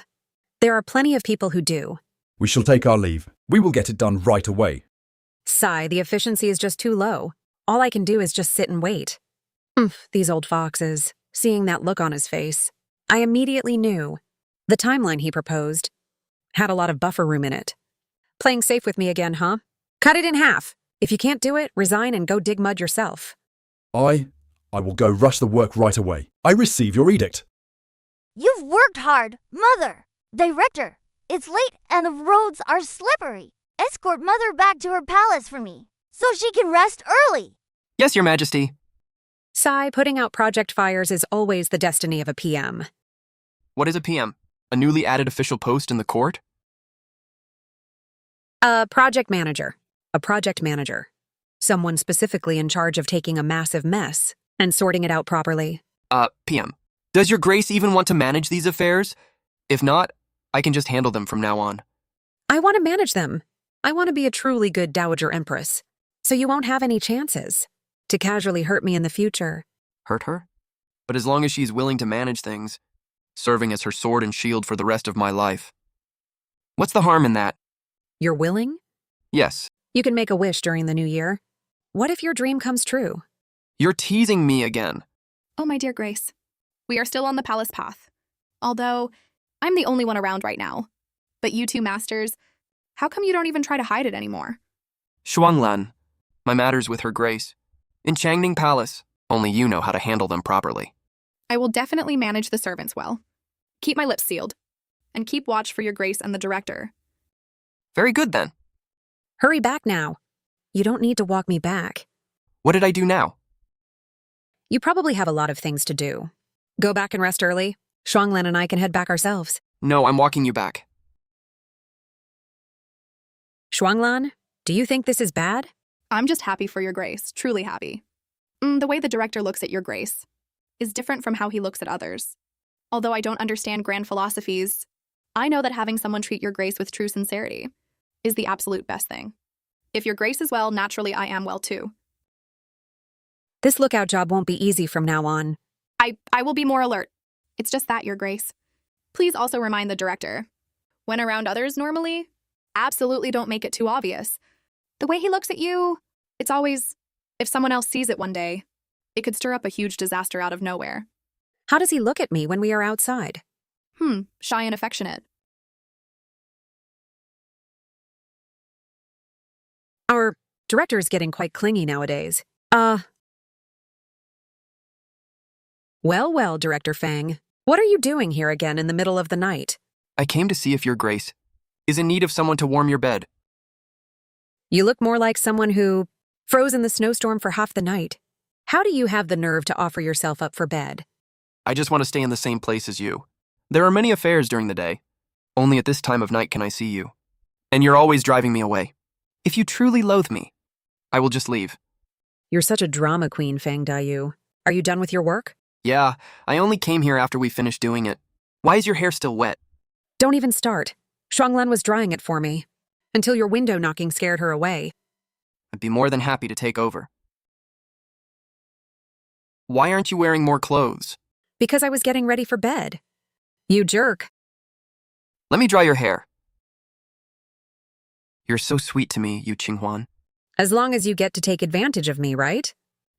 Speaker 1: there are plenty of people who do.
Speaker 4: We shall take our leave. We will get it done right away.
Speaker 1: Sigh, the efficiency is just too low. All I can do is just sit and wait. These old foxes. Seeing that look on his face, I immediately knew the timeline he proposed had a lot of buffer room in it. Playing safe with me again, huh? Cut it in half. If you can't do it, resign and go dig mud yourself.
Speaker 4: I will go rush the work right away. I receive your edict.
Speaker 7: You've worked hard, Mother. Director, it's late and the roads are slippery. Escort Mother back to her palace for me, so she can rest early.
Speaker 5: Yes, Your Majesty.
Speaker 1: Sigh, putting out project fires is always the destiny of a PM.
Speaker 5: What is a PM? A newly added official post in the court?
Speaker 1: A project manager. A project manager. Someone specifically in charge of taking a massive mess and sorting it out properly.
Speaker 5: PM. Does Your Grace even want to manage these affairs? If not, I can just handle them from now on.
Speaker 1: I want to manage them. I want to be a truly good Dowager Empress, so you won't have any chances to casually hurt me in the future.
Speaker 5: Hurt her? But as long as she's willing to manage things, serving as her sword and shield for the rest of my life. What's the harm in that?
Speaker 1: You're willing?
Speaker 5: Yes.
Speaker 1: You can make a wish during the new year. What if your dream comes true?
Speaker 5: You're teasing me again.
Speaker 2: Oh, my dear Grace. We are still on the palace path. Although, I'm the only one around right now. But you two masters, how come you don't even try to hide it anymore?
Speaker 5: Shuanglan, my matters with her grace. In Changning Palace, only you know how to handle them properly.
Speaker 2: I will definitely manage the servants well. Keep my lips sealed. And keep watch for your grace and the director.
Speaker 5: Very good, then.
Speaker 1: Hurry back now. You don't need to walk me back.
Speaker 5: What did I do now?
Speaker 1: You probably have a lot of things to do. Go back and rest early. Shuanglan and I can head back ourselves.
Speaker 5: No, I'm walking you back.
Speaker 1: Shuanglan, do you think this is bad?
Speaker 2: I'm just happy for your grace, truly happy. The way the director looks at your grace is different from how he looks at others. Although I don't understand grand philosophies, I know that having someone treat your grace with true sincerity is the absolute best thing. If your grace is well, naturally I am well too.
Speaker 1: This lookout job won't be easy from now on.
Speaker 2: I will be more alert. It's just that, your grace. Please also remind the director. When around others normally, absolutely don't make it too obvious. The way he looks at you, it's always, if someone else sees it one day, it could stir up a huge disaster out of nowhere.
Speaker 1: How does he look at me when we are outside?
Speaker 2: Shy and affectionate.
Speaker 1: Our director's getting quite clingy nowadays. Well, Director Fang. What are you doing here again in the middle of the night?
Speaker 5: I came to see if your grace is in need of someone to warm your bed.
Speaker 1: You look more like someone who froze in the snowstorm for half the night. How do you have the nerve to offer yourself up for bed?
Speaker 5: I just want to stay in the same place as you. There are many affairs during the day. Only at this time of night can I see you. And you're always driving me away. If you truly loathe me, I will just leave.
Speaker 1: You're such a drama queen, Fang Dayu. Are you done with your work?
Speaker 5: Yeah, I only came here after we finished doing it. Why is your hair still wet?
Speaker 1: Don't even start. Shuanglan was drying it for me. Until your window knocking scared her away.
Speaker 5: I'd be more than happy to take over. Why aren't you wearing more clothes?
Speaker 1: Because I was getting ready for bed. You jerk.
Speaker 5: Let me dry your hair. You're so sweet to me, you Qinghuan.
Speaker 1: As long as you get to take advantage of me, right?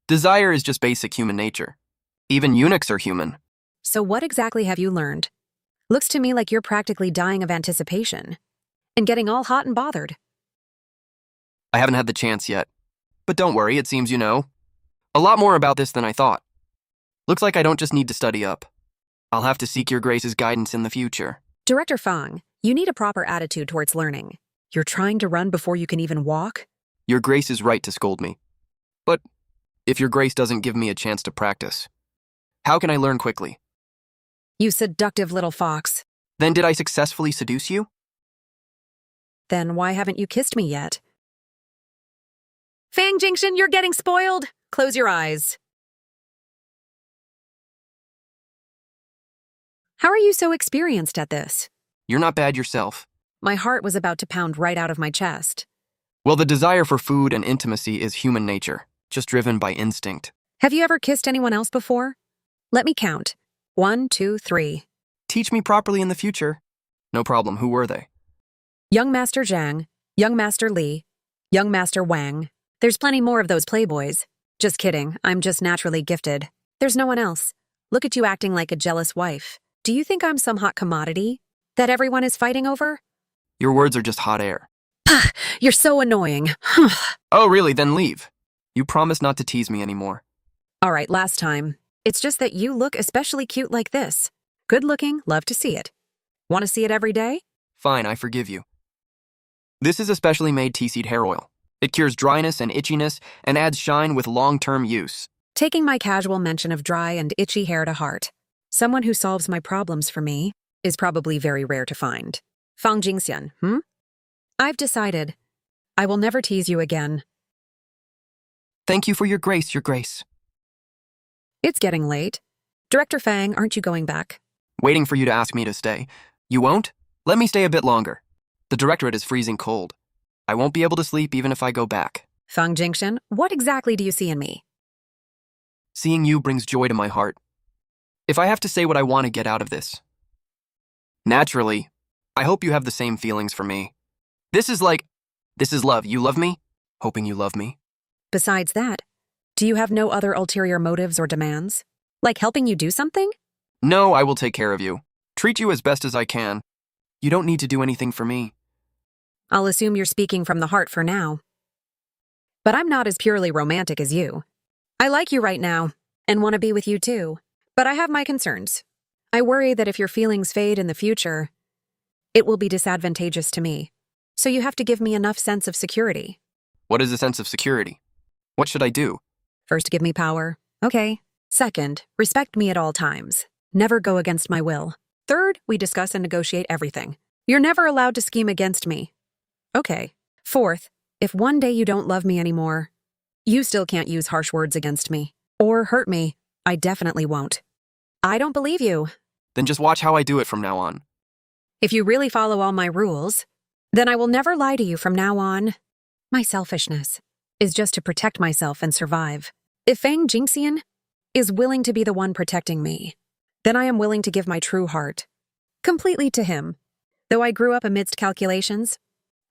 Speaker 5: Desire is just basic human nature. Even eunuchs are human.
Speaker 1: So what exactly have you learned? Looks to me like you're practically dying of anticipation. And getting all hot and bothered.
Speaker 5: I haven't had the chance yet. But don't worry, it seems you know a lot more about this than I thought. Looks like I don't just need to study up. I'll have to seek your grace's guidance in the future.
Speaker 1: Director Fang, you need a proper attitude towards learning. You're trying to run before you can even walk?
Speaker 5: Your grace is right to scold me. But if your grace doesn't give me a chance to practice, how can I learn quickly?
Speaker 1: You seductive little fox.
Speaker 5: Then did I successfully seduce you?
Speaker 1: Then why haven't you kissed me yet? Fang Jinxian, you're getting spoiled. Close your eyes. How are you so experienced at this?
Speaker 5: You're not bad yourself.
Speaker 1: My heart was about to pound right out of my chest.
Speaker 5: Well, the desire for food and intimacy is human nature, just driven by instinct.
Speaker 1: Have you ever kissed anyone else before? Let me count. 1, 2, 3.
Speaker 5: Teach me properly in the future. No problem, who were they?
Speaker 1: Young Master Zhang, Young Master Li, Young Master Wang. There's plenty more of those playboys. Just kidding, I'm just naturally gifted. There's no one else. Look at you acting like a jealous wife. Do you think I'm some hot commodity that everyone is fighting over?
Speaker 5: Your words are just hot air.
Speaker 1: You're so annoying.
Speaker 5: Oh, really? Then leave. You promise not to tease me anymore.
Speaker 1: All right, last time. It's just that you look especially cute like this. Good looking, love to see it. Want to see it every day?
Speaker 5: Fine, I forgive you. This is a specially made tea-seed hair oil. It cures dryness and itchiness and adds shine with long-term use.
Speaker 1: Taking my casual mention of dry and itchy hair to heart, someone who solves my problems for me is probably very rare to find. Fang Jingxian, I've decided. I will never tease you again.
Speaker 5: Thank you for your grace, your grace.
Speaker 1: It's getting late. Director Fang, aren't you going back?
Speaker 5: Waiting for you to ask me to stay. You won't? Let me stay a bit longer. The directorate is freezing cold. I won't be able to sleep even if I go back.
Speaker 1: Fang Jingxian, what exactly do you see in me?
Speaker 5: Seeing you brings joy to my heart. If I have to say what I want to get out of this. Naturally, I hope you have the same feelings for me. This is love. You love me? Hoping you love me.
Speaker 1: Besides that, do you have no other ulterior motives or demands? Like helping you do something?
Speaker 5: No, I will take care of you. Treat you as best as I can. You don't need to do anything for me.
Speaker 1: I'll assume you're speaking from the heart for now. But I'm not as purely romantic as you. I like you right now, and want to be with you too. But I have my concerns. I worry that if your feelings fade in the future, it will be disadvantageous to me. So you have to give me enough sense of security.
Speaker 5: What is a sense of security? What should I do?
Speaker 1: First, give me power. Okay. Second, respect me at all times. Never go against my will. Third, we discuss and negotiate everything. You're never allowed to scheme against me. Okay. Fourth, if one day you don't love me anymore, you still can't use harsh words against me. Or hurt me. I definitely won't. I don't believe you.
Speaker 5: Then just watch how I do it from now on.
Speaker 1: If you really follow all my rules, then I will never lie to you from now on. My selfishness is just to protect myself and survive. If Fang Jingxian is willing to be the one protecting me, then I am willing to give my true heart completely to him. Though I grew up amidst calculations,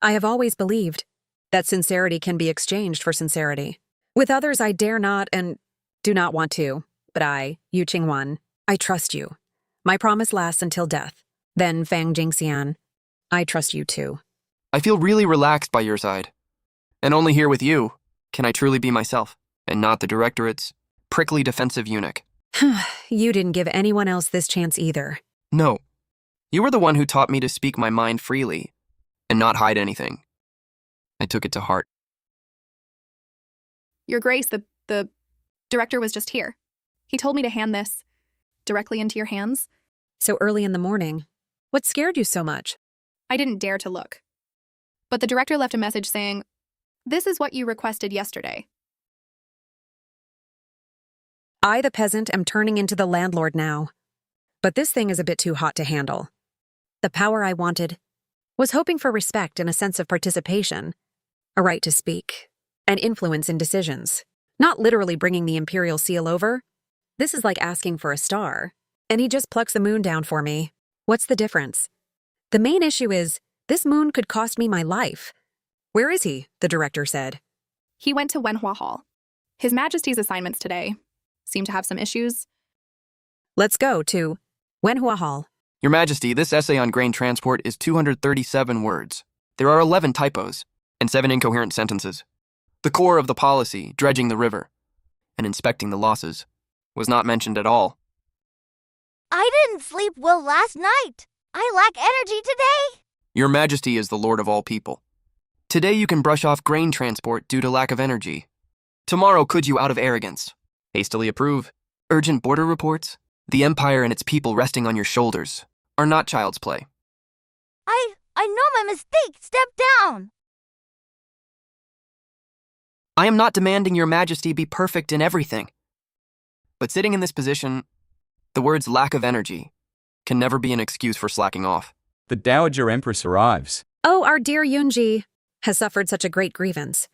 Speaker 1: I have always believed that sincerity can be exchanged for sincerity. With others, I dare not and do not want to, but you Qinghuan, I trust you. My promise lasts until death. Then, Fang Jingxian, I trust you too.
Speaker 5: I feel really relaxed by your side. And only here with you can I truly be myself, and not the Directorate's prickly defensive eunuch.
Speaker 1: You didn't give anyone else this chance either.
Speaker 5: No. You were the one who taught me to speak my mind freely and not hide anything. I took it to heart.
Speaker 2: Your Grace, the director was just here. He told me to hand this directly into your hands.
Speaker 1: So early in the morning. What scared you so much?
Speaker 2: I didn't dare to look. But the director left a message saying, "This is what you requested yesterday."
Speaker 1: I, the peasant, am turning into the landlord now. But this thing is a bit too hot to handle. The power I wanted was hoping for respect and a sense of participation, a right to speak, and influence in decisions. Not literally bringing the imperial seal over. This is like asking for a star, and he just plucks the moon down for me. What's the difference? The main issue is, this moon could cost me my life. Where is he? The director said.
Speaker 2: He went to Manhwa Hall. His Majesty's assignments today seem to have some issues.
Speaker 1: Let's go to Manhwa Hall.
Speaker 5: Your Majesty, this essay on grain transport is 237 words. There are 11 typos and 7 incoherent sentences. The core of the policy, dredging the river and inspecting the losses, was not mentioned at all.
Speaker 7: I didn't sleep well last night. I lack energy today.
Speaker 5: Your Majesty is the Lord of all people. Today you can brush off grain transport due to lack of energy. Tomorrow could you out of arrogance. Hastily approve. Urgent border reports. The empire and its people resting on your shoulders are not child's play.
Speaker 7: I know my mistake. Step down.
Speaker 5: I am not demanding your Majesty be perfect in everything. But sitting in this position, the words lack of energy can never be an excuse for slacking off.
Speaker 3: The Dowager Empress arrives.
Speaker 1: Oh, our dear Yunji has suffered such a great grievance.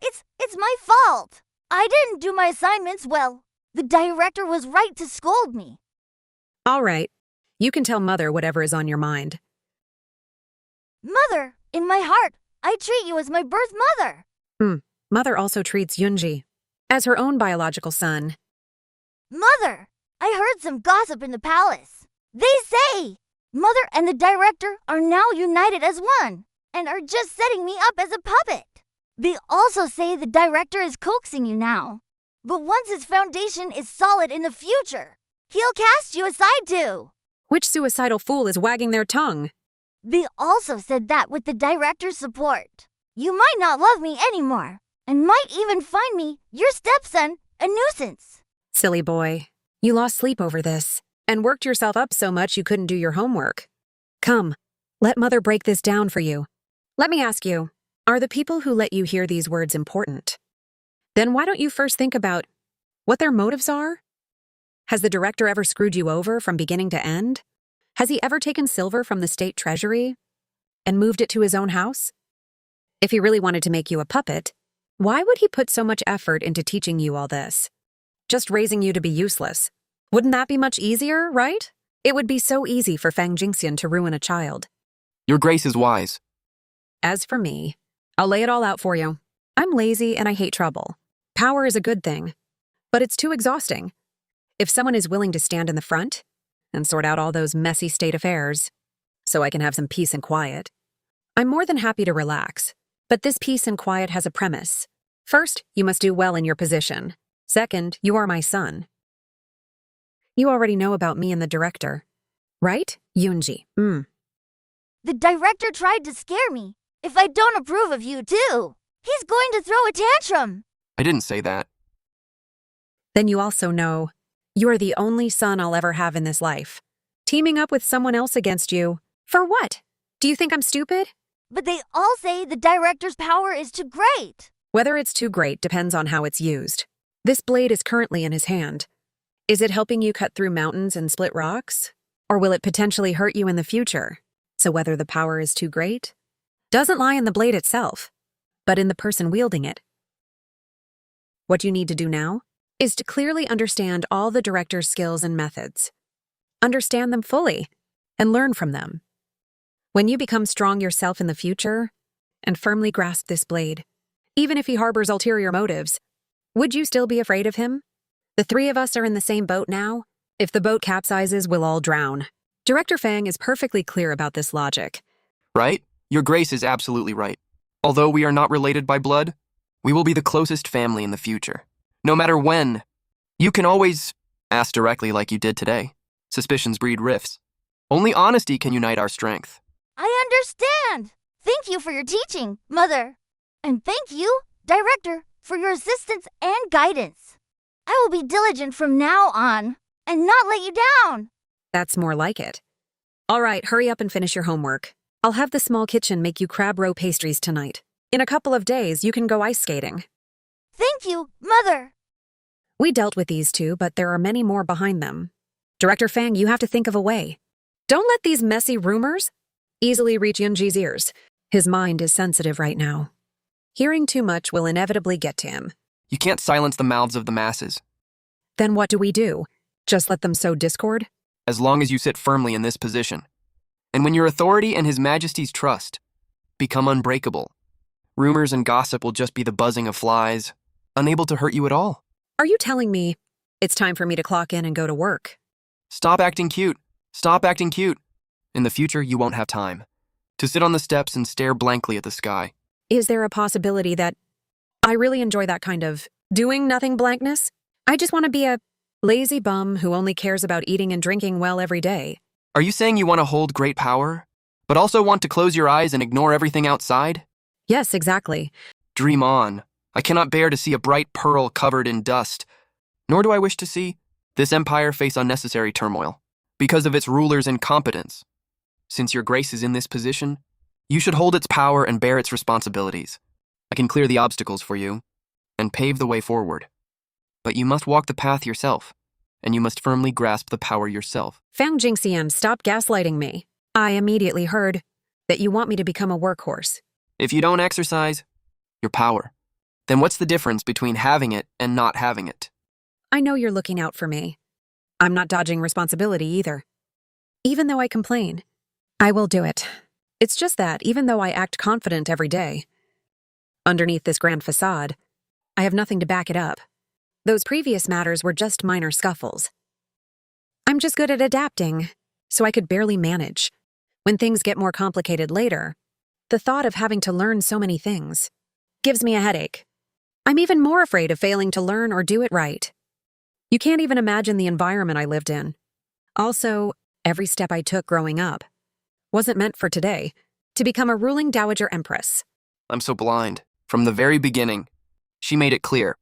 Speaker 7: It's my fault. I didn't do my assignments well. The director was right to scold me.
Speaker 1: All right. You can tell Mother whatever is on your mind.
Speaker 7: Mother, in my heart, I treat you as my birth mother.
Speaker 1: Mother also treats Yunji as her own biological son.
Speaker 7: Mother, I heard some gossip in the palace. They say Mother and the director are now united as one and are just setting me up as a puppet. They also say the director is coaxing you now. But once his foundation is solid in the future, he'll cast you aside too.
Speaker 1: Which suicidal fool is wagging their tongue?
Speaker 7: They also said that with the director's support, you might not love me anymore and might even find me, your stepson, a nuisance.
Speaker 1: Silly boy. You lost sleep over this and worked yourself up so much you couldn't do your homework. Come, let Mother break this down for you. Let me ask you, are the people who let you hear these words important? Then why don't you first think about what their motives are? Has the director ever screwed you over from beginning to end? Has he ever taken silver from the state treasury and moved it to his own house? If he really wanted to make you a puppet, why would he put so much effort into teaching you all this? Just raising you to be useless. Wouldn't that be much easier, right? It would be so easy for Fang Jingxian to ruin a child.
Speaker 5: Your Grace is wise.
Speaker 1: As for me, I'll lay it all out for you. I'm lazy and I hate trouble. Power is a good thing, but it's too exhausting. If someone is willing to stand in the front, and sort out all those messy state affairs, so I can have some peace and quiet. I'm more than happy to relax, but this peace and quiet has a premise. First, you must do well in your position. Second, you are my son. You already know about me and the director, right, Yoonji?
Speaker 7: The director tried to scare me. If I don't approve of you too, he's going to throw a tantrum.
Speaker 5: I didn't say that.
Speaker 1: Then you also know you are the only son I'll ever have in this life. Teaming up with someone else against you, for what? Do you think I'm stupid?
Speaker 7: But they all say the director's power is too great.
Speaker 1: Whether it's too great depends on how it's used. This blade is currently in his hand. Is it helping you cut through mountains and split rocks? Or will it potentially hurt you in the future? So whether the power is too great doesn't lie in the blade itself, but in the person wielding it. What you need to do now is to clearly understand all the director's skills and methods. Understand them fully and learn from them. When you become strong yourself in the future and firmly grasp this blade, even if he harbors ulterior motives, would you still be afraid of him? The three of us are in the same boat now. If the boat capsizes, we'll all drown. Director Fang is perfectly clear about this logic.
Speaker 5: Right? Your Grace is absolutely right. Although we are not related by blood, we will be the closest family in the future. No matter when. You can always ask directly like you did today. Suspicions breed rifts. Only honesty can unite our strength.
Speaker 7: I understand. Thank you for your teaching, Mother. And thank you, Director, for your assistance and guidance. I will be diligent from now on and not let you down.
Speaker 1: That's more like it. All right, hurry up and finish your homework. I'll have the small kitchen make you crab roe pastries tonight. In a couple of days, you can go ice skating.
Speaker 7: Thank you, Mother.
Speaker 1: We dealt with these two, but there are many more behind them. Director Fang, you have to think of a way. Don't let these messy rumors easily reach Yunji's ears. His mind is sensitive right now. Hearing too much will inevitably get to him.
Speaker 5: You can't silence the mouths of the masses.
Speaker 1: Then what do we do? Just let them sow discord?
Speaker 5: As long as you sit firmly in this position. And when your authority and His Majesty's trust become unbreakable, rumors and gossip will just be the buzzing of flies, unable to hurt you at all.
Speaker 1: Are you telling me it's time for me to clock in and go to work?
Speaker 5: Stop acting cute. Stop acting cute. In the future, you won't have time to sit on the steps and stare blankly at the sky.
Speaker 1: Is there a possibility that I really enjoy that kind of doing nothing blankness? I just want to be a lazy bum who only cares about eating and drinking well every day.
Speaker 5: Are you saying you want to hold great power, but also want to close your eyes and ignore everything outside?
Speaker 1: Yes, exactly.
Speaker 5: Dream on. I cannot bear to see a bright pearl covered in dust, nor do I wish to see this empire face unnecessary turmoil because of its ruler's incompetence. Since your Grace is in this position, you should hold its power and bear its responsibilities. I can clear the obstacles for you and pave the way forward. But you must walk the path yourself, and you must firmly grasp the power yourself.
Speaker 1: Fang Jingxian, stop gaslighting me. I immediately heard that you want me to become a workhorse.
Speaker 5: If you don't exercise your power, then what's the difference between having it and not having it?
Speaker 1: I know you're looking out for me. I'm not dodging responsibility either. Even though I complain, I will do it. It's just that, even though I act confident every day, underneath this grand facade, I have nothing to back it up. Those previous matters were just minor scuffles. I'm just good at adapting, so I could barely manage. When things get more complicated later, the thought of having to learn so many things gives me a headache. I'm even more afraid of failing to learn or do it right. You can't even imagine the environment I lived in. Also, every step I took growing up wasn't meant for today, to become a ruling Dowager Empress.
Speaker 5: I'm so blind. From the very beginning, she made it clear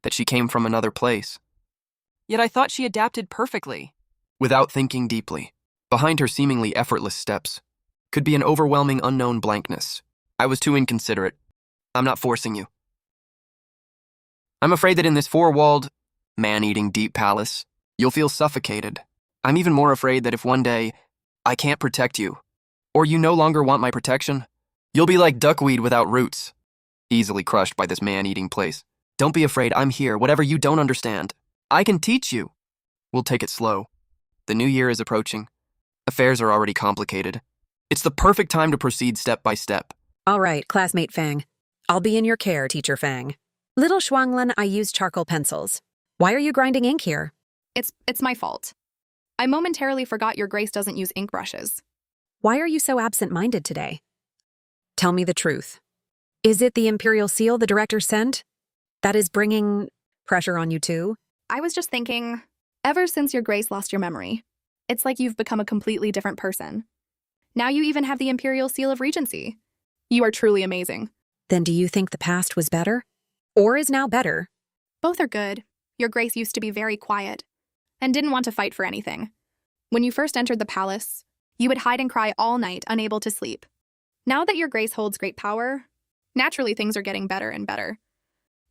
Speaker 5: that she came from another place.
Speaker 11: Yet I thought she adapted perfectly.
Speaker 5: Without thinking deeply, behind her seemingly effortless steps, could be an overwhelming unknown blankness. I was too inconsiderate. I'm not forcing you. I'm afraid that in this four-walled, man-eating deep palace, you'll feel suffocated. I'm even more afraid that if one day I can't protect you, or you no longer want my protection, you'll be like duckweed without roots, easily crushed by this man-eating place. Don't be afraid, I'm here. Whatever you don't understand, I can teach you. We'll take it slow. The new year is approaching. Affairs are already complicated. It's the perfect time to proceed step by step.
Speaker 1: All right, classmate Fang. I'll be in your care, Teacher Fang. Little Shuanglan, I used charcoal pencils. Why are you grinding ink here?
Speaker 2: It's my fault. I momentarily forgot your grace doesn't use ink brushes.
Speaker 1: Why are you so absent-minded today? Tell me the truth. Is it the Imperial Seal the director sent that is bringing pressure on you too?
Speaker 2: I was just thinking, ever since your grace lost your memory, it's like you've become a completely different person. Now you even have the Imperial Seal of Regency. You are truly amazing.
Speaker 1: Then do you think the past was better? Or is now better?
Speaker 2: Both are good. Your grace used to be very quiet and didn't want to fight for anything. When you first entered the palace, you would hide and cry all night, unable to sleep. Now that your grace holds great power, naturally things are getting better and better.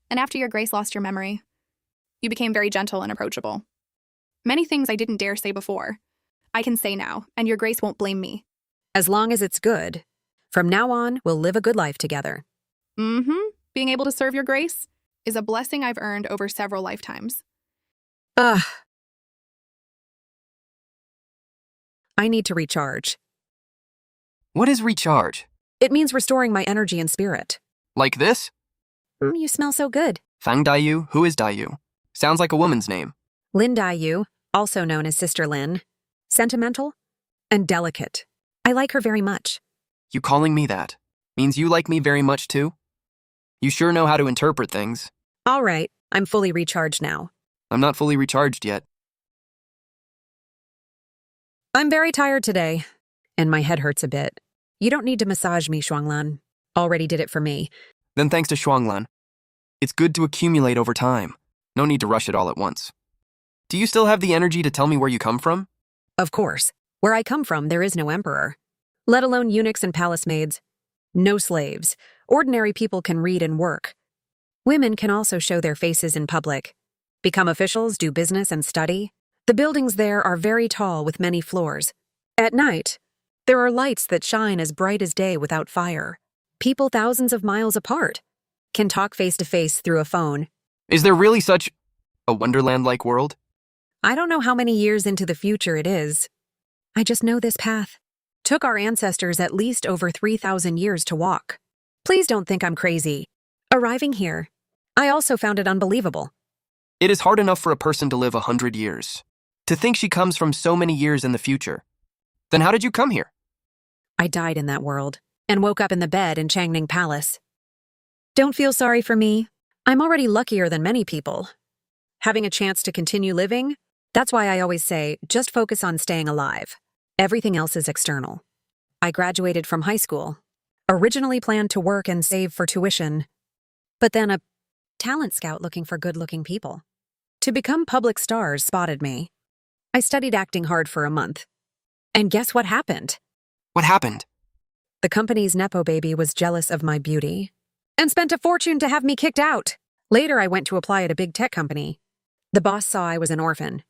Speaker 2: And after your grace lost your memory, you became very gentle and approachable. Many things I didn't dare say before, I can say now, and your grace won't blame me.
Speaker 1: As long as it's good. From now on, we'll live a good life together.
Speaker 2: Being able to serve your grace is a blessing I've earned over several lifetimes.
Speaker 1: Ugh. I need to recharge.
Speaker 5: What is recharge?
Speaker 1: It means restoring my energy and spirit.
Speaker 5: Like this?
Speaker 1: You smell so good.
Speaker 5: Fang Daiyu? Who is Daiyu? Sounds like a woman's name.
Speaker 1: Lin Daiyu, also known as Sister Lin. Sentimental and delicate. I like her very much.
Speaker 5: You calling me that means you like me very much too? You sure know how to interpret things.
Speaker 1: All right, I'm fully recharged now.
Speaker 5: I'm not fully recharged yet.
Speaker 1: I'm very tired today, and my head hurts a bit. You don't need to massage me, Shuanglan. Already did it for me.
Speaker 5: Then thanks to Shuanglan. It's good to accumulate over time. No need to rush it all at once. Do you still have the energy to tell me where you come from?
Speaker 1: Of course. Where I come from, there is no emperor. Let alone eunuchs and palace maids. No slaves. Ordinary people can read and work. Women can also show their faces in public. Become officials, do business, and study. The buildings there are very tall with many floors. At night, there are lights that shine as bright as day without fire. People thousands of miles apart can talk face-to-face through a phone.
Speaker 5: Is there really such a Wonderland-like world?
Speaker 1: I don't know how many years into the future it is. I just know this path took our ancestors at least over 3,000 years to walk. Please don't think I'm crazy. Arriving here, I also found it unbelievable.
Speaker 5: It is hard enough for a person to live 100 years. To think she comes from so many years in the future. Then how did you come here?
Speaker 1: I died in that world and woke up in the bed in Changning Palace. Don't feel sorry for me. I'm already luckier than many people. Having a chance to continue living, that's why I always say, just focus on staying alive. Everything else is external. I graduated from high school, originally planned to work and save for tuition, but then a talent scout looking for good-looking people to become public stars spotted me. I studied acting hard for a month. And guess what happened?
Speaker 5: What happened?
Speaker 1: The company's Nepo baby was jealous of my beauty and spent a fortune to have me kicked out. Later, I went to apply at a big tech company. The boss saw I was an orphan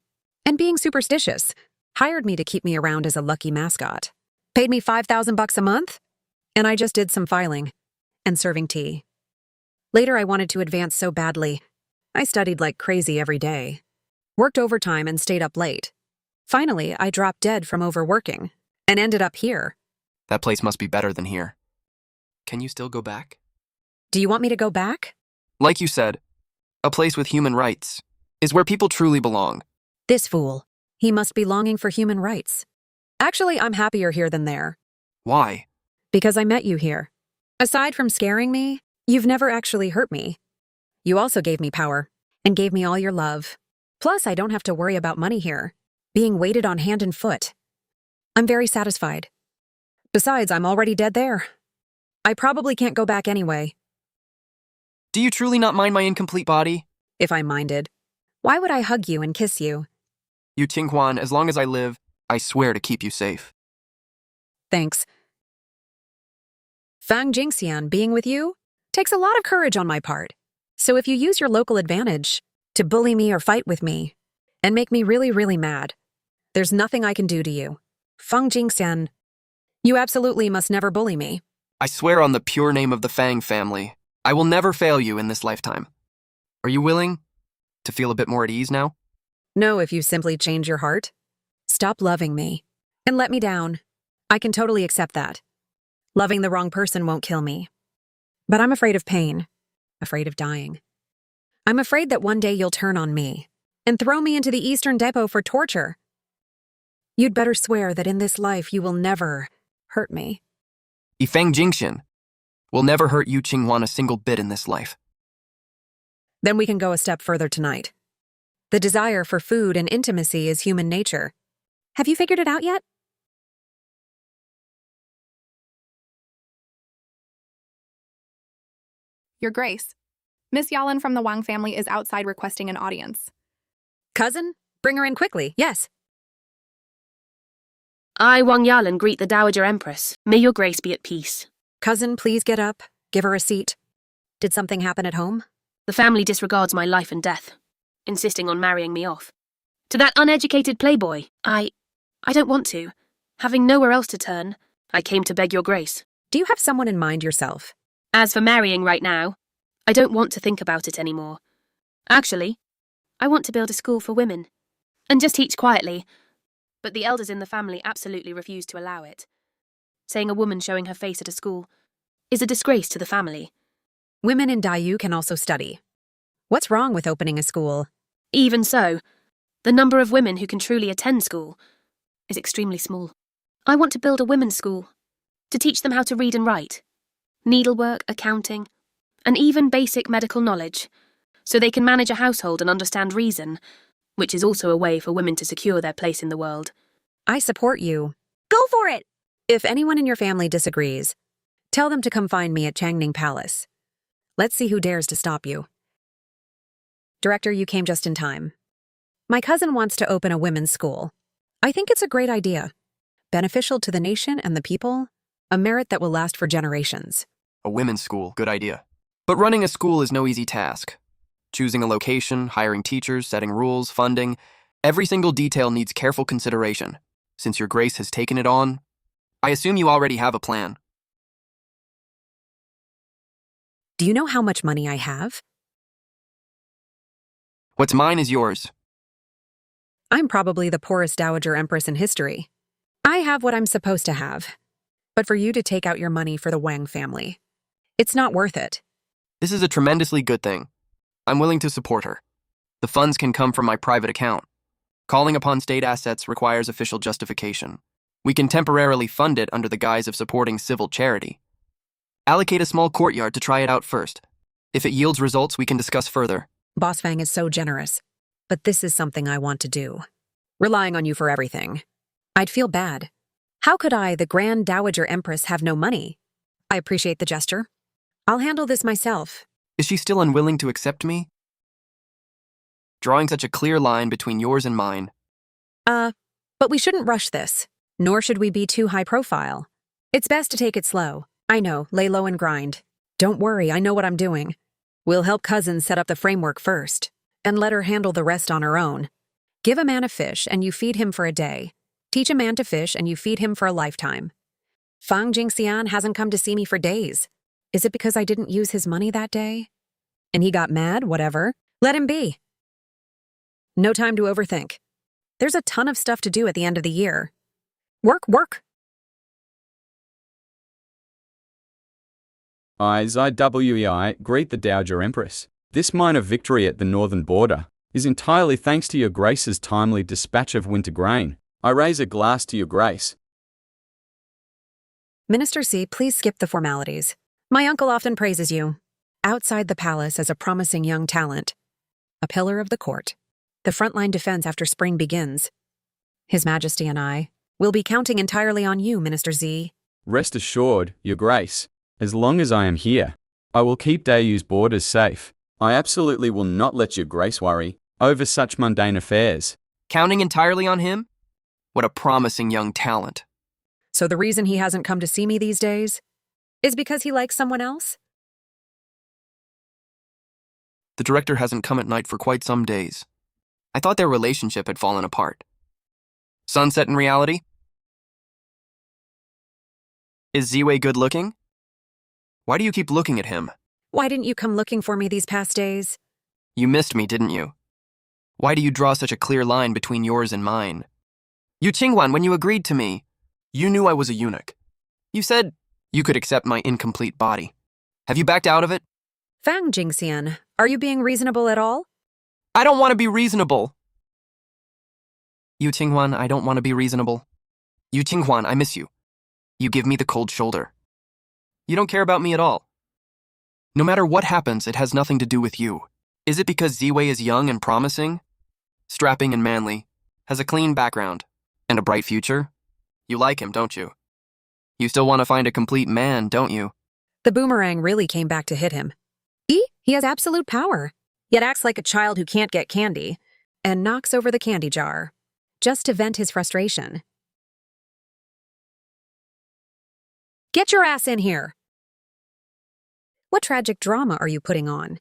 Speaker 1: and, being superstitious, hired me to keep me around as a lucky mascot. Paid me $5,000 a month, and I just did some filing and serving tea. Later, I wanted to advance so badly. I studied like crazy every day, worked overtime and stayed up late. Finally, I dropped dead from overworking and ended up here.
Speaker 5: That place must be better than here. Can you still go back?
Speaker 1: Do you want me to go back?
Speaker 5: Like you said, a place with human rights is where people truly belong.
Speaker 1: This fool. He must be longing for human rights. Actually, I'm happier here than there.
Speaker 5: Why?
Speaker 1: Because I met you here. Aside from scaring me, you've never actually hurt me. You also gave me power and gave me all your love. Plus, I don't have to worry about money here, being waited on hand and foot. I'm very satisfied. Besides, I'm already dead there. I probably can't go back anyway.
Speaker 5: Do you truly not mind my incomplete body?
Speaker 1: If I minded, why would I hug you and kiss you?
Speaker 5: You Qinghuan, as long as I live, I swear to keep you safe.
Speaker 1: Thanks. Fang Jingxian, being with you takes a lot of courage on my part. So if you use your local advantage to bully me or fight with me and make me really, really mad, there's nothing I can do to you. Fang Jingxian, you absolutely must never bully me.
Speaker 5: I swear on the pure name of the Fang family, I will never fail you in this lifetime. Are you willing to feel a bit more at ease now?
Speaker 1: No, if you simply change your heart. Stop loving me and let me down. I can totally accept that. Loving the wrong person won't kill me. But I'm afraid of pain, afraid of dying. I'm afraid that one day you'll turn on me and throw me into the Eastern Depot for torture. You'd better swear that in this life you will never hurt me.
Speaker 5: Ifeng Jingxian will never hurt you Qinghuan a single bit in this life.
Speaker 1: Then we can go a step further tonight. The desire for food and intimacy is human nature. Have you figured it out yet?
Speaker 2: Your Grace, Miss Yalan from the Wang family is outside requesting an audience.
Speaker 1: Cousin, bring her in quickly, yes.
Speaker 10: I, Wang Yalan, greet the Dowager Empress. May your grace be at peace.
Speaker 1: Cousin, please get up. Give her a seat. Did something happen at home?
Speaker 10: The family disregards my life and death, insisting on marrying me off. To that uneducated playboy, I don't want to. Having nowhere else to turn, I came to beg your grace.
Speaker 1: Do you have someone in mind yourself?
Speaker 10: As for marrying right now, I don't want to think about it anymore. Actually, I want to build a school for women, and just teach quietly. But the elders in the family absolutely refuse to allow it, saying a woman showing her face at a school is a disgrace to the family.
Speaker 1: Women in Dayu can also study. What's wrong with opening a school?
Speaker 10: Even so, the number of women who can truly attend school is extremely small. I want to build a women's school, to teach them how to read and write, needlework, accounting, and even basic medical knowledge, so they can manage a household and understand reason, which is also a way for women to secure their place in the world.
Speaker 1: I support you. Go for it! If anyone in your family disagrees, tell them to come find me at Changning Palace. Let's see who dares to stop you. Director, you came just in time. My cousin wants to open a women's school. I think it's a great idea. Beneficial to the nation and the people, a merit that will last for generations.
Speaker 5: A women's school, good idea. But running a school is no easy task. Choosing a location, hiring teachers, setting rules, funding, every single detail needs careful consideration. Since your grace has taken it on, I assume you already have a plan.
Speaker 1: Do you know how much money I have?
Speaker 5: What's mine is yours.
Speaker 1: I'm probably the poorest Dowager Empress in history. I have what I'm supposed to have. But for you to take out your money for the Wang family, it's not worth it.
Speaker 5: This is a tremendously good thing. I'm willing to support her. The funds can come from my private account. Calling upon state assets requires official justification. We can temporarily fund it under the guise of supporting civil charity. Allocate a small courtyard to try it out first. If it yields results, we can discuss further.
Speaker 1: Boss Fang is so generous, but this is something I want to do. Relying on you for everything. I'd feel bad. How could I, the Grand Dowager Empress, have no money? I appreciate the gesture. I'll handle this myself.
Speaker 5: Is she still unwilling to accept me? Drawing such a clear line between yours and mine.
Speaker 1: But we shouldn't rush this, nor should we be too high profile. It's best to take it slow. I know, lay low and grind. Don't worry, I know what I'm doing. We'll help Cousin set up the framework first, and let her handle the rest on her own. Give a man a fish and you feed him for a day. Teach a man to fish and you feed him for a lifetime. Fang Jingxian hasn't come to see me for days. Is it because I didn't use his money that day? And he got mad, whatever. Let him be. No time to overthink. There's a ton of stuff to do at the end of the year. Work.
Speaker 3: Isekai'd greet the Dowager Empress. This minor victory at the northern border is entirely thanks to your grace's timely dispatch of winter grain. I raise a glass to your grace.
Speaker 1: Minister C, please skip the formalities. My uncle often praises you. Outside the palace as a promising young talent. A pillar of the court. The frontline defense after spring begins. His Majesty and I will be counting entirely on you, Minister Z.
Speaker 3: Rest assured, your grace, as long as I am here, I will keep Dayu's borders safe. I absolutely will not let your grace worry over such mundane affairs.
Speaker 5: Counting entirely on him? What a promising young talent.
Speaker 1: So the reason he hasn't come to see me these days is because he likes someone else?
Speaker 5: The director hasn't come at night for quite some days. I thought their relationship had fallen apart. Sunset in reality? Is Ziwei good looking? Why do you keep looking at him?
Speaker 1: Why didn't you come looking for me these past days?
Speaker 5: You missed me, didn't you? Why do you draw such a clear line between yours and mine? You Qinghuan, when you agreed to me, you knew I was a eunuch. You said you could accept my incomplete body. Have you backed out of it?
Speaker 1: Fang Jingxian, are you being reasonable at all?
Speaker 5: I don't want to be reasonable. You Qinghuan, I don't want to be reasonable. You Qinghuan, I miss you. You give me the cold shoulder. You don't care about me at all. No matter what happens, it has nothing to do with you. Is it because Ziwei is young and promising? Strapping and manly, has a clean background, and a bright future? You like him, don't you? You still want to find a complete man, don't you?
Speaker 1: The boomerang really came back to hit him. He has absolute power, yet acts like a child who can't get candy, and knocks over the candy jar, just to vent his frustration. Get your ass in here! What tragic drama are you putting on?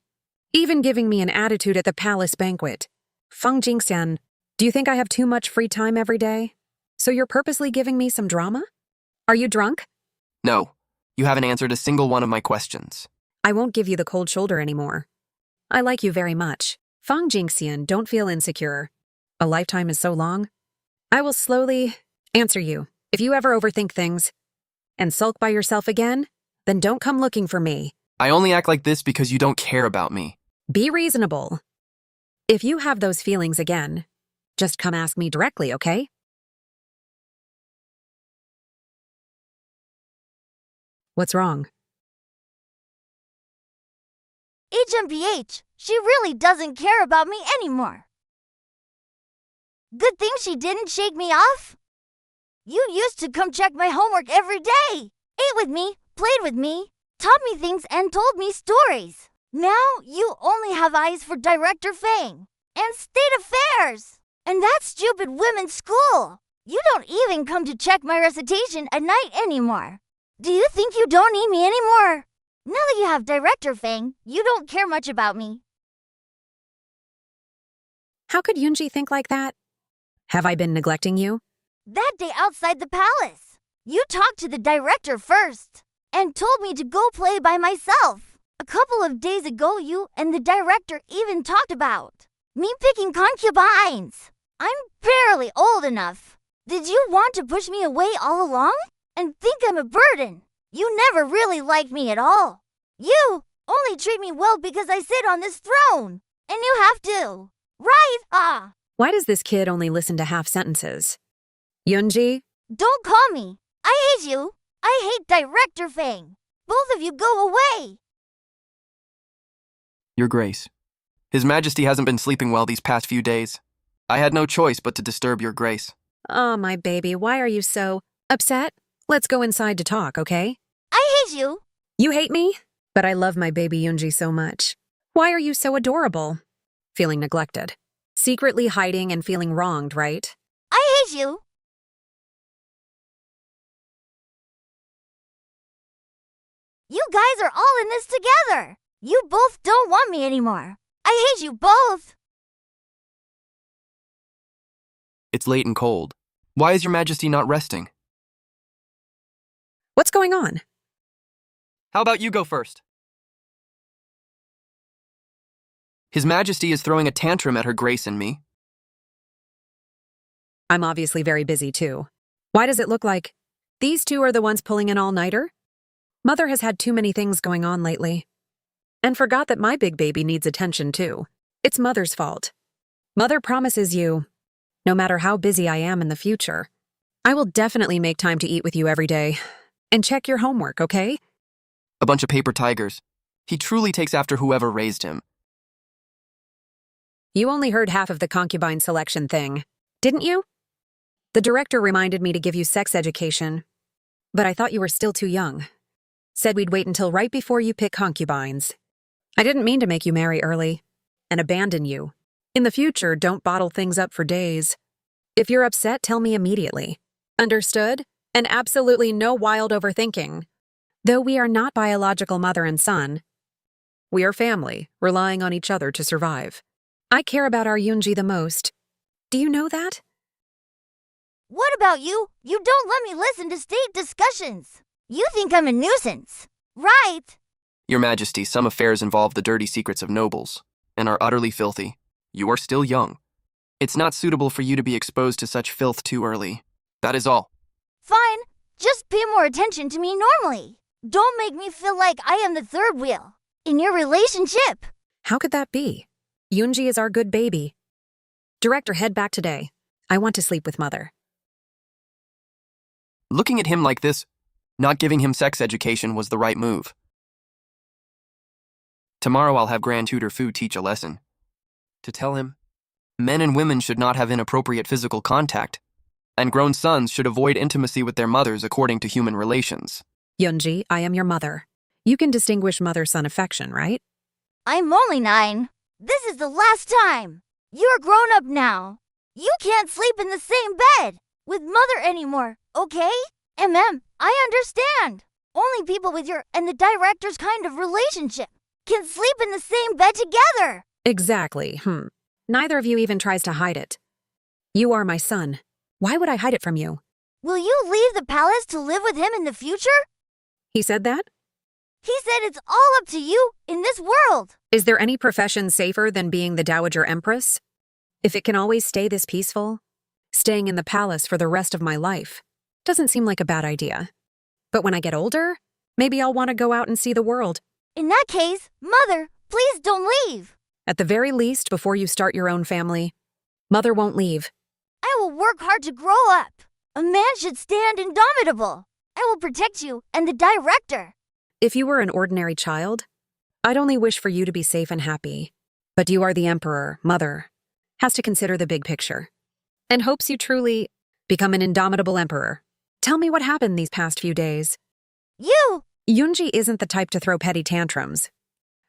Speaker 1: Even giving me an attitude at the palace banquet. Feng Jingxian, do you think I have too much free time every day? So you're purposely giving me some drama? Are you drunk?
Speaker 5: No, you haven't answered a single one of my questions.
Speaker 1: I won't give you the cold shoulder anymore. I like you very much. Feng Jingxian, don't feel insecure. A lifetime is so long. I will slowly answer you. If you ever overthink things and sulk by yourself again, then don't come looking for me.
Speaker 5: I only act like this because you don't care about me.
Speaker 1: Be reasonable. If you have those feelings again, just come ask me directly, okay? What's wrong?
Speaker 7: HMPH, she really doesn't care about me anymore. Good thing she didn't shake me off. You used to come check my homework every day, ate with me, played with me, taught me things and told me stories. Now you only have eyes for Director Fang and State Affairs and that stupid women's school. You don't even come to check my recitation at night anymore. Do you think you don't need me anymore? Now that you have Director Fang, you don't care much about me.
Speaker 1: How could Yunji think like that? Have I been neglecting you?
Speaker 7: That day outside the palace, you talked to the director first and told me to go play by myself. A couple of days ago, you and the director even talked about me picking concubines. I'm barely old enough. Did you want to push me away all along and think I'm a burden? You never really liked me at all. You only treat me well because I sit on this throne, and you have to. Right?
Speaker 1: Why does this kid only listen to half sentences? Yunji?
Speaker 7: Don't call me. I hate you. I hate Director Fang. Both of you go away.
Speaker 5: Your Grace, His Majesty hasn't been sleeping well these past few days. I had no choice but to disturb Your Grace.
Speaker 1: Oh, my baby, why are you so upset? Let's go inside to talk, okay?
Speaker 7: I hate you.
Speaker 1: You hate me? But I love my baby Yunji so much. Why are you so adorable? Feeling neglected. Secretly hiding and feeling wronged, right?
Speaker 7: I hate you. You guys are all in this together. You both don't want me anymore. I hate you both.
Speaker 5: It's late and cold. Why is Your Majesty not resting?
Speaker 1: What's going on?
Speaker 5: How about you go first? His Majesty is throwing a tantrum at Her Grace and me.
Speaker 1: I'm obviously very busy too. Why does it look like these two are the ones pulling an all-nighter? Mother has had too many things going on lately. And forgot that my big baby needs attention too. It's Mother's fault. Mother promises you, no matter how busy I am in the future, I will definitely make time to eat with you every day. And check your homework, okay?
Speaker 5: A bunch of paper tigers. He truly takes after whoever raised him.
Speaker 1: You only heard half of the concubine selection thing, didn't you? The director reminded me to give you sex education, but I thought you were still too young. Said we'd wait until right before you pick concubines. I didn't mean to make you marry early and abandon you. In the future, don't bottle things up for days. If you're upset, tell me immediately. Understood? And absolutely no wild overthinking. Though we are not biological mother and son, we are family, relying on each other to survive. I care about our Yunji the most. Do you know that?
Speaker 7: What about you? You don't let me listen to state discussions. You think I'm a nuisance, right?
Speaker 5: Your Majesty, some affairs involve the dirty secrets of nobles and are utterly filthy. You are still young. It's not suitable for you to be exposed to such filth too early. That is all.
Speaker 7: Fine. Just pay more attention to me normally. Don't make me feel like I am the third wheel in your relationship.
Speaker 1: How could that be? Yunji is our good baby. Director, head back today. I want to sleep with Mother.
Speaker 5: Looking at him like this, not giving him sex education was the right move. Tomorrow I'll have Grand Tutor Fu teach a lesson. To tell him, men and women should not have inappropriate physical contact, and grown sons should avoid intimacy with their mothers according to human relations.
Speaker 1: Yunji, I am your mother. You can distinguish mother-son affection, right?
Speaker 7: I'm only 9. This is the last time. You're grown up now. You can't sleep in the same bed with Mother anymore, okay? I understand. Only people with your and the director's kind of relationship can sleep in the same bed together.
Speaker 1: Exactly, Neither of you even tries to hide it. You are my son. Why would I hide it from you?
Speaker 7: Will you leave the palace to live with him in the future?
Speaker 1: He said that?
Speaker 7: He said it's all up to you in this world.
Speaker 1: Is there any profession safer than being the Dowager Empress? If it can always stay this peaceful, staying in the palace for the rest of my life doesn't seem like a bad idea. But when I get older, maybe I'll want to go out and see the world.
Speaker 7: In that case, Mother, please don't leave.
Speaker 1: At the very least, before you start your own family, Mother won't leave.
Speaker 7: I will work hard to grow up. A man should stand indomitable. I will protect you and the director.
Speaker 1: If you were an ordinary child, I'd only wish for you to be safe and happy. But you are the Emperor, Mother, has to consider the big picture, and hopes you truly become an indomitable emperor. Tell me what happened these past few days. Yunji isn't the type to throw petty tantrums.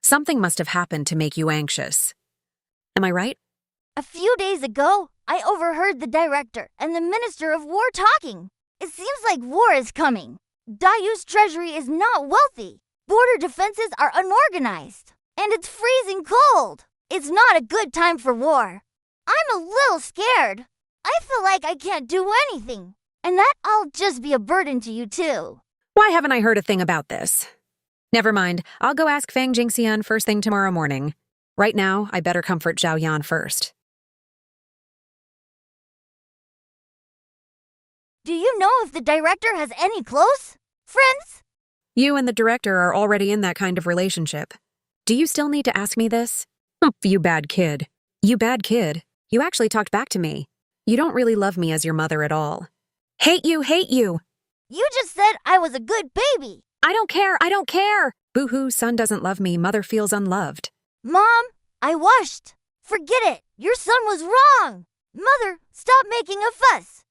Speaker 1: Something must have happened to make you anxious. Am I right?
Speaker 7: A few days ago, I overheard the director and the Minister of War talking. It seems like war is coming. Dayu's treasury is not wealthy. Border defenses are unorganized. And it's freezing cold. It's not a good time for war. I'm a little scared. I feel like I can't do anything. And that I'll just be a burden to you too.
Speaker 1: Why haven't I heard a thing about this? Never mind, I'll go ask Fang Jingxian first thing tomorrow morning. Right now, I better comfort Zhao Yan first.
Speaker 7: Do you know if the director has any close friends?
Speaker 1: You and the director are already in that kind of relationship. Do you still need to ask me this? You bad kid. You bad kid. You actually talked back to me. You don't really love me as your mother at all. Hate you, hate you.
Speaker 7: You just said I was a good baby.
Speaker 1: I don't care. Boo-hoo, son doesn't love me, mother feels unloved.
Speaker 7: Mom, I washed. Forget it. Your son was wrong. Mother, stop making a fuss.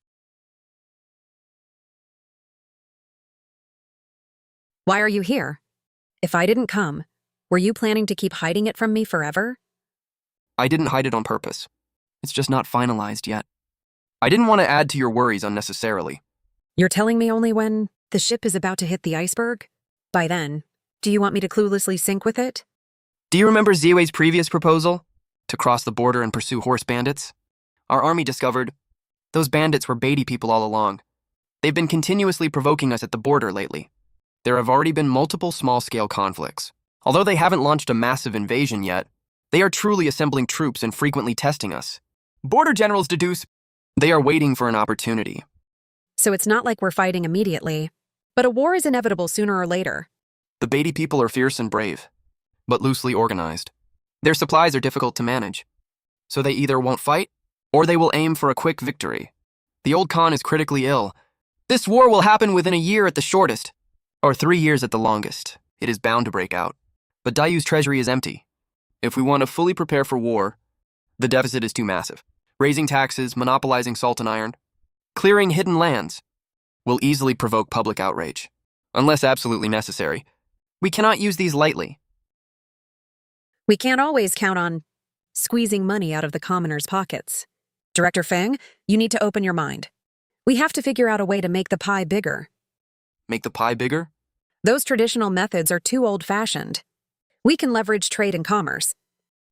Speaker 1: Why are you here? If I didn't come, were you planning to keep hiding it from me forever?
Speaker 5: I didn't hide it on purpose. It's just not finalized yet. I didn't want to add to your worries unnecessarily.
Speaker 1: You're telling me only when the ship is about to hit the iceberg? By then, do you want me to cluelessly sink with it?
Speaker 5: Do you remember Ziwei's previous proposal? To cross the border and pursue horse bandits? Our army discovered those bandits were Beatty people all along. They've been continuously provoking us at the border lately. There have already been multiple small-scale conflicts. Although they haven't launched a massive invasion yet, they are truly assembling troops and frequently testing us. Border generals deduce they are waiting for an opportunity.
Speaker 1: So it's not like we're fighting immediately, but a war is inevitable sooner or later.
Speaker 5: The Beatty people are fierce and brave, but loosely organized. Their supplies are difficult to manage, so they either won't fight, or they will aim for a quick victory. The old Khan is critically ill. This war will happen within a year at the shortest, or 3 years at the longest. It is bound to break out. But Dayu's treasury is empty. If we want to fully prepare for war, the deficit is too massive. Raising taxes, monopolizing salt and iron, clearing hidden lands will easily provoke public outrage. Unless absolutely necessary, we cannot use these lightly.
Speaker 1: We can't always count on squeezing money out of the commoners' pockets. Director Feng, you need to open your mind. We have to figure out a way to make the pie bigger.
Speaker 5: Make the pie bigger?
Speaker 1: Those traditional methods are too old-fashioned. We can leverage trade and commerce.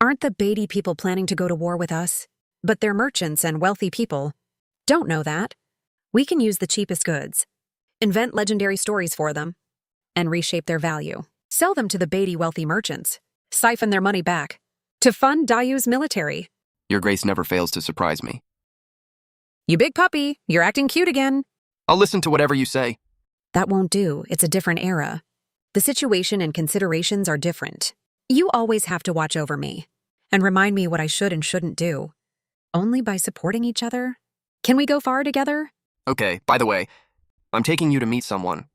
Speaker 1: Aren't the Beatty people planning to go to war with us? But they're merchants and wealthy people. Don't know that. We can use the cheapest goods, invent legendary stories for them, and reshape their value. Sell them to the Beatty wealthy merchants, siphon their money back, to fund Dayu's military.
Speaker 5: Your Grace never fails to surprise me.
Speaker 1: You big puppy, you're acting cute again.
Speaker 5: I'll listen to whatever you say.
Speaker 1: That won't do. It's a different era. The situation and considerations are different. You always have to watch over me and remind me what I should and shouldn't do. Only by supporting each other Can we go far together?
Speaker 5: Okay, by the way, I'm taking you to meet someone.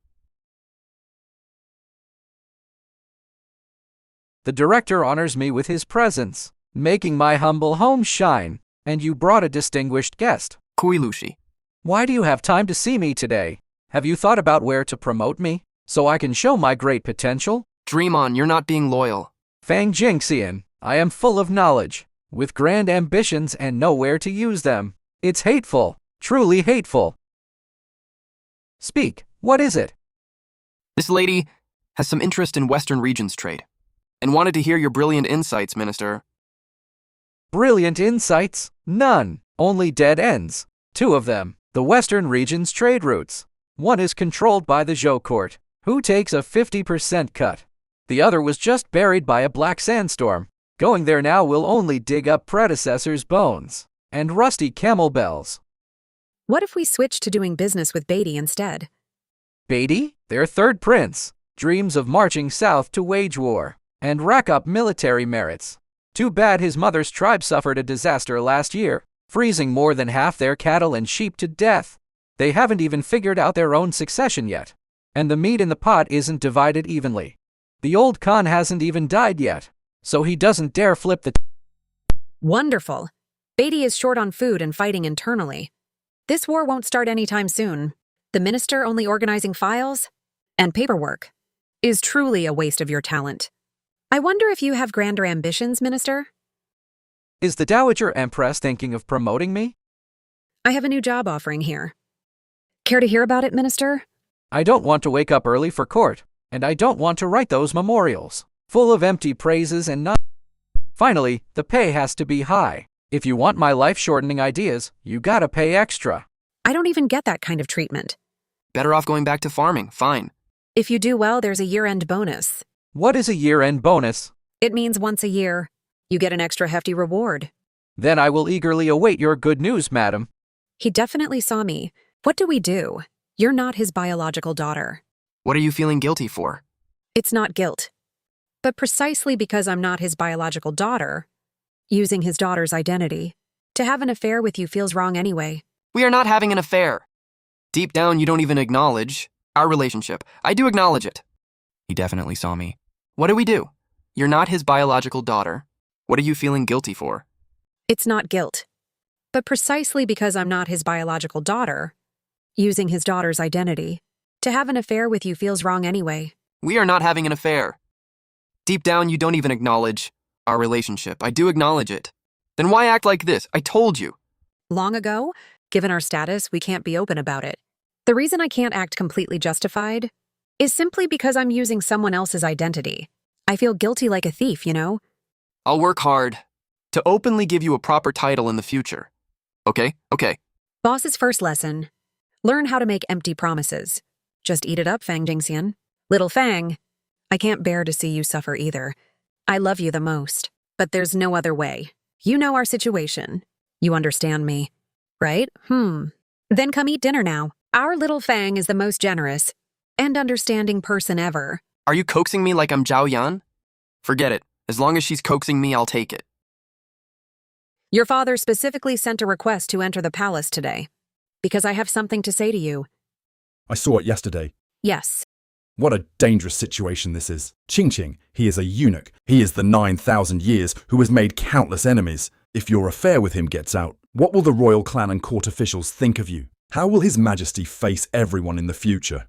Speaker 6: The director honors me with his presence, making my humble home shine, and you brought a distinguished guest.
Speaker 5: Kuilushi.
Speaker 6: Why do you have time to see me today? Have you thought about where to promote me, so I can show my great potential?
Speaker 5: Dream on, you're not being loyal.
Speaker 6: Fang Jingxian, I am full of knowledge, with grand ambitions and know where to use them. It's hateful, truly hateful. Speak, what is it?
Speaker 5: This lady has some interest in Western regions trade, and wanted to hear your brilliant insights, Minister.
Speaker 6: Brilliant insights? None, only dead ends. 2 of them, the Western region's trade routes. One is controlled by the Zhou court, who takes a 50% cut. The other was just buried by a black sandstorm. Going there now will only dig up predecessors' bones and rusty camel bells.
Speaker 1: What if we switch to doing business with Beatty instead?
Speaker 6: Beatty, their 3rd prince, dreams of marching south to wage war and rack up military merits. Too bad his mother's tribe suffered a disaster last year, freezing more than half their cattle and sheep to death. They haven't even figured out their own succession yet, and the meat in the pot isn't divided evenly. The old Khan hasn't even died yet, so he doesn't dare flip the...
Speaker 1: Wonderful. Beatty is short on food and fighting internally. This war won't start anytime soon. The minister only organizing files and paperwork is truly a waste of your talent. I wonder if you have grander ambitions, Minister?
Speaker 6: Is the Dowager Empress thinking of promoting me?
Speaker 1: I have a new job offering here. Care to hear about it, Minister?
Speaker 6: I don't want to wake up early for court, and I don't want to write those memorials, full of empty praises and not. Finally, the pay has to be high. If you want my life-shortening ideas, you gotta pay extra.
Speaker 1: I don't even get that kind of treatment.
Speaker 5: Better off going back to farming, fine.
Speaker 1: If you do well, there's a year-end bonus.
Speaker 6: What is a year-end bonus?
Speaker 1: It means once a year, you get an extra hefty reward.
Speaker 6: Then I will eagerly await your good news, madam.
Speaker 1: He definitely saw me. What do we do? You're not his biological daughter.
Speaker 5: What are you feeling guilty for?
Speaker 1: It's not guilt. But precisely because I'm not his biological daughter, using his daughter's identity, to have an affair with you feels wrong anyway.
Speaker 5: We are not having an affair. Deep down, you don't even acknowledge our relationship. I do acknowledge it. He definitely saw me. What do we do? You're not his biological daughter. What are you feeling guilty for?
Speaker 1: It's not guilt. But precisely because I'm not his biological daughter, using his daughter's identity, to have an affair with you feels wrong anyway.
Speaker 5: We are not having an affair. Deep down, you don't even acknowledge our relationship. I do acknowledge it. Then why act like this? I told you.
Speaker 1: Long ago, given our status, we can't be open about it. The reason I can't act completely justified is simply because I'm using someone else's identity. I feel guilty like a thief, you know?
Speaker 5: I'll work hard to openly give you a proper title in the future. Okay? Okay.
Speaker 1: Boss's first lesson. Learn how to make empty promises. Just eat it up, Fang Jingxian. Little Fang, I can't bear to see you suffer either. I love you the most, but there's no other way. You know our situation. You understand me, right? Then come eat dinner now. Our little Fang is the most generous and understanding person ever.
Speaker 5: Are you coaxing me like I'm Zhao Yan? Forget it. As long as she's coaxing me, I'll take it.
Speaker 1: Your father specifically sent a request to enter the palace today, because I have something to say to you.
Speaker 4: I saw it yesterday.
Speaker 1: Yes.
Speaker 4: What a dangerous situation this is. Qingqing, he is a eunuch. He is the 9,000 years who has made countless enemies. If your affair with him gets out, what will the royal clan and court officials think of you? How will His Majesty face everyone in the future?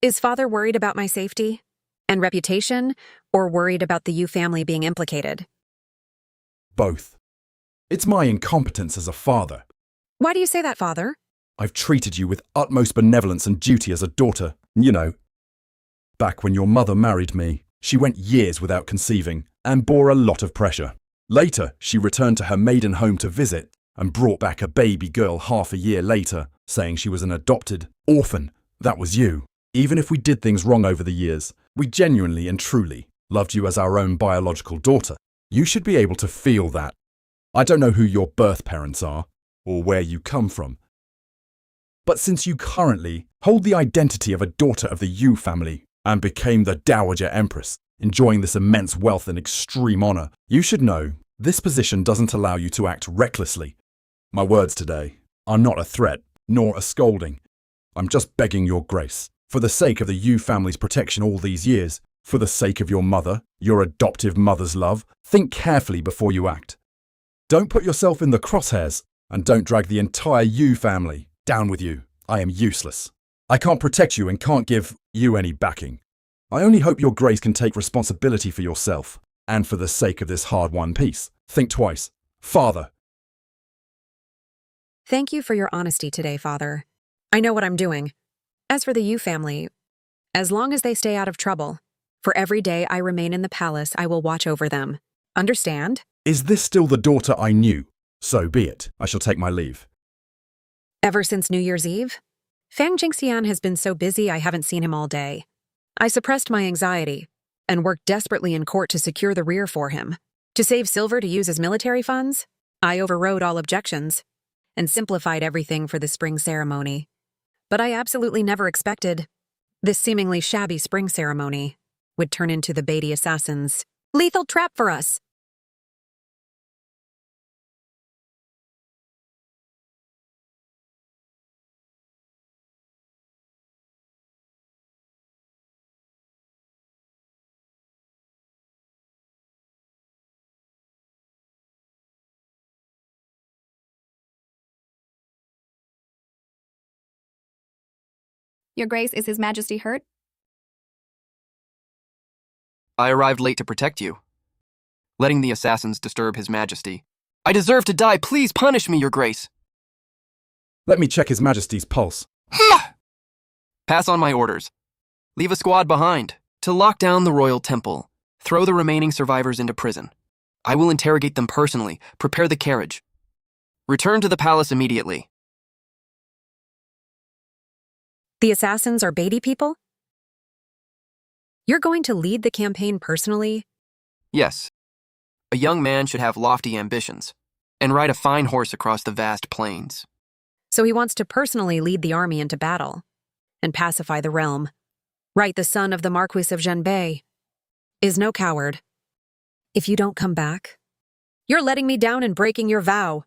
Speaker 1: Is father worried about my safety and reputation, or worried about the Yu family being implicated?
Speaker 4: Both. It's my incompetence as a father.
Speaker 1: Why do you say that, father?
Speaker 4: I've treated you with utmost benevolence and duty as a daughter, you know. Back when your mother married me, she went years without conceiving and bore a lot of pressure. Later, she returned to her maiden home to visit and brought back a baby girl half a year later, saying she was an adopted orphan. That was you. Even if we did things wrong over the years, we genuinely and truly loved you as our own biological daughter. You should be able to feel that. I don't know who your birth parents are or where you come from, but since you currently hold the identity of a daughter of the Yu family and became the Dowager Empress, enjoying this immense wealth and extreme honor, you should know this position doesn't allow you to act recklessly. My words today are not a threat, nor a scolding. I'm just begging your grace, for the sake of the Yu family's protection all these years, for the sake of your mother, your adoptive mother's love, think carefully before you act. Don't put yourself in the crosshairs, and don't drag the entire Yu family down with you. I am useless. I can't protect you and can't give you any backing. I only hope your grace can take responsibility for yourself, and for the sake of this hard-won peace. Think twice. Father.
Speaker 1: Thank you for your honesty today, Father. I know what I'm doing. As for the Yu family, as long as they stay out of trouble, for every day I remain in the palace, I will watch over them. Understand?
Speaker 4: Is this still the daughter I knew? So be it. I shall take my leave.
Speaker 1: Ever since New Year's Eve, Fang Jingxian has been so busy I haven't seen him all day. I suppressed my anxiety and worked desperately in court to secure the rear for him. To save silver to use as military funds, I overrode all objections and simplified everything for the spring ceremony. But I absolutely never expected this seemingly shabby spring ceremony would turn into the Beatty assassins' lethal trap for us.
Speaker 2: Your Grace, is His Majesty hurt?
Speaker 5: I arrived late to protect you, letting the assassins disturb His Majesty. I deserve to die. Please punish me, Your Grace.
Speaker 4: Let me check His Majesty's pulse.
Speaker 5: Pass on my orders. Leave a squad behind to lock down the royal temple. Throw the remaining survivors into prison. I will interrogate them personally. Prepare the carriage. Return to the palace immediately.
Speaker 1: The assassins are Beatty people? You're going to lead the campaign personally?
Speaker 5: Yes. A young man should have lofty ambitions and ride a fine horse across the vast plains.
Speaker 1: So he wants to personally lead the army into battle and pacify the realm. Right, the son of the Marquis of Zhenbei is no coward. If you don't come back, you're letting me down and breaking your vow.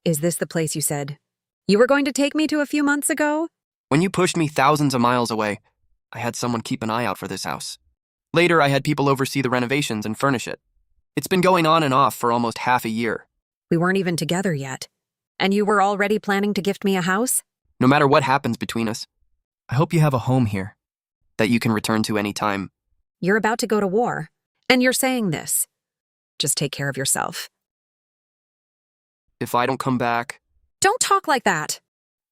Speaker 1: Is this the place you said you were going to take me to a few months ago?
Speaker 5: When you pushed me thousands of miles away, I had someone keep an eye out for this house. Later, I had people oversee the renovations and furnish it. It's been going on and off for almost half a year.
Speaker 1: We weren't even together yet. And you were already planning to gift me a house?
Speaker 5: No matter what happens between us, I hope you have a home here that you can return to any time.
Speaker 1: You're about to go to war, and you're saying this. Just take care of yourself.
Speaker 5: If I don't come back...
Speaker 1: Don't talk like that!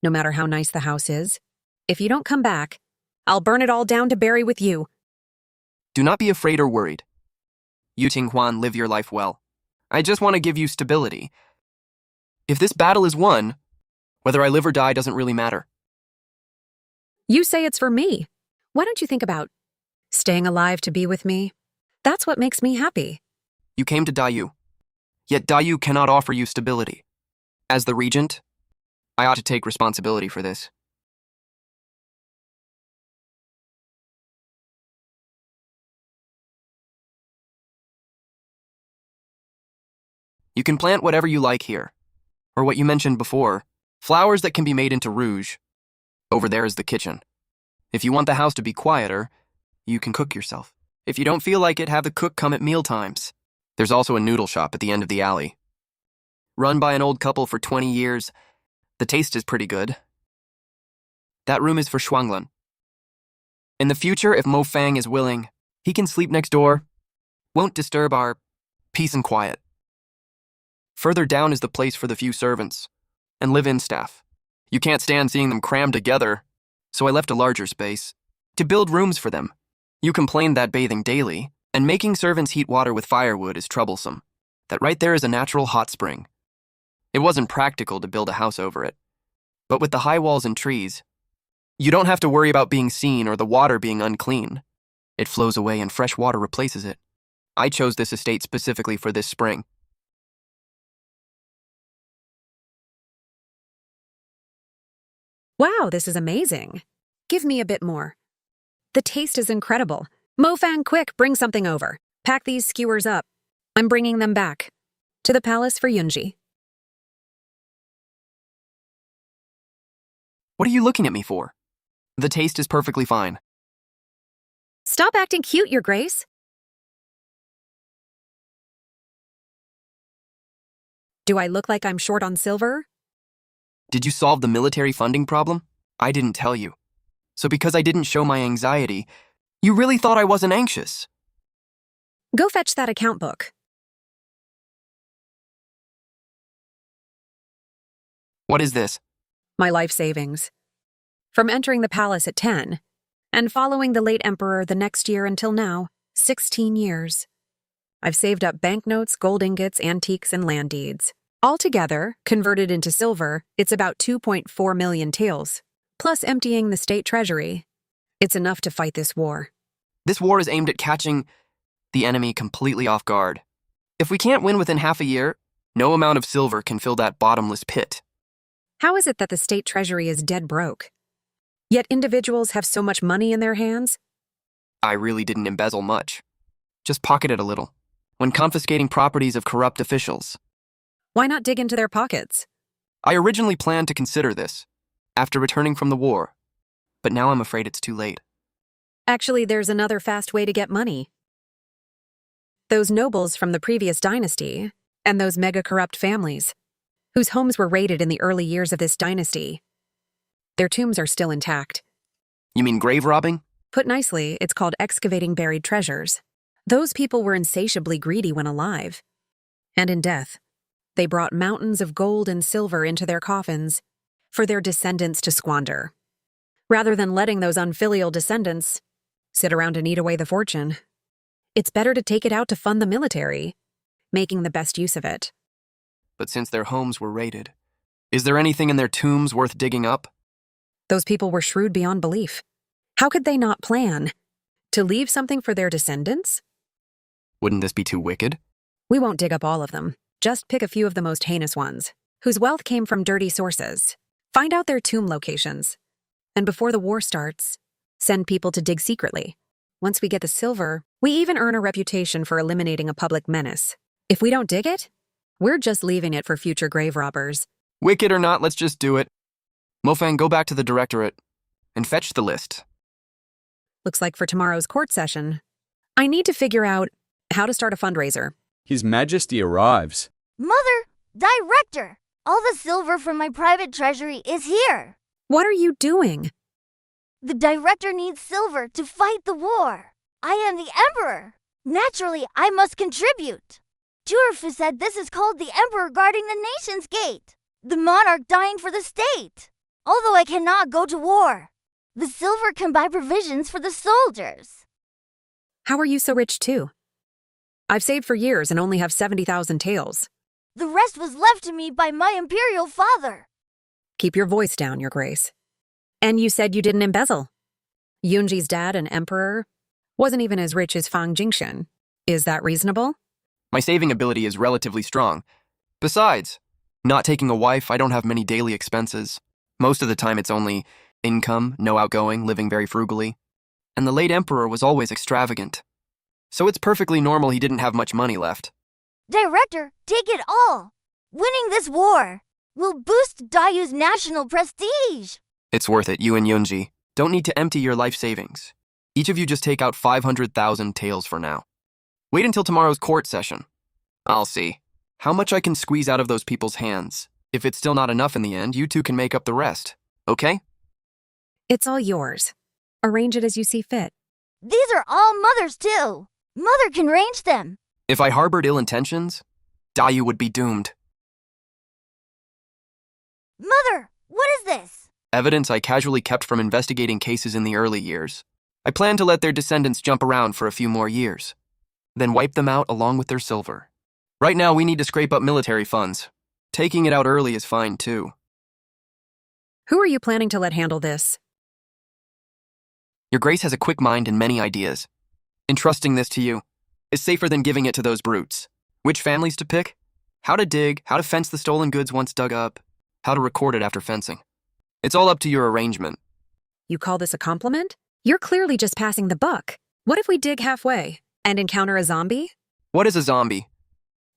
Speaker 1: No matter how nice the house is, if you don't come back, I'll burn it all down to bury with you.
Speaker 5: Do not be afraid or worried. You, Qinghuan, live your life well. I just want to give you stability. If this battle is won, whether I live or die doesn't really matter.
Speaker 1: You say it's for me. Why don't you think about staying alive to be with me? That's what makes me happy.
Speaker 5: You came to Dayu. Yet Dayu cannot offer you stability. As the regent, I ought to take responsibility for this. You can plant whatever you like here, or what you mentioned before, flowers that can be made into rouge. Over there is the kitchen. If you want the house to be quieter, you can cook yourself. If you don't feel like it, have the cook come at mealtimes. There's also a noodle shop at the end of the alley. Run by an old couple for 20 years, the taste is pretty good. That room is for Shuanglan. In the future, if Mo Fang is willing, he can sleep next door. Won't disturb our peace and quiet. Further down is the place for the few servants and live-in staff. You can't stand seeing them crammed together, so I left a larger space to build rooms for them. You complained that bathing daily and making servants heat water with firewood is troublesome. That right there is a natural hot spring. It wasn't practical to build a house over it. But with the high walls and trees, you don't have to worry about being seen or the water being unclean. It flows away and fresh water replaces it. I chose this estate specifically for this spring.
Speaker 1: Wow, this is amazing. Give me a bit more. The taste is incredible. Mo Fang, quick, bring something over. Pack these skewers up. I'm bringing them back. To the palace for Yunji.
Speaker 5: What are you looking at me for? The taste is perfectly fine.
Speaker 1: Stop acting cute, Your Grace. Do I look like I'm short on silver?
Speaker 5: Did you solve the military funding problem? I didn't tell you. So because I didn't show my anxiety, you really thought I wasn't anxious.
Speaker 1: Go fetch that account book.
Speaker 5: What is this?
Speaker 1: My life savings. From entering the palace at 10, and following the late emperor the next year until now, 16 years. I've saved up banknotes, gold ingots, antiques, and land deeds. Altogether, converted into silver, it's about 2.4 million taels, plus emptying the state treasury. It's enough to fight this war.
Speaker 5: This war is aimed at catching the enemy completely off guard. If we can't win within half a year, no amount of silver can fill that bottomless pit.
Speaker 1: How is it that the state treasury is dead broke? Yet individuals have so much money in their hands?
Speaker 5: I really didn't embezzle much. Just pocketed a little. When confiscating properties of corrupt officials.
Speaker 1: Why not dig into their pockets?
Speaker 5: I originally planned to consider this, after returning from the war. But now I'm afraid it's too late.
Speaker 1: Actually, there's another fast way to get money. Those nobles from the previous dynasty, and those mega-corrupt families, whose homes were raided in the early years of this dynasty. Their tombs are still intact.
Speaker 5: You mean grave robbing?
Speaker 1: Put nicely, it's called excavating buried treasures. Those people were insatiably greedy when alive. And in death, they brought mountains of gold and silver into their coffins for their descendants to squander. Rather than letting those unfilial descendants sit around and eat away the fortune, it's better to take it out to fund the military, making the best use of it.
Speaker 5: But since their homes were raided, is there anything in their tombs worth digging up?
Speaker 1: Those people were shrewd beyond belief. How could they not plan to leave something for their descendants?
Speaker 5: Wouldn't this be too wicked?
Speaker 1: We won't dig up all of them. Just pick a few of the most heinous ones, whose wealth came from dirty sources. Find out their tomb locations. And before the war starts, send people to dig secretly. Once we get the silver, we even earn a reputation for eliminating a public menace. If we don't dig it, we're just leaving it for future grave robbers.
Speaker 5: Wicked or not, let's just do it. Mofang, go back to the directorate and fetch the list.
Speaker 1: Looks like for tomorrow's court session, I need to figure out how to start a fundraiser.
Speaker 3: His Majesty arrives.
Speaker 7: Mother, Director, all the silver from my private treasury is here.
Speaker 1: What are you doing?
Speaker 7: The Director needs silver to fight the war. I am the Emperor. Naturally, I must contribute. Turfu said this is called the Emperor guarding the nation's gate, the monarch dying for the state. Although I cannot go to war, the silver can buy provisions for the soldiers.
Speaker 1: How are you so rich too? I've saved for years and only have 70,000 taels.
Speaker 7: The rest was left to me by my imperial father.
Speaker 1: Keep your voice down, Your Grace. And you said you didn't embezzle. Yunji's dad, an emperor, wasn't even as rich as Fang Jingshen. Is that reasonable?
Speaker 5: My saving ability is relatively strong. Besides, not taking a wife, I don't have many daily expenses. Most of the time it's only income, no outgoing, living very frugally. And the late emperor was always extravagant. So it's perfectly normal he didn't have much money left.
Speaker 7: Director, take it all. Winning this war will boost Dayu's national prestige.
Speaker 5: It's worth it, you and Yunji. Don't need to empty your life savings. Each of you just take out 500,000 taels for now. Wait until tomorrow's court session. I'll see how much I can squeeze out of those people's hands. If it's still not enough in the end, you two can make up the rest. Okay?
Speaker 1: It's all yours. Arrange it as you see fit.
Speaker 7: These are all Mother's too. Mother can range them.
Speaker 5: If I harbored ill intentions, Dayu would be doomed.
Speaker 7: Mother, what is this?
Speaker 5: Evidence I casually kept from investigating cases in the early years. I plan to let their descendants jump around for a few more years, then wipe them out along with their silver. Right now, we need to scrape up military funds. Taking it out early is fine, too.
Speaker 1: Who are you planning to let handle this?
Speaker 5: Your Grace has a quick mind and many ideas. Entrusting this to you is safer than giving it to those brutes. Which families to pick? How to dig, how to fence the stolen goods once dug up, how to record it after fencing. It's all up to your arrangement.
Speaker 1: You call this a compliment? You're clearly just passing the buck. What if we dig halfway and encounter a zombie?
Speaker 5: What is a zombie?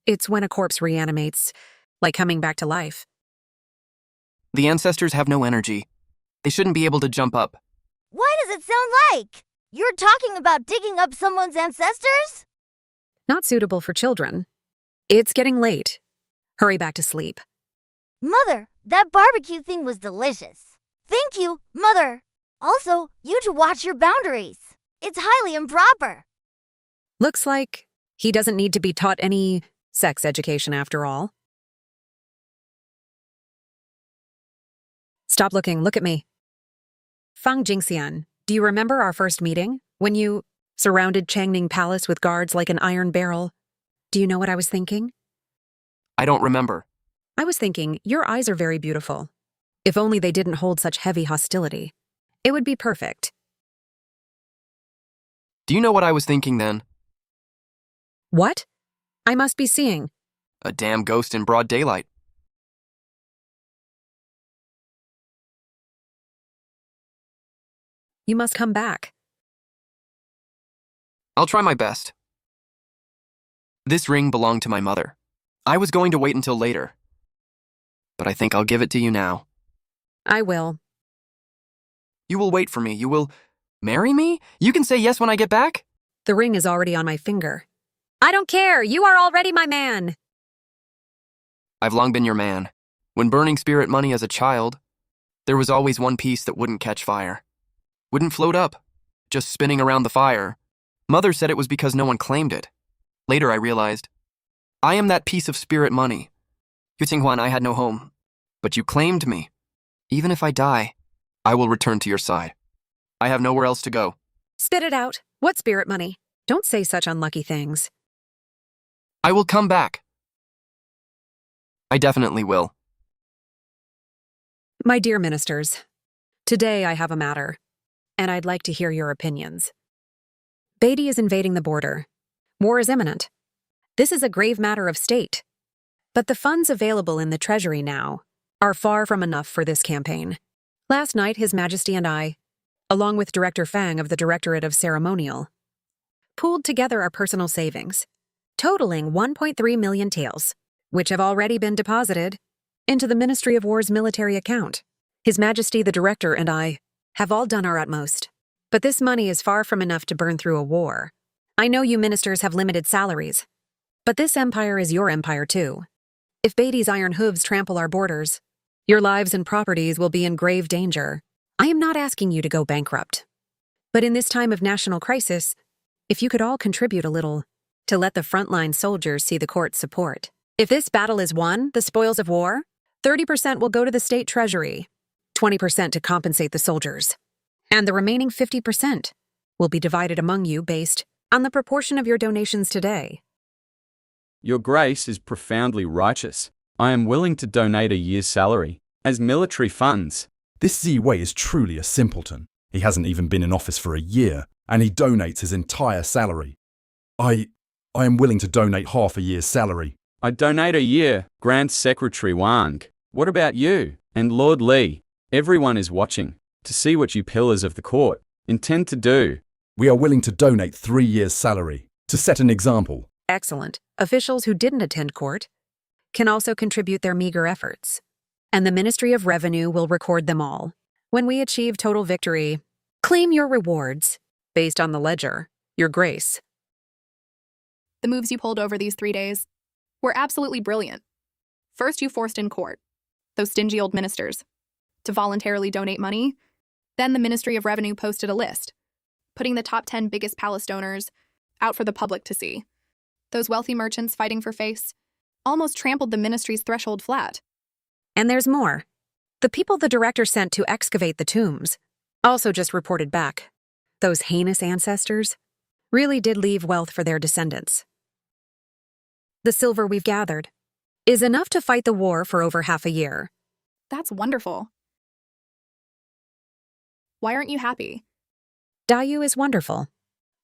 Speaker 1: It's when a corpse reanimates, like coming back to life.
Speaker 5: The ancestors have no energy. They shouldn't be able to jump up.
Speaker 7: Why does it sound like you're talking about digging up someone's ancestors?
Speaker 1: Not suitable for children. It's getting late. Hurry back to sleep.
Speaker 7: Mother, that barbecue thing was delicious. Thank you, Mother. Also, you to watch your boundaries. It's highly improper.
Speaker 1: Looks like he doesn't need to be taught any sex education after all. Stop looking, look at me. Fang Jingxian, do you remember our first meeting? When you surrounded Changning Palace with guards like an iron barrel? Do you know what I was thinking?
Speaker 5: I don't remember.
Speaker 1: I was thinking, your eyes are very beautiful. If only they didn't hold such heavy hostility. It would be perfect.
Speaker 5: Do you know what I was thinking then?
Speaker 1: What? I must be seeing.
Speaker 5: A damn ghost in broad daylight.
Speaker 1: You must come back.
Speaker 5: I'll try my best. This ring belonged to my mother. I was going to wait until later. But I think I'll give it to you now.
Speaker 1: I will.
Speaker 5: You will wait for me. You will marry me? You can say yes when I get back?
Speaker 1: The ring is already on my finger. I don't care. You are already my man.
Speaker 5: I've long been your man. When burning spirit money as a child, there was always one piece that wouldn't catch fire. Wouldn't float up, just spinning around the fire. Mother said it was because no one claimed it. Later I realized, I am that piece of spirit money. Qinghuan, I had no home, but you claimed me. Even if I die, I will return to your side. I have nowhere else to go.
Speaker 1: Spit it out. What spirit money? Don't say such unlucky things.
Speaker 5: I will come back. I definitely will.
Speaker 1: My dear ministers, today I have a matter, and I'd like to hear your opinions. Beatty is invading the border. War is imminent. This is a grave matter of state. But the funds available in the treasury now are far from enough for this campaign. Last night, His Majesty and I, along with Director Fang of the Directorate of Ceremonial, pooled together our personal savings, totaling 1.3 million taels, which have already been deposited into the Ministry of War's military account. His Majesty the Director and I have all done our utmost, but this money is far from enough to burn through a war. I know you ministers have limited salaries, but this empire is your empire too. If Beatty's iron hooves trample our borders, your lives and properties will be in grave danger. I am not asking you to go bankrupt. But in this time of national crisis, if you could all contribute a little to let the frontline soldiers see the court's support. If this battle is won, the spoils of war, 30% will go to the state treasury, 20% to compensate the soldiers, and the remaining 50% will be divided among you based on the proportion of your donations today.
Speaker 3: Your Grace is profoundly righteous. I am willing to donate a year's salary as military funds.
Speaker 4: This Z-Wei is truly a simpleton. He hasn't even been in office for a year, and he donates his entire salary. I am willing to donate half a year's salary.
Speaker 3: I donate a year, Grand Secretary Wang. What about you? And Lord Li? Everyone is watching to see what you pillars of the court intend to do.
Speaker 4: We are willing to donate 3 years' salary to set an example.
Speaker 1: Excellent. Officials who didn't attend court can also contribute their meager efforts, and the Ministry of Revenue will record them all. When we achieve total victory, claim your rewards based on the ledger, Your Grace.
Speaker 2: The moves you pulled over these 3 days were absolutely brilliant. First, you forced in court those stingy old ministers to voluntarily donate money. Then the Ministry of Revenue posted a list, putting the top 10 biggest palace donors out for the public to see. Those wealthy merchants fighting for face almost trampled the ministry's threshold flat.
Speaker 1: And there's more. The people the director sent to excavate the tombs also just reported back. Those heinous ancestors really did leave wealth for their descendants. The silver we've gathered is enough to fight the war for over half a year.
Speaker 2: That's wonderful. Why aren't you happy?
Speaker 1: Dayu is wonderful.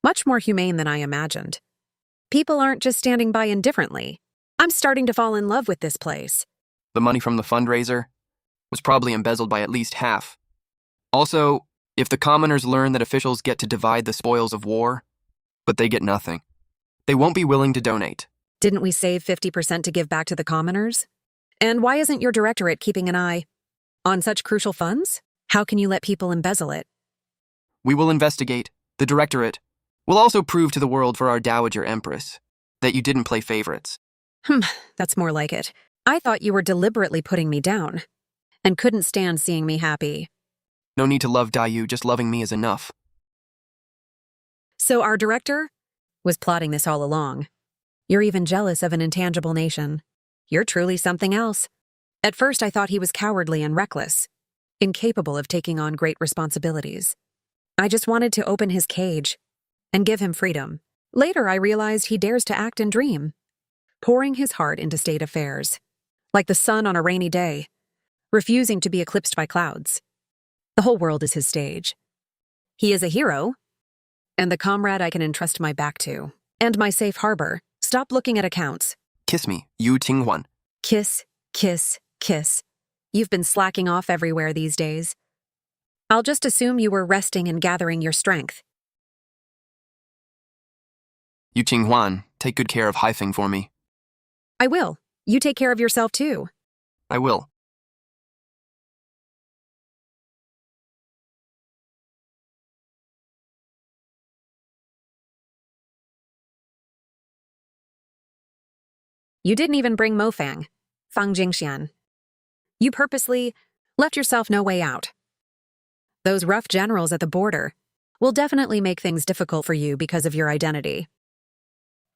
Speaker 1: Much more humane than I imagined. People aren't just standing by indifferently. I'm starting to fall in love with this place.
Speaker 5: The money from the fundraiser was probably embezzled by at least half. Also, if the commoners learn that officials get to divide the spoils of war, but they get nothing, they won't be willing to donate.
Speaker 1: Didn't we save 50% to give back to the commoners? And why isn't your directorate keeping an eye on such crucial funds? How can you let people embezzle it?
Speaker 5: We will investigate. The directorate will also prove to the world for our Dowager Empress that you didn't play favorites.
Speaker 1: That's more like it. I thought you were deliberately putting me down and couldn't stand seeing me happy.
Speaker 5: No need to love Dayu, just loving me is enough.
Speaker 1: So our director was plotting this all along. You're even jealous of an intangible nation. You're truly something else. At first I thought he was cowardly and reckless, incapable of taking on great responsibilities. I just wanted to open his cage and give him freedom. Later I realized he dares to act and dream, pouring his heart into state affairs, like the sun on a rainy day, refusing to be eclipsed by clouds. The whole world is his stage. He is a hero, and the comrade I can entrust my back to, and my safe harbor. Stop looking at accounts.
Speaker 5: Kiss me, you Qinghuan.
Speaker 1: Kiss, kiss, kiss. You've been slacking off everywhere these days. I'll just assume you were resting and gathering your strength.
Speaker 5: You Qinghuan, take good care of Haifeng for me.
Speaker 1: I will. You take care of yourself too.
Speaker 5: I will.
Speaker 1: You didn't even bring Mofang, Fang Jingxian. You purposely left yourself no way out. Those rough generals at the border will definitely make things difficult for you because of your identity.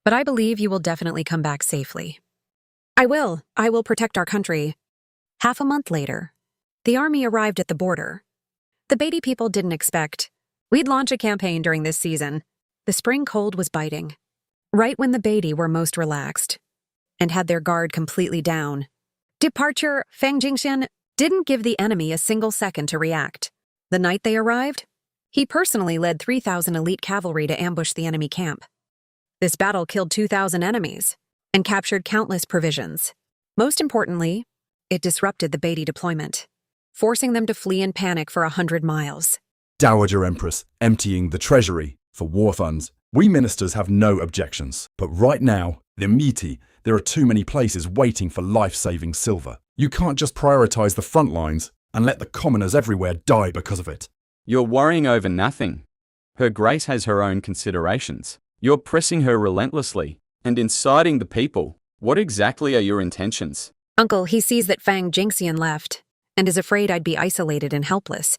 Speaker 1: But I believe you will definitely come back safely. I will protect our country. Half a month later, the army arrived at the border. The Beatty people didn't expect we'd launch a campaign during this season. The spring cold was biting, right when the Beatty were most relaxed and had their guard completely down. Departure, Fang Jingxian didn't give the enemy a single second to react. The night they arrived, he personally led 3,000 elite cavalry to ambush the enemy camp. This battle killed 2,000 enemies and captured countless provisions. Most importantly, it disrupted the Beatty deployment, forcing them to flee in panic for 100 miles.
Speaker 4: Dowager Empress emptying the treasury for war funds. We ministers have no objections, but right now, the Miti, there are too many places waiting for life-saving silver. You can't just prioritize the front lines and let the commoners everywhere die because of it.
Speaker 3: You're worrying over nothing. Her Grace has her own considerations. You're pressing her relentlessly and inciting the people. What exactly are your intentions?
Speaker 1: Uncle, he sees that Fang Jingxian left and is afraid I'd be isolated and helpless.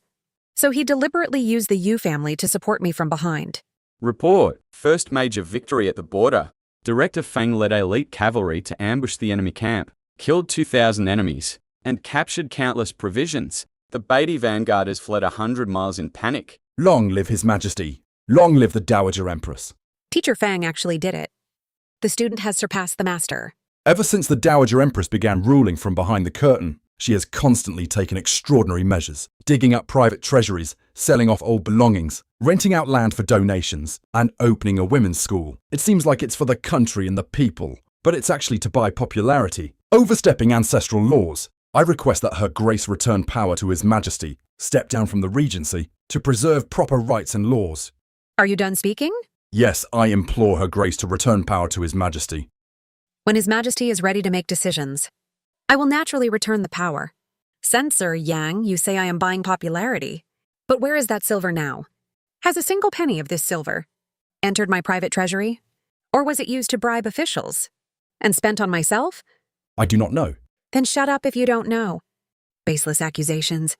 Speaker 1: So he deliberately used the Yu family to support me from behind.
Speaker 3: Report. First major victory at the border. Director Fang led elite cavalry to ambush the enemy camp, killed 2,000 enemies, and captured countless provisions. The Beatty vanguard has fled 100 miles in panic.
Speaker 4: Long live His Majesty. Long live the Dowager Empress.
Speaker 1: Teacher Fang actually did it. The student has surpassed the master.
Speaker 4: Ever since the Dowager Empress began ruling from behind the curtain, she has constantly taken extraordinary measures, digging up private treasuries, selling off old belongings, renting out land for donations, and opening a women's school. It seems like it's for the country and the people, but it's actually to buy popularity, overstepping ancestral laws. I request that Her Grace return power to His Majesty, step down from the Regency, to preserve proper rights and laws.
Speaker 1: Are you done speaking?
Speaker 4: Yes, I implore Her Grace to return power to His Majesty.
Speaker 1: When His Majesty is ready to make decisions, I will naturally return the power. Censor, Yang, you say I am buying popularity. But where is that silver now? Has a single penny of this silver entered my private treasury? Or was it used to bribe officials and spent on myself?
Speaker 4: I do not know.
Speaker 1: Then shut up if you don't know. Baseless accusations.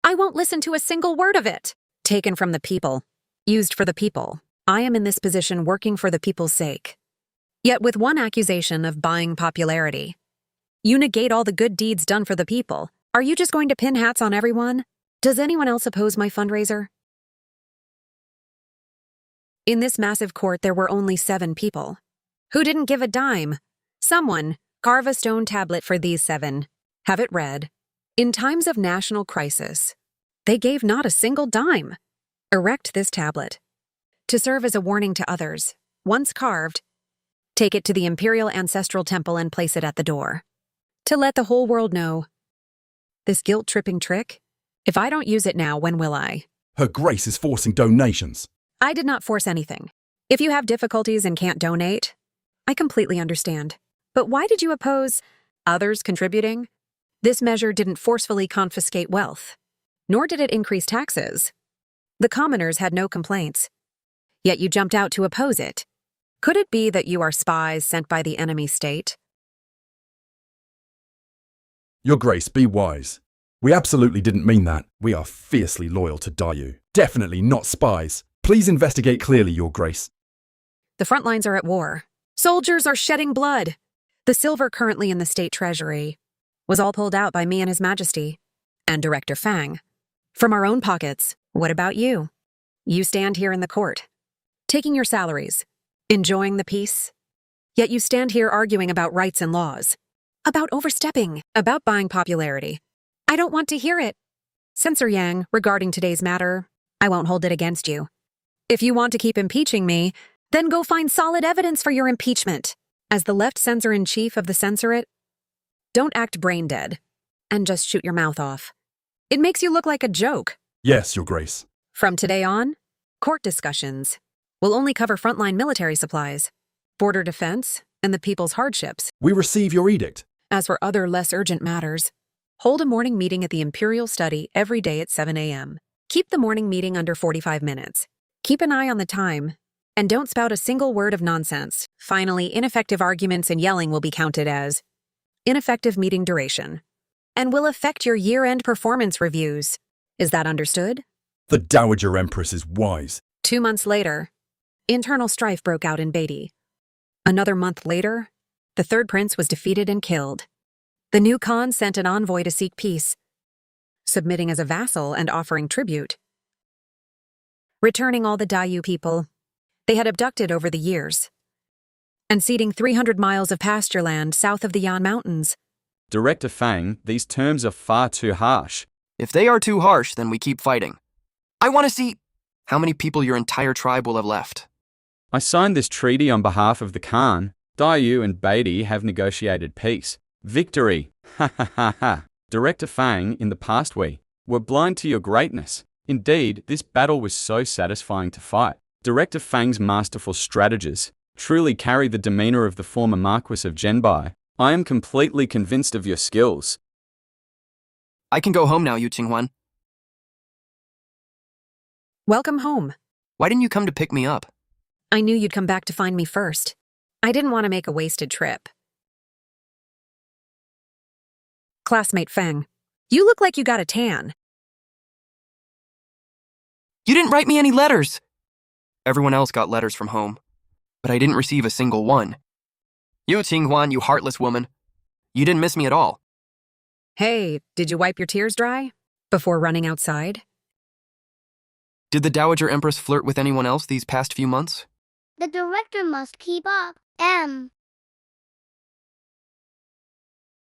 Speaker 1: I won't listen to a single word of it. Taken from the people, used for the people. I am in this position working for the people's sake. Yet with one accusation of buying popularity, you negate all the good deeds done for the people. Are you just going to pin hats on everyone? Does anyone else oppose my fundraiser? In this massive court, there were only 7 people. Who didn't give a dime? Someone, carve a stone tablet for these 7. Have it read. In times of national crisis, they gave not a single dime. Erect this tablet to serve as a warning to others. Once carved, take it to the Imperial Ancestral Temple and place it at the door. To let the whole world know. This guilt-tripping trick? If I don't use it now, when will I?
Speaker 4: Her Grace is forcing donations.
Speaker 1: I did not force anything. If you have difficulties and can't donate, I completely understand. But why did you oppose others contributing? This measure didn't forcefully confiscate wealth, nor did it increase taxes. The commoners had no complaints. Yet you jumped out to oppose it. Could it be that you are spies sent by the enemy state?
Speaker 4: Your Grace, be wise. We absolutely didn't mean that. We are fiercely loyal to Dayu. Definitely not spies. Please investigate clearly, Your Grace.
Speaker 1: The front lines are at war. Soldiers are shedding blood. The silver currently in the state treasury was all pulled out by me and His Majesty, and Director Fang. From our own pockets. What about you? You stand here in the court, taking your salaries, enjoying the peace. Yet you stand here arguing about rights and laws, about overstepping, about buying popularity. I don't want to hear it. Censor Yang, regarding today's matter, I won't hold it against you. If you want to keep impeaching me, then go find solid evidence for your impeachment. As the left censor-in-chief of the censorate, don't act brain-dead and just shoot your mouth off. It makes you look like a joke.
Speaker 4: Yes, Your Grace.
Speaker 1: From today on, court discussions will only cover frontline military supplies, border defense, and the people's hardships.
Speaker 4: We receive your edict.
Speaker 1: As for other less urgent matters, hold a morning meeting at the Imperial Study every day at 7 a.m. Keep the morning meeting under 45 minutes. Keep an eye on the time, and don't spout a single word of nonsense. Finally, ineffective arguments and yelling will be counted as ineffective meeting duration, and will affect your year-end performance reviews. Is that understood?
Speaker 4: The Dowager Empress is wise.
Speaker 1: 2 months later, internal strife broke out in Beatty. Another month later, the third prince was defeated and killed. The new Khan sent an envoy to seek peace, submitting as a vassal and offering tribute, returning all the Dayu people they had abducted over the years, and ceding 300 miles of pasture land south of the Yan Mountains.
Speaker 3: Director Fang, these terms are far too harsh.
Speaker 5: If they are too harsh, then we keep fighting. I want to see how many people your entire tribe will have left.
Speaker 3: I signed this treaty on behalf of the Khan. Dayu and Beatty have negotiated peace. Victory! Ha ha ha ha. Director Fang, in the past we were blind to your greatness. Indeed, this battle was so satisfying to fight. Director Fang's masterful strategies truly carry the demeanor of the former Marquis of Zhenbai. I am completely convinced of your skills.
Speaker 5: I can go home now, Yu Qinghuan.
Speaker 1: Welcome home.
Speaker 5: Why didn't you come to pick me up?
Speaker 1: I knew you'd come back to find me first. I didn't want to make a wasted trip. Classmate Feng, you look like you got a tan.
Speaker 5: You didn't write me any letters. Everyone else got letters from home, but I didn't receive a single one. Yu Qinghuan, you heartless woman. You didn't miss me at all.
Speaker 1: Hey, did you wipe your tears dry before running outside?
Speaker 5: Did the Dowager Empress flirt with anyone else these past few months?
Speaker 7: The director must keep up.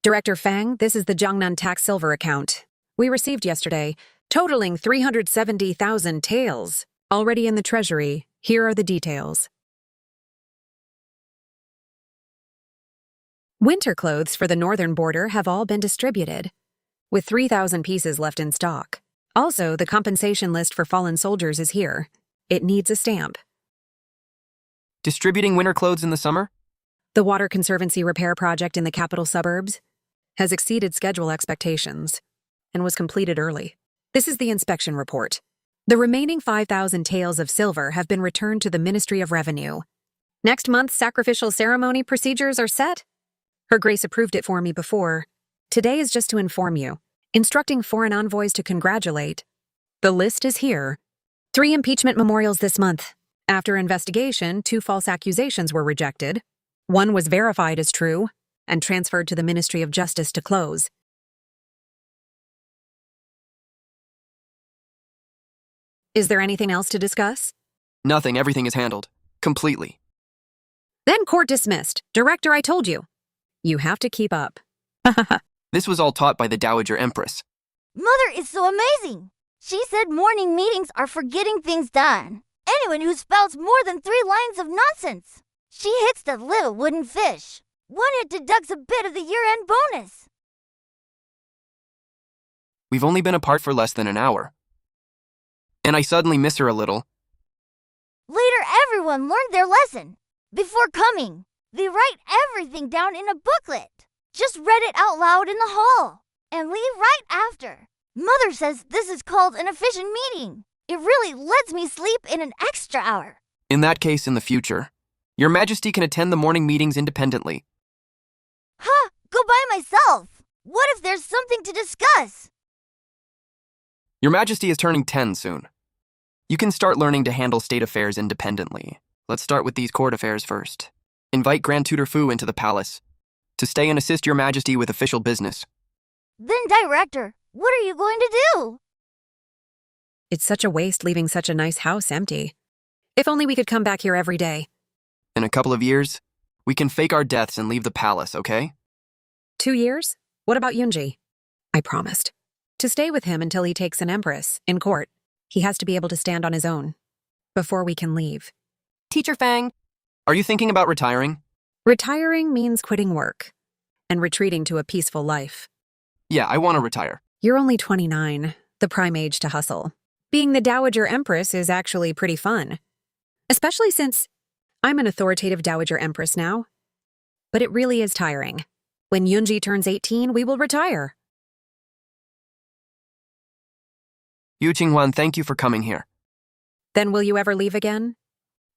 Speaker 1: Director Fang, this is the Jiangnan tax silver account we received yesterday, totaling 370,000 taels. Already in the treasury, here are the details. Winter clothes for the northern border have all been distributed, with 3,000 pieces left in stock. Also, the compensation list for fallen soldiers is here. It needs a stamp.
Speaker 5: Distributing winter clothes in the summer?
Speaker 1: The water conservancy repair project in the capital suburbs has exceeded schedule expectations and was completed early. This is the inspection report. The remaining 5,000 taels of silver have been returned to the Ministry of Revenue. Next month's sacrificial ceremony procedures are set. Her Grace approved it for me before. Today is just to inform you, instructing foreign envoys to congratulate. The list is here. 3 impeachment memorials this month. After investigation, 2 false accusations were rejected. 1 was verified as true and transferred to the Ministry of Justice to close. Is there anything else to discuss?
Speaker 5: Nothing, everything is handled. Completely.
Speaker 1: Then court dismissed. Director, I told you. You have to keep up.
Speaker 5: This was all taught by the Dowager Empress.
Speaker 7: Mother is so amazing. She said morning meetings are for getting things done. Anyone who spouts more than 3 lines of nonsense, she hits the little wooden fish. 1 hit deducts a bit of the year-end bonus.
Speaker 5: We've only been apart for less than an hour. And I suddenly miss her a little.
Speaker 7: Later, everyone learned their lesson. Before coming, They write everything down in a booklet. Just read it out loud in the hall and leave right after. Mother says this is called an efficient meeting. It really lets me sleep in an extra hour.
Speaker 5: In that case, in the future, Your Majesty can attend the morning meetings independently.
Speaker 7: Huh, go by myself. What if there's something to discuss?
Speaker 5: Your Majesty is turning 10 soon. You can start learning to handle state affairs independently. Let's start with these court affairs first. Invite Grand Tutor Fu into the palace to stay and assist Your Majesty with official business.
Speaker 7: Then, Director, what are you going to do?
Speaker 1: It's such a waste leaving such a nice house empty. If only we could come back here every day.
Speaker 5: In a couple of years, we can fake our deaths and leave the palace, okay?
Speaker 1: 2 years? What about Yunji? I promised. To stay with him until he takes an empress, in court. He has to be able to stand on his own. Before we can leave.
Speaker 11: Teacher Fang,
Speaker 5: Are you thinking about retiring?
Speaker 1: Retiring means quitting work. And retreating to a peaceful life.
Speaker 5: Yeah, I want to retire.
Speaker 1: You're only 29, the prime age to hustle. Being the Dowager Empress is actually pretty fun. Especially since I'm an authoritative Dowager Empress now. But it really is tiring. When Yunji turns 18, we will retire.
Speaker 5: Yu Qinghuan, thank you for coming here.
Speaker 1: Then will you ever leave again?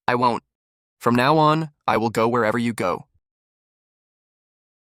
Speaker 5: I won't. From now on, I will go wherever you go.